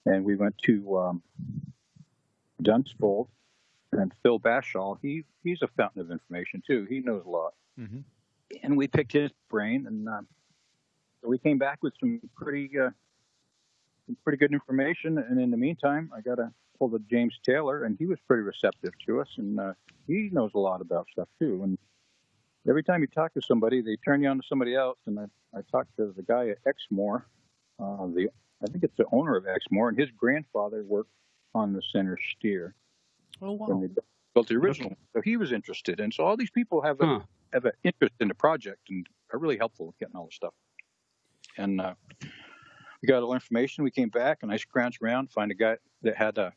And we went to Dunsfold, and Phil Bashall, he's a fountain of information too. He knows a lot. Mm-hmm. And we picked his brain, and so we came back with some pretty good information. And in the meantime, I got a hold of James Taylor, and he was pretty receptive to us, and he knows a lot about stuff too. And every time you talk to somebody, they turn you on to somebody else. And I talked to the guy at Exmoor, I think it's the owner of Exmoor, and his grandfather worked on the Centresteer. Oh, wow. When they built the original. So he was interested. And so all these people have an interest in the project and are really helpful with getting all the stuff. And we got all the information. We came back, and I scrounged around, find a guy that had a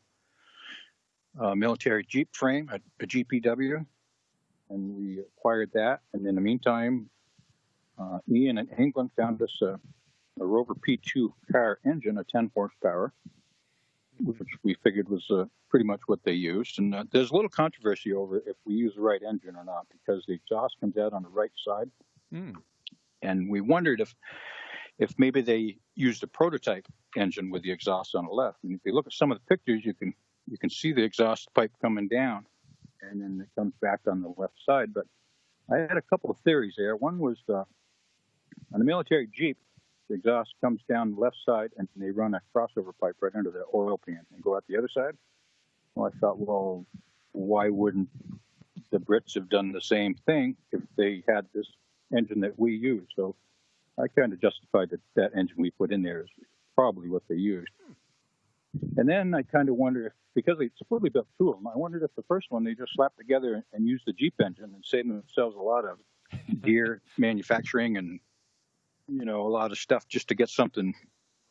military Jeep frame, a GPW, and we acquired that. And in the meantime, Ian in England found us a Rover P2 car engine, a 10 horsepower, which we figured was pretty much what they used. And there's a little controversy over if we use the right engine or not, because the exhaust comes out on the right side. Mm. And we wondered if maybe they used a prototype engine with the exhaust on the left. And if you look at some of the pictures, you can see the exhaust pipe coming down, and then it comes back on the left side. But I had a couple of theories there. One was on the military Jeep, the exhaust comes down the left side, and they run a crossover pipe right under the oil pan and go out the other side. Well, I thought, well, why wouldn't the Brits have done the same thing if they had this engine that we use? So I kind of justified that engine we put in there is probably what they used. And then I kind of wonder if, because they supposedly built two of them, I wondered if the first one they just slapped together and used the Jeep engine and saved themselves a lot of gear manufacturing and, a lot of stuff just to get something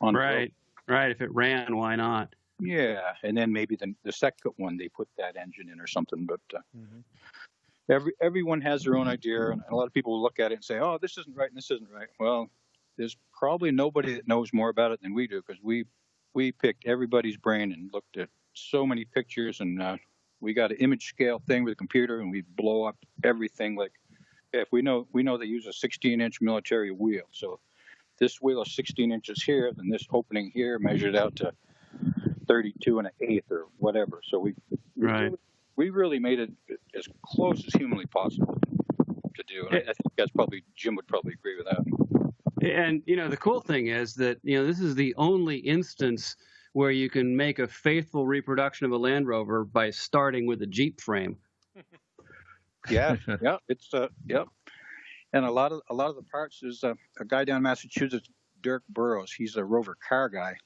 on. Right. If it ran, why not? Yeah. And then maybe the second one, they put that engine in or something. But everyone has their own idea. And a lot of people will look at it and say, oh, this isn't right and this isn't right. Well, there's probably nobody that knows more about it than we do, because we picked everybody's brain and looked at so many pictures, and we got an image scale thing with a computer, and we blow up everything. Like, if we know they use a 16-inch military wheel. So this wheel is 16 inches here, then this opening here measured out to 32 and an eighth or whatever. So we really made it as close as humanly possible to do. And I think Jim would probably agree with that. And, the cool thing is that, this is the only instance where you can make a faithful reproduction of a Land Rover by starting with a Jeep frame. Yeah, yeah, it's yep. And a lot of the parts is a guy down in Massachusetts, Dirk Burrows. He's a Rover car guy,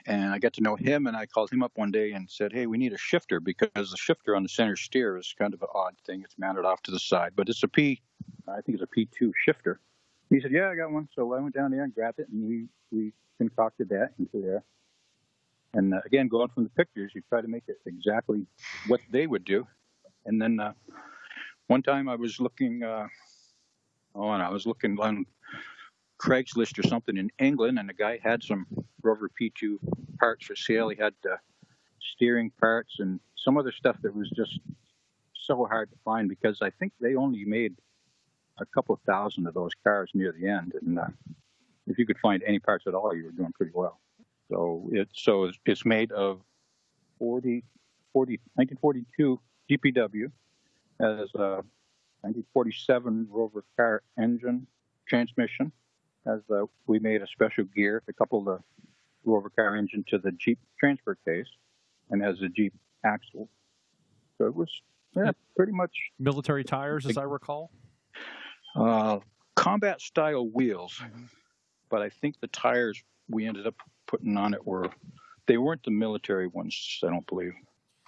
and I got to know him. And I called him up one day and said, "Hey, we need a shifter because the shifter on the Centresteer is kind of an odd thing. It's mounted off to the side, but it's I think it's a P2 shifter." He said, "Yeah, I got one." So I went down there and grabbed it, and we concocted that into there. And again, going from the pictures, you try to make it exactly what they would do. And then one time I was looking. And I was looking on Craigslist or something in England, and the guy had some Rover P2 parts for sale. He had steering parts and some other stuff that was just so hard to find because I think they only made a couple of thousand of those cars near the end. And if you could find any parts at all, you were doing pretty well. So it's made of 1942 GPW as a 1947 Rover car engine transmission. As we made a special gear to couple the Rover car engine to the Jeep transfer case, and has a Jeep axle. So it was pretty much military tires, as I recall. Combat style wheels, but I think the tires we ended up putting on it they weren't the military ones, I don't believe.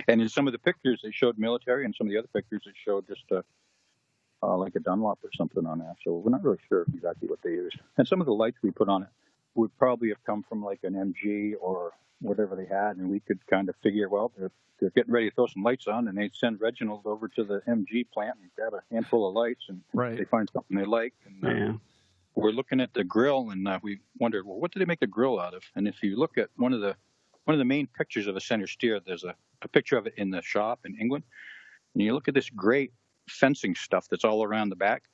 And in some of the pictures they showed military, and some of the other pictures it showed just like a Dunlop or something on that. So we're not really sure exactly what they used. And some of the lights we put on it would probably have come from like an MG or whatever they had, and we could kind of figure, well, they're getting ready to throw some lights on, and they'd send Reginald over to the MG plant and grab a handful of lights, and they find something they like. And we're looking at the grill, and we wondered, well, what did they make the grill out of? And if you look at one of the main pictures of a Centresteer, there's a picture of it in the shop in England, and you look at this great fencing stuff that's all around the back,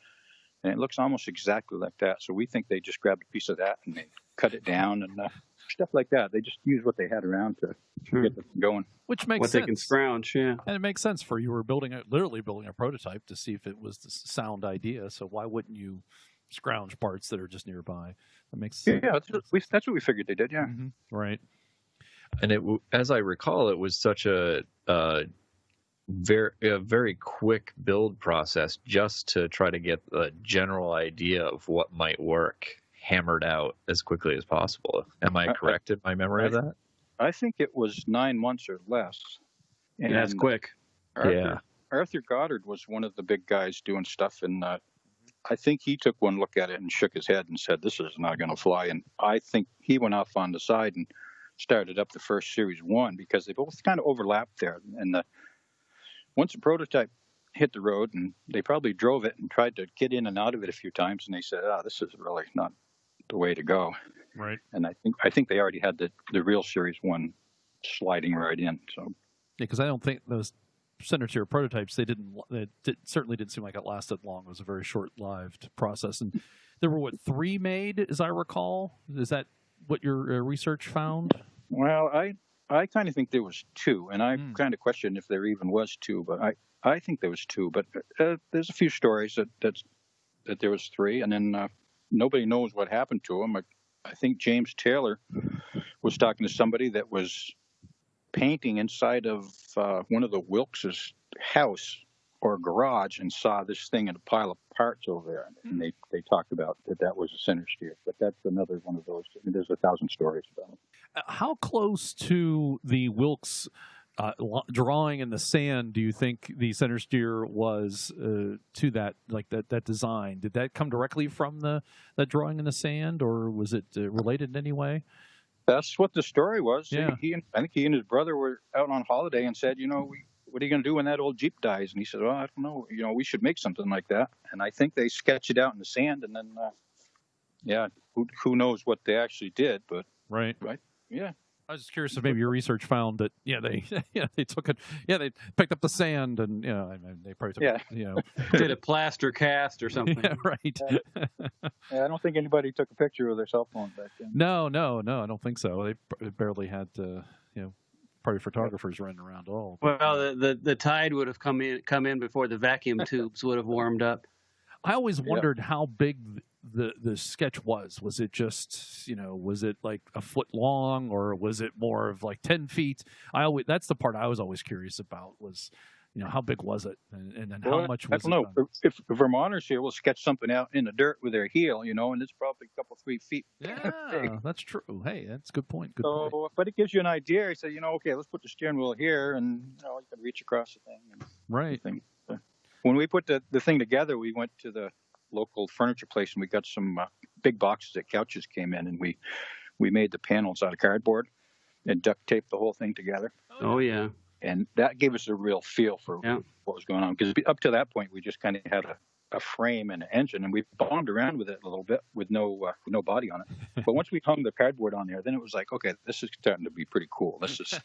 and it looks almost exactly like that. So we think they just grabbed a piece of that and they cut it down and stuff like that. They just use what they had around to get it going. Which makes what sense. They can scrounge, yeah. And it makes sense for you were literally building a prototype to see if it was the sound idea. So why wouldn't you scrounge parts that are just nearby? That makes sense. Yeah, that's what we figured they did. Yeah, right. And as I recall, it was such a very quick build process just to try to get a general idea of what might work hammered out as quickly as possible. Am I correct in my memory of that? I think it was 9 months or less. And that's quick. Arthur Goddard was one of the big guys doing stuff, and I think he took one look at it and shook his head and said, "This is not going to fly." And I think he went off on the side and started up the first Series 1 because they both kind of overlapped there. And once the prototype hit the road, and they probably drove it and tried to get in and out of it a few times, and they said, this is really not the way to go. Right. And I think they already had the real Series 1 sliding right in. So because I don't think those Centresteer prototypes, they certainly didn't seem like it lasted long. It was a very short-lived process. And there were, 3 made, as I recall? Is that what your research found? Well, I kind of think there was 2, and I kind of question if there even was 2, but I think there was 2. But there's a few stories that there was 3, and then nobody knows what happened to them. I think James Taylor was talking to somebody that was painting inside of one of the Wilkes' house or garage and saw this thing in a pile of parts over there, and they talked about that was a Centresteer. But that's another one of those. I mean, there's 1,000 stories about it. How close to the Wilkes drawing in the sand do you think the Centresteer was to that, like that design? Did that come directly from the drawing in the sand, or was it related in any way? That's what the story was. Yeah. I think he and his brother were out on holiday and said, what are you going to do when that old Jeep dies? And he said, well, I don't know. We should make something like that. And I think they sketched it out in the sand, and then, who knows what they actually did? But right. Yeah. I was just curious if maybe your research found that they took it, they picked up the sand and they probably took did a plaster cast or something. Yeah, right. I don't think anybody took a picture with their cell phone back then. No, I don't think so. They barely had probably photographers running around at all. Well, the tide would have come in before the vacuum tubes would have warmed up. I always wondered how big the sketch was. Was it just, was it like a foot long, or was it more of like 10 feet? That's the part I was always curious about was, how big was it, and then Well, how much I was don't it know. done? If Vermonters here will sketch something out in the dirt with their heel, and it's probably a couple, 3 feet. Yeah, that's true. Hey, that's a good point. Good point. So, but it gives you an idea. He said, okay, let's put the steering wheel here, and you can reach across the thing. And Right. everything. When we put the thing together, we went to the local furniture place, and we got some big boxes that couches came in, and we made the panels out of cardboard and duct taped the whole thing together. Oh, yeah. And that gave us a real feel for what was going on. Because up to that point, we just kind of had a frame and an engine, and we bombed around with it a little bit with no body on it. But once we hung the cardboard on there, then it was like, okay, this is starting to be pretty cool. This is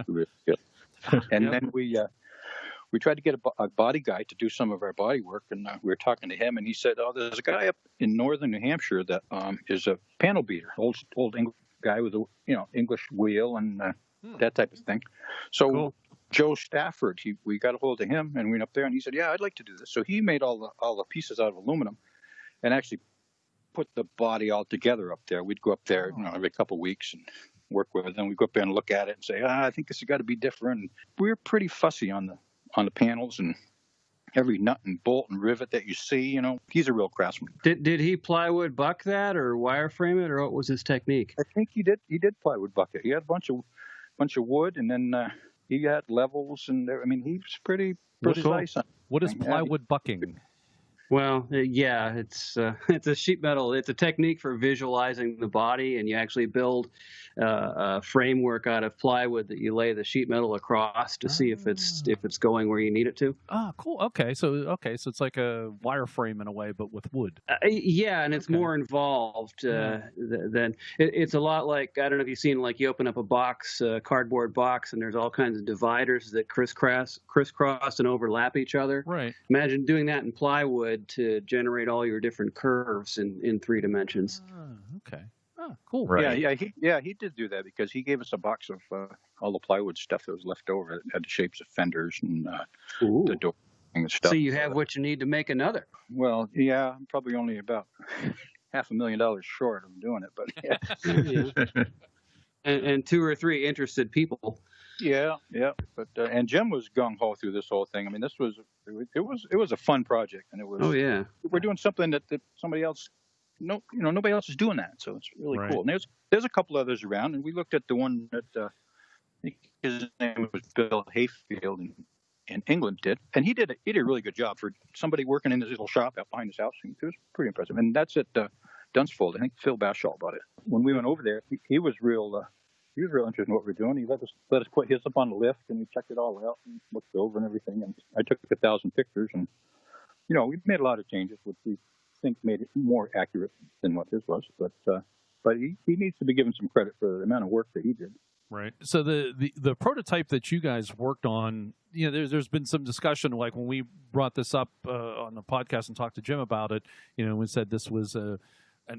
really good. And then we tried to get a body guy to do some of our body work, and we were talking to him, and he said, there's a guy up in northern New Hampshire that is a panel beater, old English guy with a English wheel and that type of thing. So Cool. Joe Stafford, we got a hold of him and went up there, and he said, yeah, I'd like to do this. So he made all the pieces out of aluminum and actually put the body all together up there. We'd go up there every couple of weeks and work with it. Then we'd go up there and look at it and say, I think this has got to be different. And we were pretty fussy on the panels, and every nut and bolt and rivet that you see, he's a real craftsman. Did he plywood buck that or wireframe it, or what was his technique? I think he did plywood bucket. He had a bunch of wood, and then he had levels, and he was pretty precise. What is plywood bucking? Well, yeah, it's a sheet metal. It's a technique for visualizing the body, and you actually build a framework out of plywood that you lay the sheet metal across to see if it's going where you need it to. Ah, cool. Okay, so it's like a wireframe in a way, but with wood. Yeah, and it's more involved than it's a lot like, I don't know if you've seen, like you open up a cardboard box, and there's all kinds of dividers that crisscross and overlap each other. Right. Imagine doing that in plywood to generate all your different curves in 3 dimensions. Okay. Oh, cool. Right. Yeah, he did do that because he gave us a box of all the plywood stuff that was left over. It had the shapes of fenders and the door and stuff. So you have what you need to make another. Well, yeah, I'm probably only about $500,000 short of doing it, but yeah. and 2 or 3 interested people. Yeah, but and Jim was gung ho through this whole thing. This was a fun project, and it was. Oh yeah, we're doing something that somebody else, nobody else is doing that, so it's really Right. cool. And there's a couple others around, and we looked at the one that I think his name was Bill Hayfield in England did, and he did a really good job for somebody working in his little shop out behind his house. It was pretty impressive, and that's at Dunsfold. I think Phil Bashaw bought it. When we went over there, he was real. He was real interested in what we were doing. He let us put his up on the lift, and we checked it all out and looked over and everything. And I took 1,000 pictures, and we made a lot of changes, which we think made it more accurate than what his was. But he needs to be given some credit for the amount of work that he did. Right. So the prototype that you guys worked on, there's been some discussion, like when we brought this up on the podcast and talked to Jim about it, we said this was a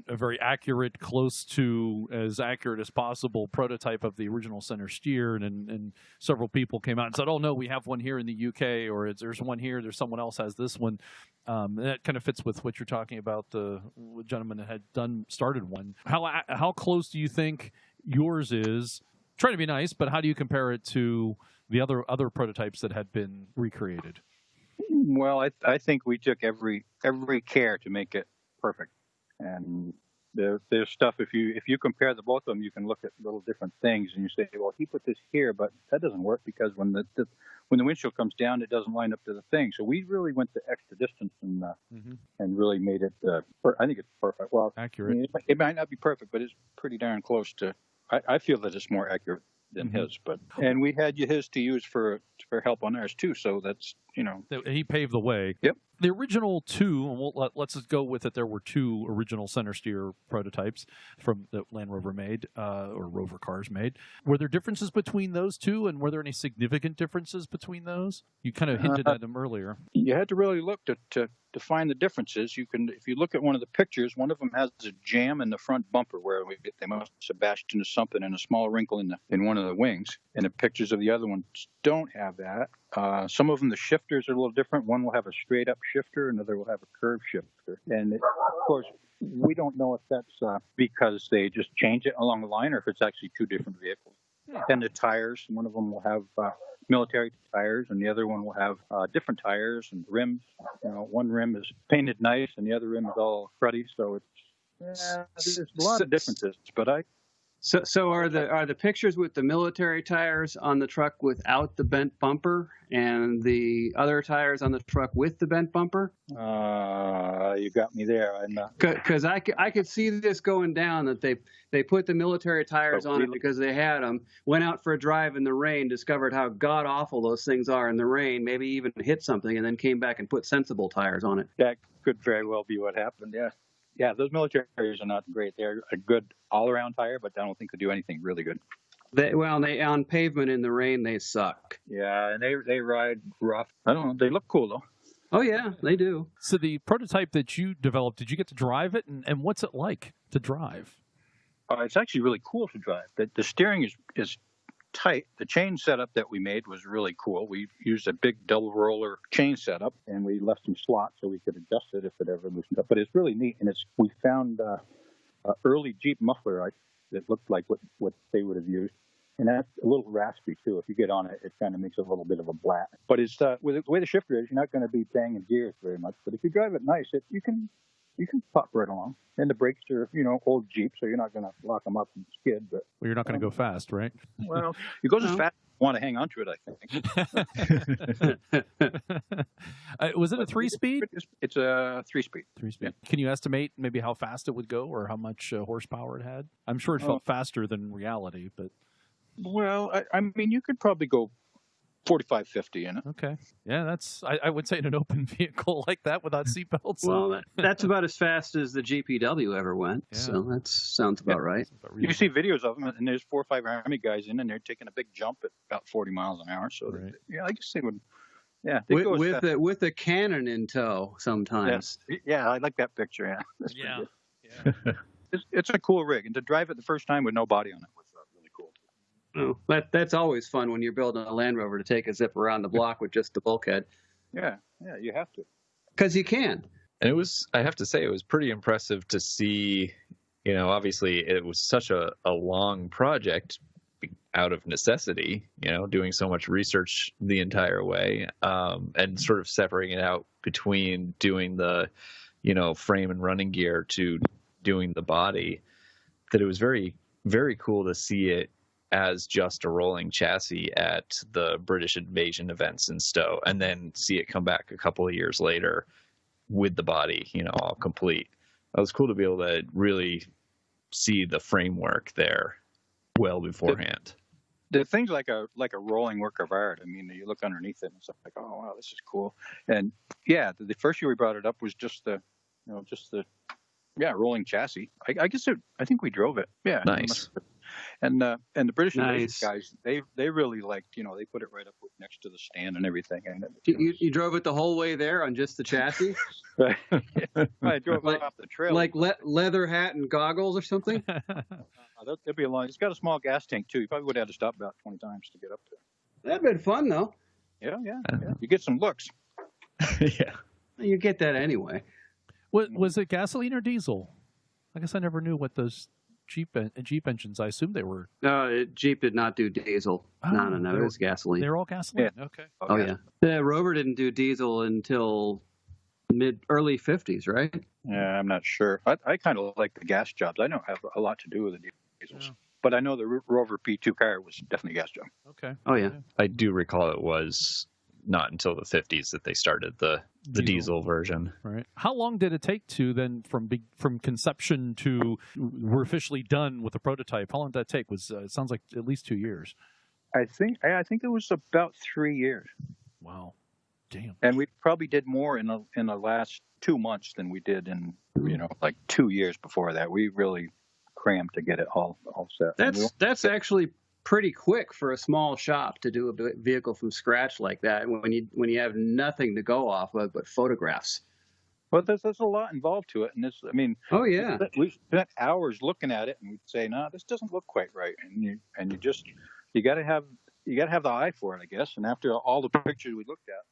very accurate, close to as accurate as possible prototype of the original Centresteer, and several people came out and said, "Oh no, we have one here in the UK, or there's one here. There's someone else has this one." And that kind of fits with what you're talking about. The gentleman that had started one. How close do you think yours is? Trying to be nice, but how do you compare it to the other prototypes that had been recreated? Well, I think we took every care to make it perfect. And there's stuff, if you compare the both of them, you can look at little different things, and you say, well, he put this here, but that doesn't work because when the windshield comes down, it doesn't line up to the thing. So we really went the extra distance and really made it. I think it's perfect. Well, Accurate. It might not be perfect, but it's pretty darn close to. I feel that it's more accurate than his, and we had his to use for help on ours too. So that's He paved the way. Yep. The original 2, and let's just go with it. There were 2 original Centresteer prototypes from that Land Rover made, or Rover cars made. Were there differences between those 2, and were there any significant differences between those? You kind of hinted at them earlier. You had to really look to find the differences. You can, if you look at one of the pictures, one of them has a jam in the front bumper where they must have bashed into something, and a small wrinkle in one of the wings. And the pictures of the other ones don't have that. Some of them, the shifters are a little different. One will have a straight up shifter, another will have a curved shifter. And of course, we don't know if that's because they just change it along the line, or if it's actually 2 different vehicles. And the tires, one of them will have military tires, and the other one will have different tires and rims. One rim is painted nice, and the other rim is all cruddy. So there's a lot of differences. But So are the pictures with the military tires on the truck without the bent bumper, and the other tires on the truck with the bent bumper? You got me there. Because I could see this going down, that they put the military tires on it because they had them, went out for a drive in the rain, discovered how god awful those things are in the rain, maybe even hit something, and then came back and put sensible tires on it. That could very well be what happened. Yeah. Yeah, those military tires are not great. They're a good all-around tire, but I don't think they do anything really good. They on pavement in the rain, they suck. Yeah, and they ride rough. I don't know. They look cool, though. Oh, yeah, they do. So the prototype that you developed, did you get to drive it? And what's it like to drive? It's actually really cool to drive. The steering is tight. The chain setup that we made was really cool. We used a big double roller chain setup, and we left some slots so we could adjust it if it ever loosened up. But it's really neat, and we found an early Jeep muffler that looked like what they would have used, and that's a little raspy too. If you get on it, it kind of makes a little bit of a blat. But it's with the way the shifter is, you're not going to be banging gears very much. But if you drive it nice, you can pop right along. And the brakes are, old Jeep, so you're not going to lock them up and skid. But well, you're not going to go fast, right? Well, it goes as fast as you want to hang on to it, I think. Was it a 3-speed? It's a 3-speed. 3-speed. Yeah. Can you estimate maybe how fast it would go or how much horsepower it had? I'm sure it felt faster than reality, but... Well, I mean, you could probably go 45, 50 in it. Okay. Yeah, that's, I would say in an open vehicle like that without seatbelts. Well, that's about as fast as the GPW ever went. Yeah. So that sounds about right. You see videos of them, and there's 4 or 5 Army guys in, and they're taking a big jump at about 40 miles an hour. So, right. I guess they would, with a cannon in tow sometimes. Yeah, I like that picture, yeah. Yeah. It's a cool rig, and to drive it the first time with no body on it was really cool. Oh, that's always fun when you're building a Land Rover, to take a zip around the block with just the bulkhead. Yeah, you have to. Because you can. And I have to say, it was pretty impressive to see, obviously it was such a long project out of necessity, doing so much research the entire way, and sort of separating it out between doing the, frame and running gear to doing the body, that it was very, very cool to see it as just a rolling chassis at the British invasion events in Stowe, and then see it come back a couple of years later with the body, all complete. It was cool to be able to really see the framework there well beforehand. The thing's like a rolling work of art. I mean, you look underneath it and it's like, oh wow, this is cool. And yeah, the first year we brought it up was just the rolling chassis. I think we drove it. Yeah, nice. And the British guys, they really liked, they put it right up next to the stand and everything. And you drove it the whole way there on just the chassis? I drove it off the trail. Like leather hat and goggles or something? That'd be a long. It's got a small gas tank too. You probably would have to stop about 20 times to get up there. That'd been fun though. Yeah. You get some looks. Yeah. You get that anyway. Was it gasoline or diesel? I guess I never knew what those Jeep engines. I assumed they were. No, Jeep did not do diesel. Oh, No. It was gasoline. They're all gasoline. Yeah. Okay. Oh yeah. The Rover didn't do diesel until early 50s, right? Yeah, I'm not sure. I kind of like the gas jobs. I don't have a lot to do with the diesels, but I know the Rover P2 car was definitely a gas job. Okay. Oh yeah. I do recall it was not until the 50s that they started the diesel version. Right. How long did it take to then from conception to we're officially done with the prototype? How long did that take? It sounds like at least 2 years. I think it was about 3 years. Wow. Damn. And we probably did more in the last 2 months than we did in like 2 years before that. We really crammed to get it all set. That's actually pretty quick for a small shop to do a vehicle from scratch like that when you have nothing to go off of but photographs. Well, there's a lot involved to it, and oh yeah, we spent hours looking at it, and we'd say, no, this doesn't look quite right, and you got to have the eye for it, I guess. And after all the pictures we looked at,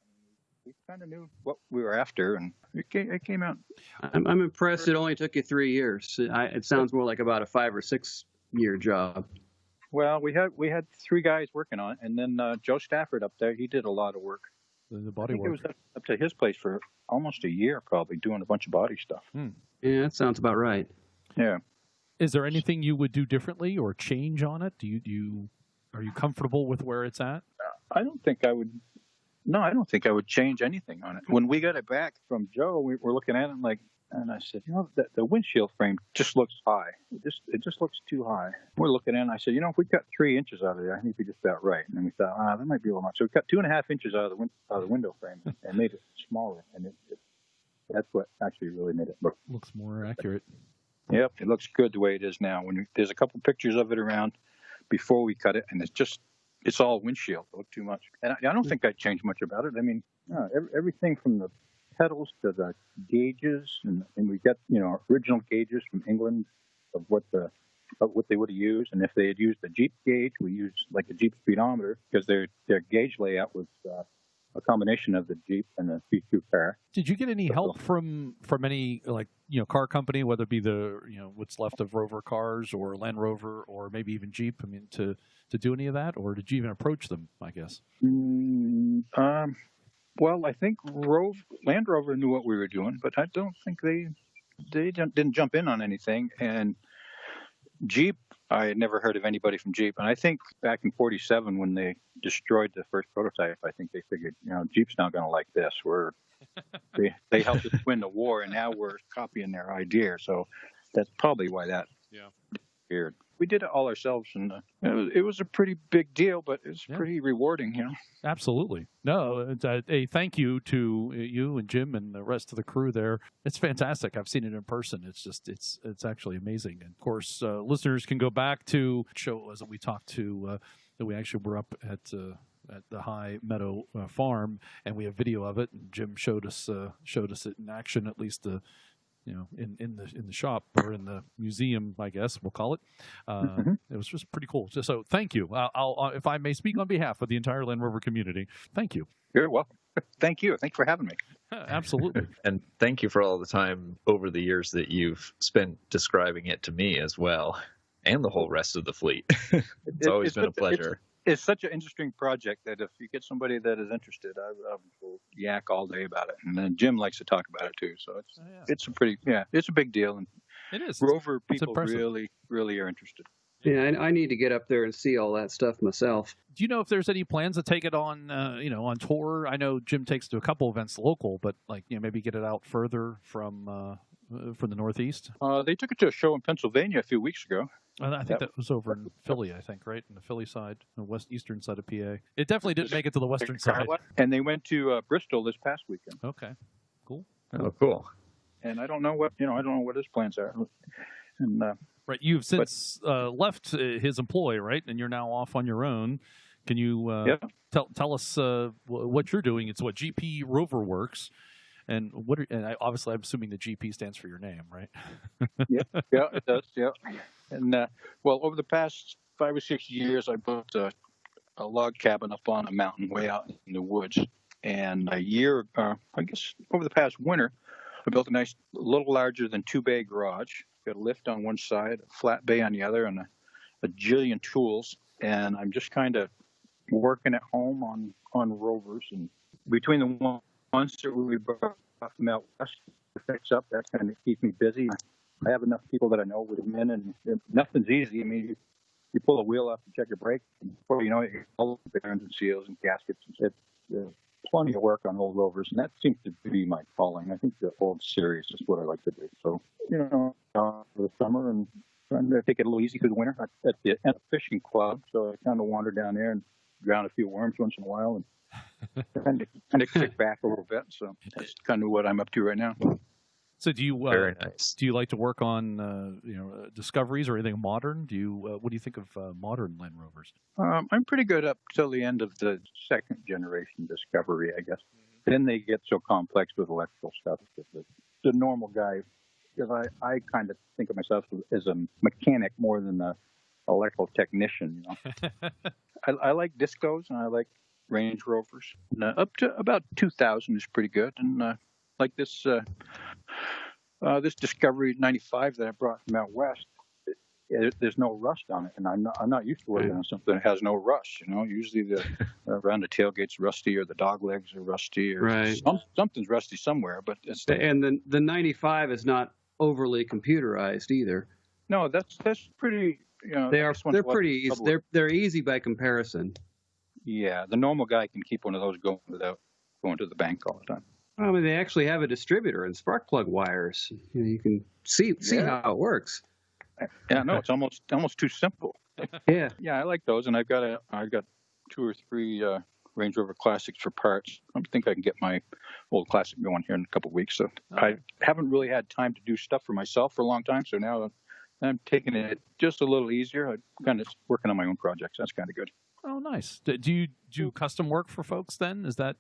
we kind of knew what we were after, and it came out. I'm impressed it only took you 3 years. It sounds more like about a 5 or 6 year job. Well, we had three guys working on it, and then Joe Stafford up there, he did a lot of work. The I body think work. it was up to his place for almost a year, probably doing a bunch of body stuff. Yeah, that sounds about right. Yeah. Is there anything you would do differently or change on it? Are you comfortable with where it's at? I don't think I would. No, I don't think I would change anything on it. When we got it back from Joe, we were looking at it and I said, the windshield frame just looks high. It just looks too high. We're looking at it, and I said, if we cut 3 inches out of there, I think we just about right. And then we thought, that might be a little much. So we cut 2.5 inches out of the window frame and made it smaller, and that's what actually really made it looks more accurate. Yep, it looks good the way it is now. There's a couple pictures of it around before we cut it, and it's all windshield. It looked too much, and I don't think I'd change much about it. I mean, everything from the pedals to the gauges, and we got original gauges from England of what they would have used, and if they had used the Jeep gauge, we used like the Jeep speedometer because their gauge layout was a combination of the Jeep and the C2 car. Did you get any help from any car company, whether it be the what's left of Rover cars or Land Rover or maybe even Jeep? I mean, to do any of that, or did you even approach them? I guess. Well, I think Land Rover knew what we were doing, but I don't think they didn't jump in on anything. And Jeep, I had never heard of anybody from Jeep. And I think back in '47 when they destroyed the first prototype, I think they figured, Jeep's not going to like this. They helped us win the war, and now we're copying their idea. So that's probably why that appeared. We did it all ourselves, and it was a pretty big deal, but it was pretty rewarding, Absolutely. No, a thank you to you and Jim and the rest of the crew there. It's fantastic. I've seen it in person. It's actually amazing. And of course, listeners can go back to shows that we talked to, that we actually were up at the High Meadow Farm, and we have video of it. And Jim showed us it in action, at least in the shop or in the museum, I guess we'll call it. It was just pretty cool. So thank you. I'll if I may speak on behalf of the entire Land Rover community, thank you. You're welcome. Thank you. Thanks for having me. Absolutely. And thank you for all the time over the years that you've spent describing it to me as well, and the whole rest of the fleet. It's always been a pleasure. It's such an interesting project that if you get somebody that is interested, I will yak all day about it. And then Jim likes to talk about it too. So it's a big deal. And it is. Rover people really, really are interested. Yeah, I need to get up there and see all that stuff myself. Do you know if there's any plans to take it on, on tour? I know Jim takes to a couple events local, but maybe get it out further from the Northeast. They took it to a show in Pennsylvania a few weeks ago. I think that was over in Philly, right? In the Philly side, the eastern side of PA. It definitely didn't make it to the western side. And they went to Bristol this past weekend. Okay, cool. Oh, cool. And I don't know what his plans are. And right, you've since left his employ, right? And you're now off on your own. Can you tell us what you're doing? It's what GP Rover Works. And obviously, I'm assuming the GP stands for your name, right? yeah, it does. Yeah, and over the past 5 or 6 years, I built a log cabin up on a mountain way out in the woods. And I guess over the past winter, I built a nice, little larger than 2-bay garage. Got a lift on one side, a flat bay on the other, and a jillion tools. And I'm just kind of working at home on Rovers, and between the ones that we brought from out west to fix up, that kind of keeps me busy. I have enough people that I know with them in, and nothing's easy. I mean, you pull a wheel off to check a brake, and before you know it, you're all the bearings and seals and gaskets. And there's plenty of work on old Rovers, and that seems to be my calling. I think the old series is what I like to do. So, for the summer and trying to take it a little easy through the winter. I'm at the fishing club, so I kind of wander down there and drown a few worms once in a while, and kind of kick back a little bit. So that's kind of what I'm up to right now. So do you very nice? Do you like to work on discoveries or anything modern? What do you think of modern Land Rovers? I'm pretty good up till the end of the second generation Discovery, I guess. Then they get so complex with electrical stuff that the normal guy, because I kind of think of myself as a mechanic more than an electrical technician. I like discos and I like Range Rovers. And, up to about 2,000 is pretty good. And like this Discovery 95 that I brought from out west, there's no rust on it, and I'm not used to working on something that has no rust. Usually the around the tailgate's rusty, or the dog legs are rusty, or something's rusty somewhere. But it's and the 95 is not overly computerized either. No, that's pretty. They're pretty easy. They're easy by comparison. Yeah, the normal guy can keep one of those going without going to the bank all the time. I mean, they actually have a distributor and spark plug wires. You can see how it works. Yeah, no, it's almost too simple. Yeah, I like those, and I've got 2 or 3 Range Rover Classics for parts. I think I can get my old Classic going here in a couple of weeks. So I haven't really had time to do stuff for myself for a long time. So now I'm taking it just a little easier. I'm kind of working on my own projects. That's kind of good. Oh, nice. Do you do custom work for folks then? Is that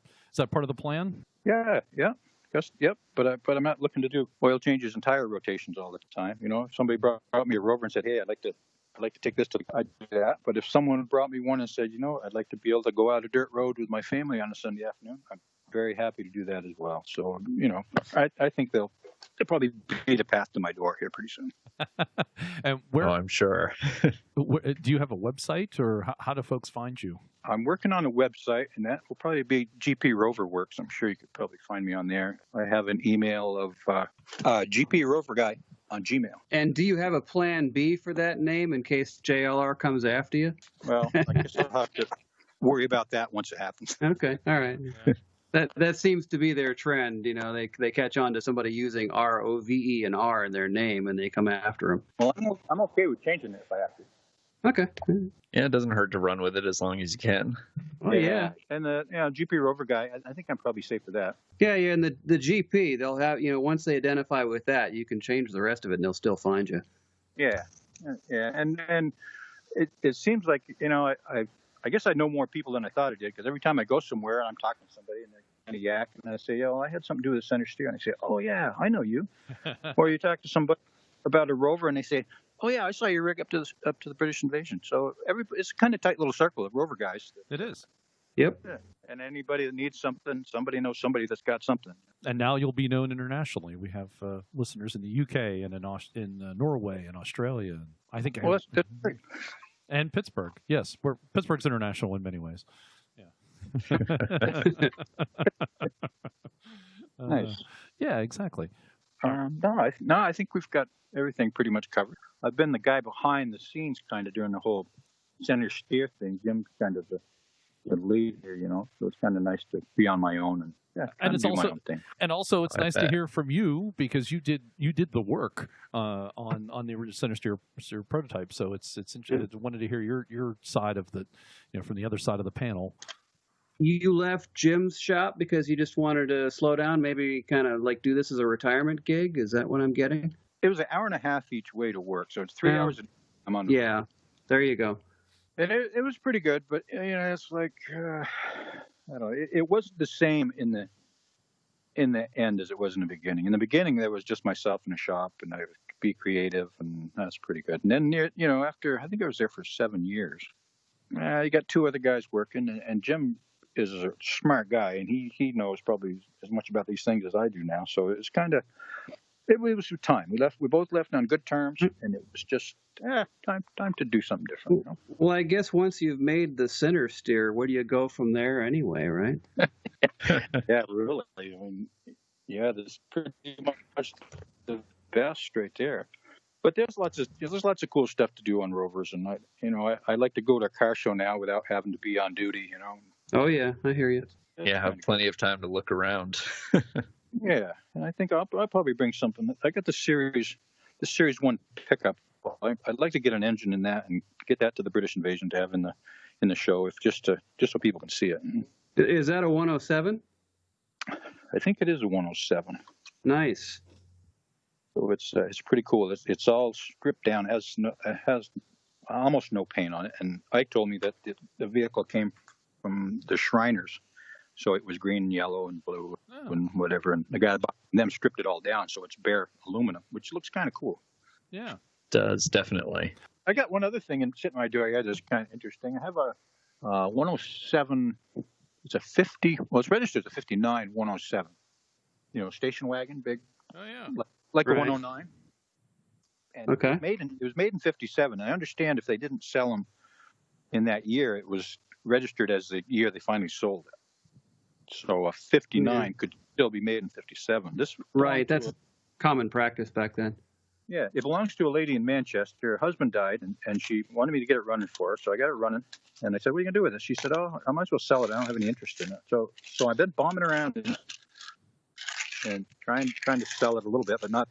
part of the plan? Yeah. Yep. But I'm not looking to do oil changes and tire rotations all the time. If somebody brought me a Rover and said, "Hey, I'd like to take this I'd do that." But if someone brought me one and said, "I'd like to be able to go out a dirt road with my family on a Sunday afternoon," I'm very happy to do that as well. So, I think they'll probably be the path to my door here pretty soon. And where? Oh, I'm sure. Do you have a website, or how do folks find you? I'm working on a website, and that will probably be GP Rover Works. I'm sure you could probably find me on there. I have an email of GP Rover Guy on Gmail. And do you have a plan B for that name in case JLR comes after you? Well, I guess I'll have to worry about that once it happens. Okay, all right. That seems to be their trend. They catch on to somebody using ROVE and R in their name, and they come after them. Well, I'm okay with changing it if I have to. Okay. Yeah, it doesn't hurt to run with it as long as you can. Oh, yeah. And the GP Rover Guy, I think I'm probably safe for that. Yeah, and the GP, they'll have, once they identify with that, you can change the rest of it and they'll still find you. Yeah. And it seems like, I guess I know more people than I thought I did, because every time I go somewhere and I'm talking to somebody and they're kind of yak, and I say, I had something to do with Centresteer, and I say, oh, yeah, I know you. Or you talk to somebody about a Rover and they say, oh, yeah, I saw your rig up to the British invasion. So it's a kind of tight little circle of Rover guys. It is. Yep. Yeah. And anybody that needs something, somebody knows somebody that's got something. And now you'll be known internationally. We have listeners in the UK and in Norway and Australia. And I think that's great. And Pittsburgh. Yes, Pittsburgh's international in many ways. Yeah. Nice. Yeah, exactly. No, I think we've got everything pretty much covered. I've been the guy behind the scenes kind of during the whole Centresteer thing. Jim's kind of the lead here, so it's kind of nice to be on my own and it's do also my own thing. And also it's nice to hear from you, because you did the work on the original Centresteer prototype. So it's interesting. I wanted to hear your side of the from the other side of the panel. You left Jim's shop because you just wanted to slow down, maybe kind of like do this as a retirement gig? Is that what I'm getting? It was an hour and a half each way to work, so it's 3 hours. I'm on. Yeah, there you go. And it was pretty good, but it's like I don't know. It wasn't the same in the end as it was in the beginning. In the beginning, there was just myself in the shop, and I would be creative, and that's pretty good. And then after, I think I was there for 7 years. You got 2 other guys working, and Jim is a smart guy, and he knows probably as much about these things as I do now. So it's kind of it was time. We both left on good terms, and it was just time to do something different. Well, I guess once you've made the Centresteer, where do you go from there anyway, right? Yeah, really. I mean, there's pretty much the best right there. But there's lots of cool stuff to do on Rovers, and I like to go to a car show now without having to be on duty. Oh yeah, I hear you. Yeah, have plenty of time to look around. Yeah, and I think I'll probably bring something. I got the Series 1 pickup. I'd like to get an engine in that and get that to the British invasion to have in the show, if just so people can see it. Is that a 107? I think it is a 107. Nice. So it's pretty cool. It's all stripped down. It has almost no paint on it. And Ike told me that the vehicle came from the Shriners, so it was green, yellow, and blue, and whatever. And the guy bought them stripped it all down, so it's bare aluminum, which looks kind of cool. Yeah, does definitely. I got one other thing sitting right there. That's kind of interesting. I have a 107. It's a 50. Well, it's registered as a 59 107. Station wagon, big. Oh yeah. Like right. a 109. And Okay. it was made in 57. I understand if they didn't sell them in that year, it was registered as the year they finally sold it. So a 59 could still be made in 57. This Right. That's common practice back then. Yeah, it belongs to a lady in Manchester. Her husband died, and she wanted me to get it running for her. So I got it running, and I said, "What are you gonna do with it?" She said, "Oh, I might as well sell it. I don't have any interest in it." So I've been bombing around and trying to sell it a little bit, but not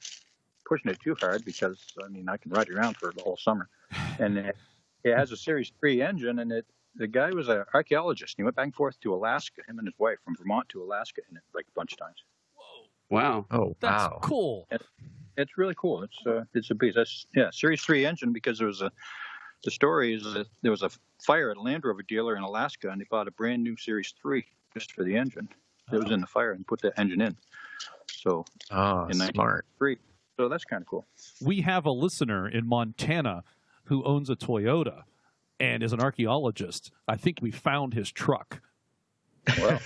pushing it too hard because I mean I can ride it around for the whole summer. And it has a Series 3 engine, and the guy was an archaeologist. He went back and forth to Alaska, him and his wife, from Vermont to Alaska, in it like a bunch of times. Wow. Oh, That's wow. cool. It's really cool. It's a beast. That's Series 3 engine because the story is that there was a fire at a Land Rover dealer in Alaska, and they bought a brand new Series 3 just for the engine. It was in the fire and put the engine in. So in Smart. 1993. So that's kind of cool. We have a listener in Montana who owns a Toyota and is an archaeologist. I think we found his truck. Well,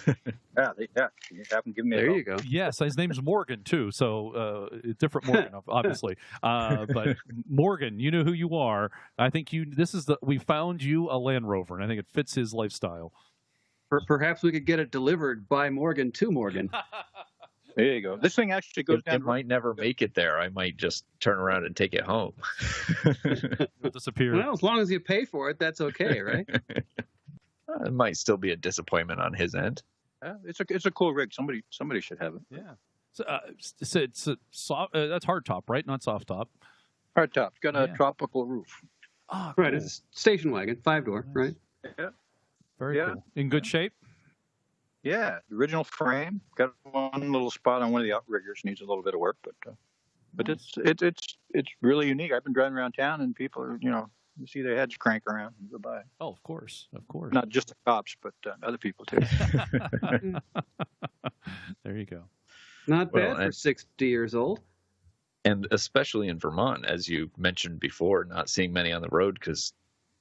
yeah. You haven't given me a There call. you go. Yes, his name's Morgan too. So different Morgan, obviously. But Morgan, you know who you are. I think we found you a Land Rover, and I think it fits his lifestyle. Perhaps we could get it delivered by Morgan to Morgan. There you go. This thing actually goes down. It might never make it there. I might just turn around and take it home. It'll disappear. Well, as long as you pay for it, that's okay, right? It might still be a disappointment on his end. It's a cool rig. Somebody should have it. Yeah. So, it's a soft. That's hard top, right? Not soft top. Hard top. It's got a tropical roof. Ah, Right. cool. It's a station wagon, 5-door, right? Yeah. Very cool. In good shape. Yeah. The original frame. Got one little spot on one of the outriggers. Needs a little bit of work, but it's really unique. I've been driving around town and people are, you see their heads crank around and go by. Oh, of course. Not just the cops, but other people too. There you go. Not bad for 60 years old. And especially in Vermont, as you mentioned before, not seeing many on the road because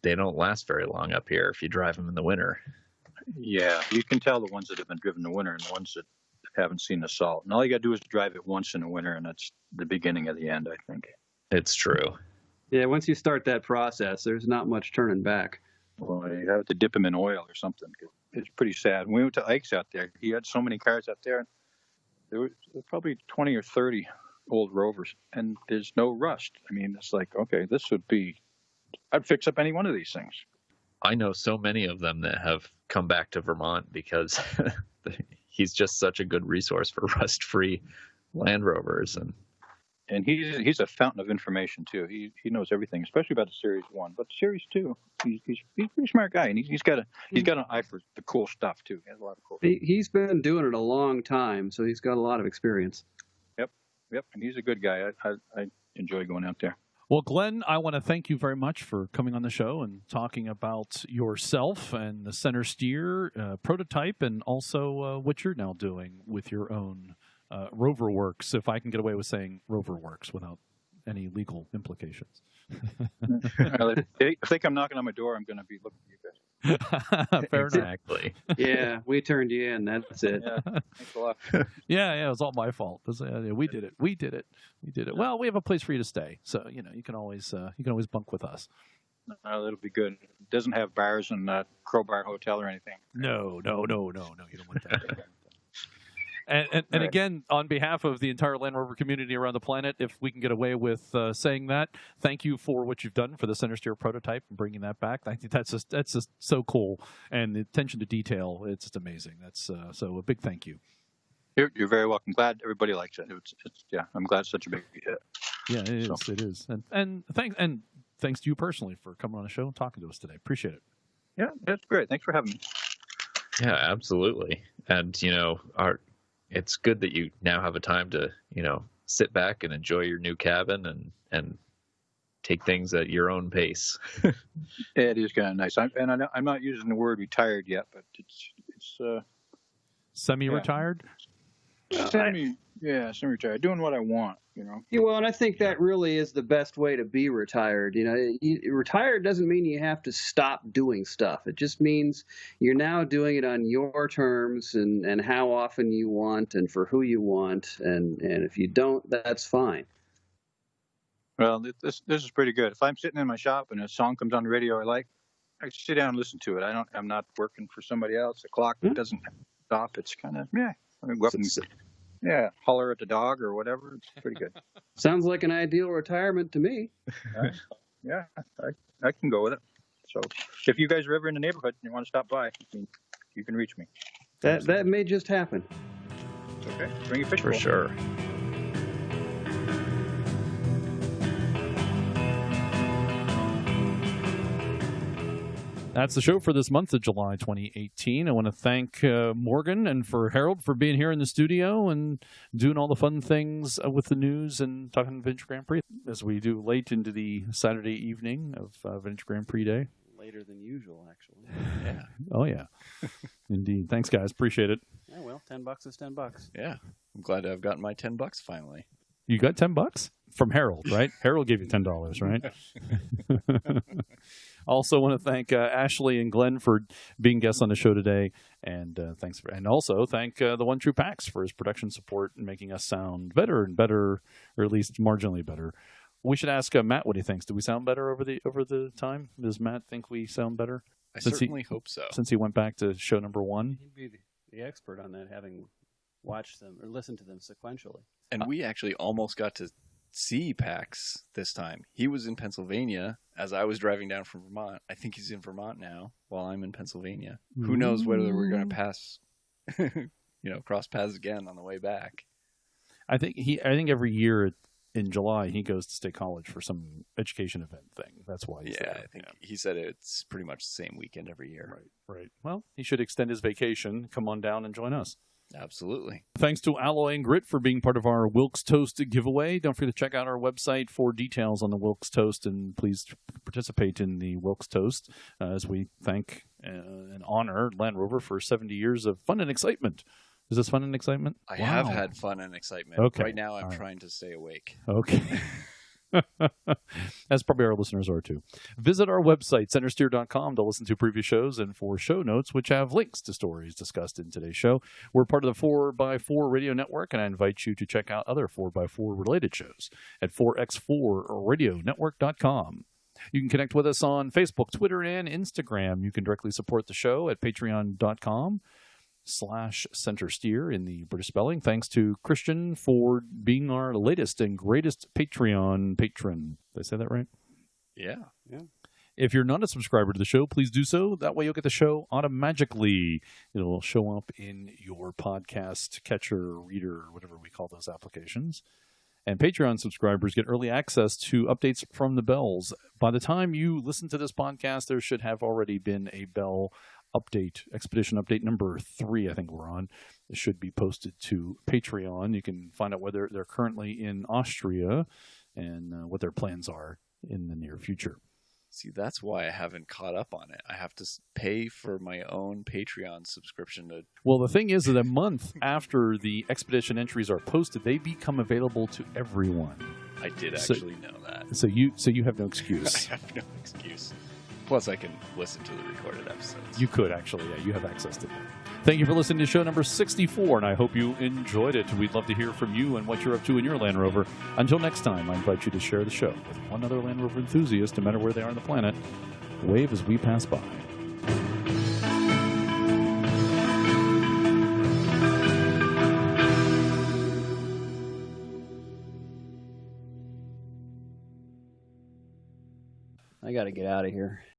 they don't last very long up here if you drive them in the winter. Yeah, you can tell the ones that have been driven in the winter and the ones that haven't seen the salt. And all you got to do is drive it once in the winter, and that's the beginning of the end, I think. It's true. Yeah, once you start that process, there's not much turning back. Well, you have to dip them in oil or something. It's pretty sad. When we went to Ike's out there, he had so many cars out there. There were probably 20 or 30 old Rovers, and there's no rust. I mean, it's like, okay, I'd fix up any one of these things. I know so many of them that have come back to Vermont because he's just such a good resource for rust-free Land Rovers. And he's a fountain of information too. He knows everything, especially about the Series 1. But Series 2, he's a pretty smart guy, and he's got an eye for the cool stuff too. He has a lot of cool stuff. He's been doing it a long time, so he's got a lot of experience. Yep, and he's a good guy. I enjoy going out there. Well, Glenn, I want to thank you very much for coming on the show and talking about yourself and the Centresteer prototype, and also what you're now doing with your own Rover Works, if I can get away with saying Rover Works without any legal implications. Well, if they come knocking on my door, I'm going to be looking at you guys. Fair enough. Exactly. Yeah, we turned you in. That's it. Yeah, thanks a lot. Yeah, it was all my fault. We did it. Well, we have a place for you to stay, so you can always bunk with us. That'll be good. It doesn't have bars and Crowbar Hotel or anything. No, you don't want that. And again, on behalf of the entire Land Rover community around the planet, if we can get away with saying that, thank you for what you've done for the Centresteer prototype and bringing that back. I think that's just so cool, and the attention to detail, it's just amazing. That's so a big thank you. You're very welcome. Glad everybody likes it. I'm glad it's such a big hit. Yeah, it is. And thanks to you personally for coming on the show and talking to us today. Appreciate it. Yeah, that's great. Thanks for having me. Yeah, absolutely. And it's good that you now have a time to, sit back and enjoy your new cabin and take things at your own pace. It is kind of nice. I'm not using the word retired yet, but it's semi-retired. Semi-retired. Doing what I want, Yeah, well, and I think that really is the best way to be retired. Retired doesn't mean you have to stop doing stuff. It just means you're now doing it on your terms and how often you want and for who you want. And if you don't, that's fine. Well, this is pretty good. If I'm sitting in my shop and a song comes on the radio I sit down and listen to it. I'm not working for somebody else. The clock doesn't stop. It's kind of I mean, go up and holler at the dog or whatever. It's pretty good. Sounds like an ideal retirement to me. Yeah, I can go with it. So if you guys are ever in the neighborhood and you want to stop by, you can reach me. That may just happen. Okay, bring your fish For bowl. sure. That's the show for this month of July 2018. I want to thank Morgan and for Harold for being here in the studio and doing all the fun things with the news and talking Vintage Grand Prix as we do late into the Saturday evening of Vintage Grand Prix Day. Later than usual, actually. Yeah. Oh, yeah. Indeed. Thanks, guys. Appreciate it. Yeah, well, $10 is $10. Yeah, I'm glad to have gotten my $10 finally. You got $10 from Harold, right? Harold gave you $10, right? Also, want to thank Ashley and Glenn for being guests on the show today, and also thank the One True Pax for his production support and making us sound better and better, or at least marginally better. We should ask Matt what he thinks. Do we sound better over the time? Does Matt think we sound better? I certainly hope so. Since he went back to show number 1, He'd be the expert on that, having watched them or listened to them sequentially. And we actually almost got to see Pax this time. He was in Pennsylvania as I was driving down from Vermont. I think he's in Vermont now while I'm in Pennsylvania. Who knows whether we're going to pass, cross paths again on the way back. I think every year in July he goes to State College for some education event thing. That's why he's there. I think he said it's pretty much the same weekend every year. Right. Well, he should extend his vacation, come on down and join us. Absolutely. Thanks to Alloy and Grit for being part of our Wilkes Toast giveaway. Don't forget to check out our website for details on the Wilkes Toast, and please participate in the Wilkes Toast as we thank and honor Land Rover for 70 years of fun and excitement. Is this fun and excitement? I have had fun and excitement. Okay. Right now I'm trying to stay awake. Okay. As probably our listeners are too. Visit our website, Centresteer.com, to listen to previous shows and for show notes, which have links to stories discussed in today's show. We're part of the 4x4 Radio Network, and I invite you to check out other 4x4 related shows at 4x4radionetwork.com. You can connect with us on Facebook, Twitter, and Instagram. You can directly support the show at patreon.com/Centresteer in the British spelling. Thanks to Christian for being our latest and greatest Patreon patron. Did I say that right? Yeah. If you're not a subscriber to the show, please do so. That way you'll get the show automatically. It'll show up in your podcast catcher, reader, whatever we call those applications. And Patreon subscribers get early access to updates from the bells. By the time you listen to this podcast, there should have already been a bell update, Expedition Update number 3, I think we're on. It should be posted to Patreon. You can find out whether they're currently in Austria and what their plans are in the near future. See, that's why I haven't caught up on it. I have to pay for my own Patreon subscription. Well, the thing is that a month after the Expedition entries are posted, they become available to everyone. I did actually know that. So you have no excuse. I have no excuse. Plus, I can listen to the recorded episodes. You could actually, yeah. You have access to that. Thank you for listening to show number 64, and I hope you enjoyed it. We'd love to hear from you and what you're up to in your Land Rover. Until next time, I invite you to share the show with one other Land Rover enthusiast, no matter where they are on the planet. Wave as we pass by. I got to get out of here.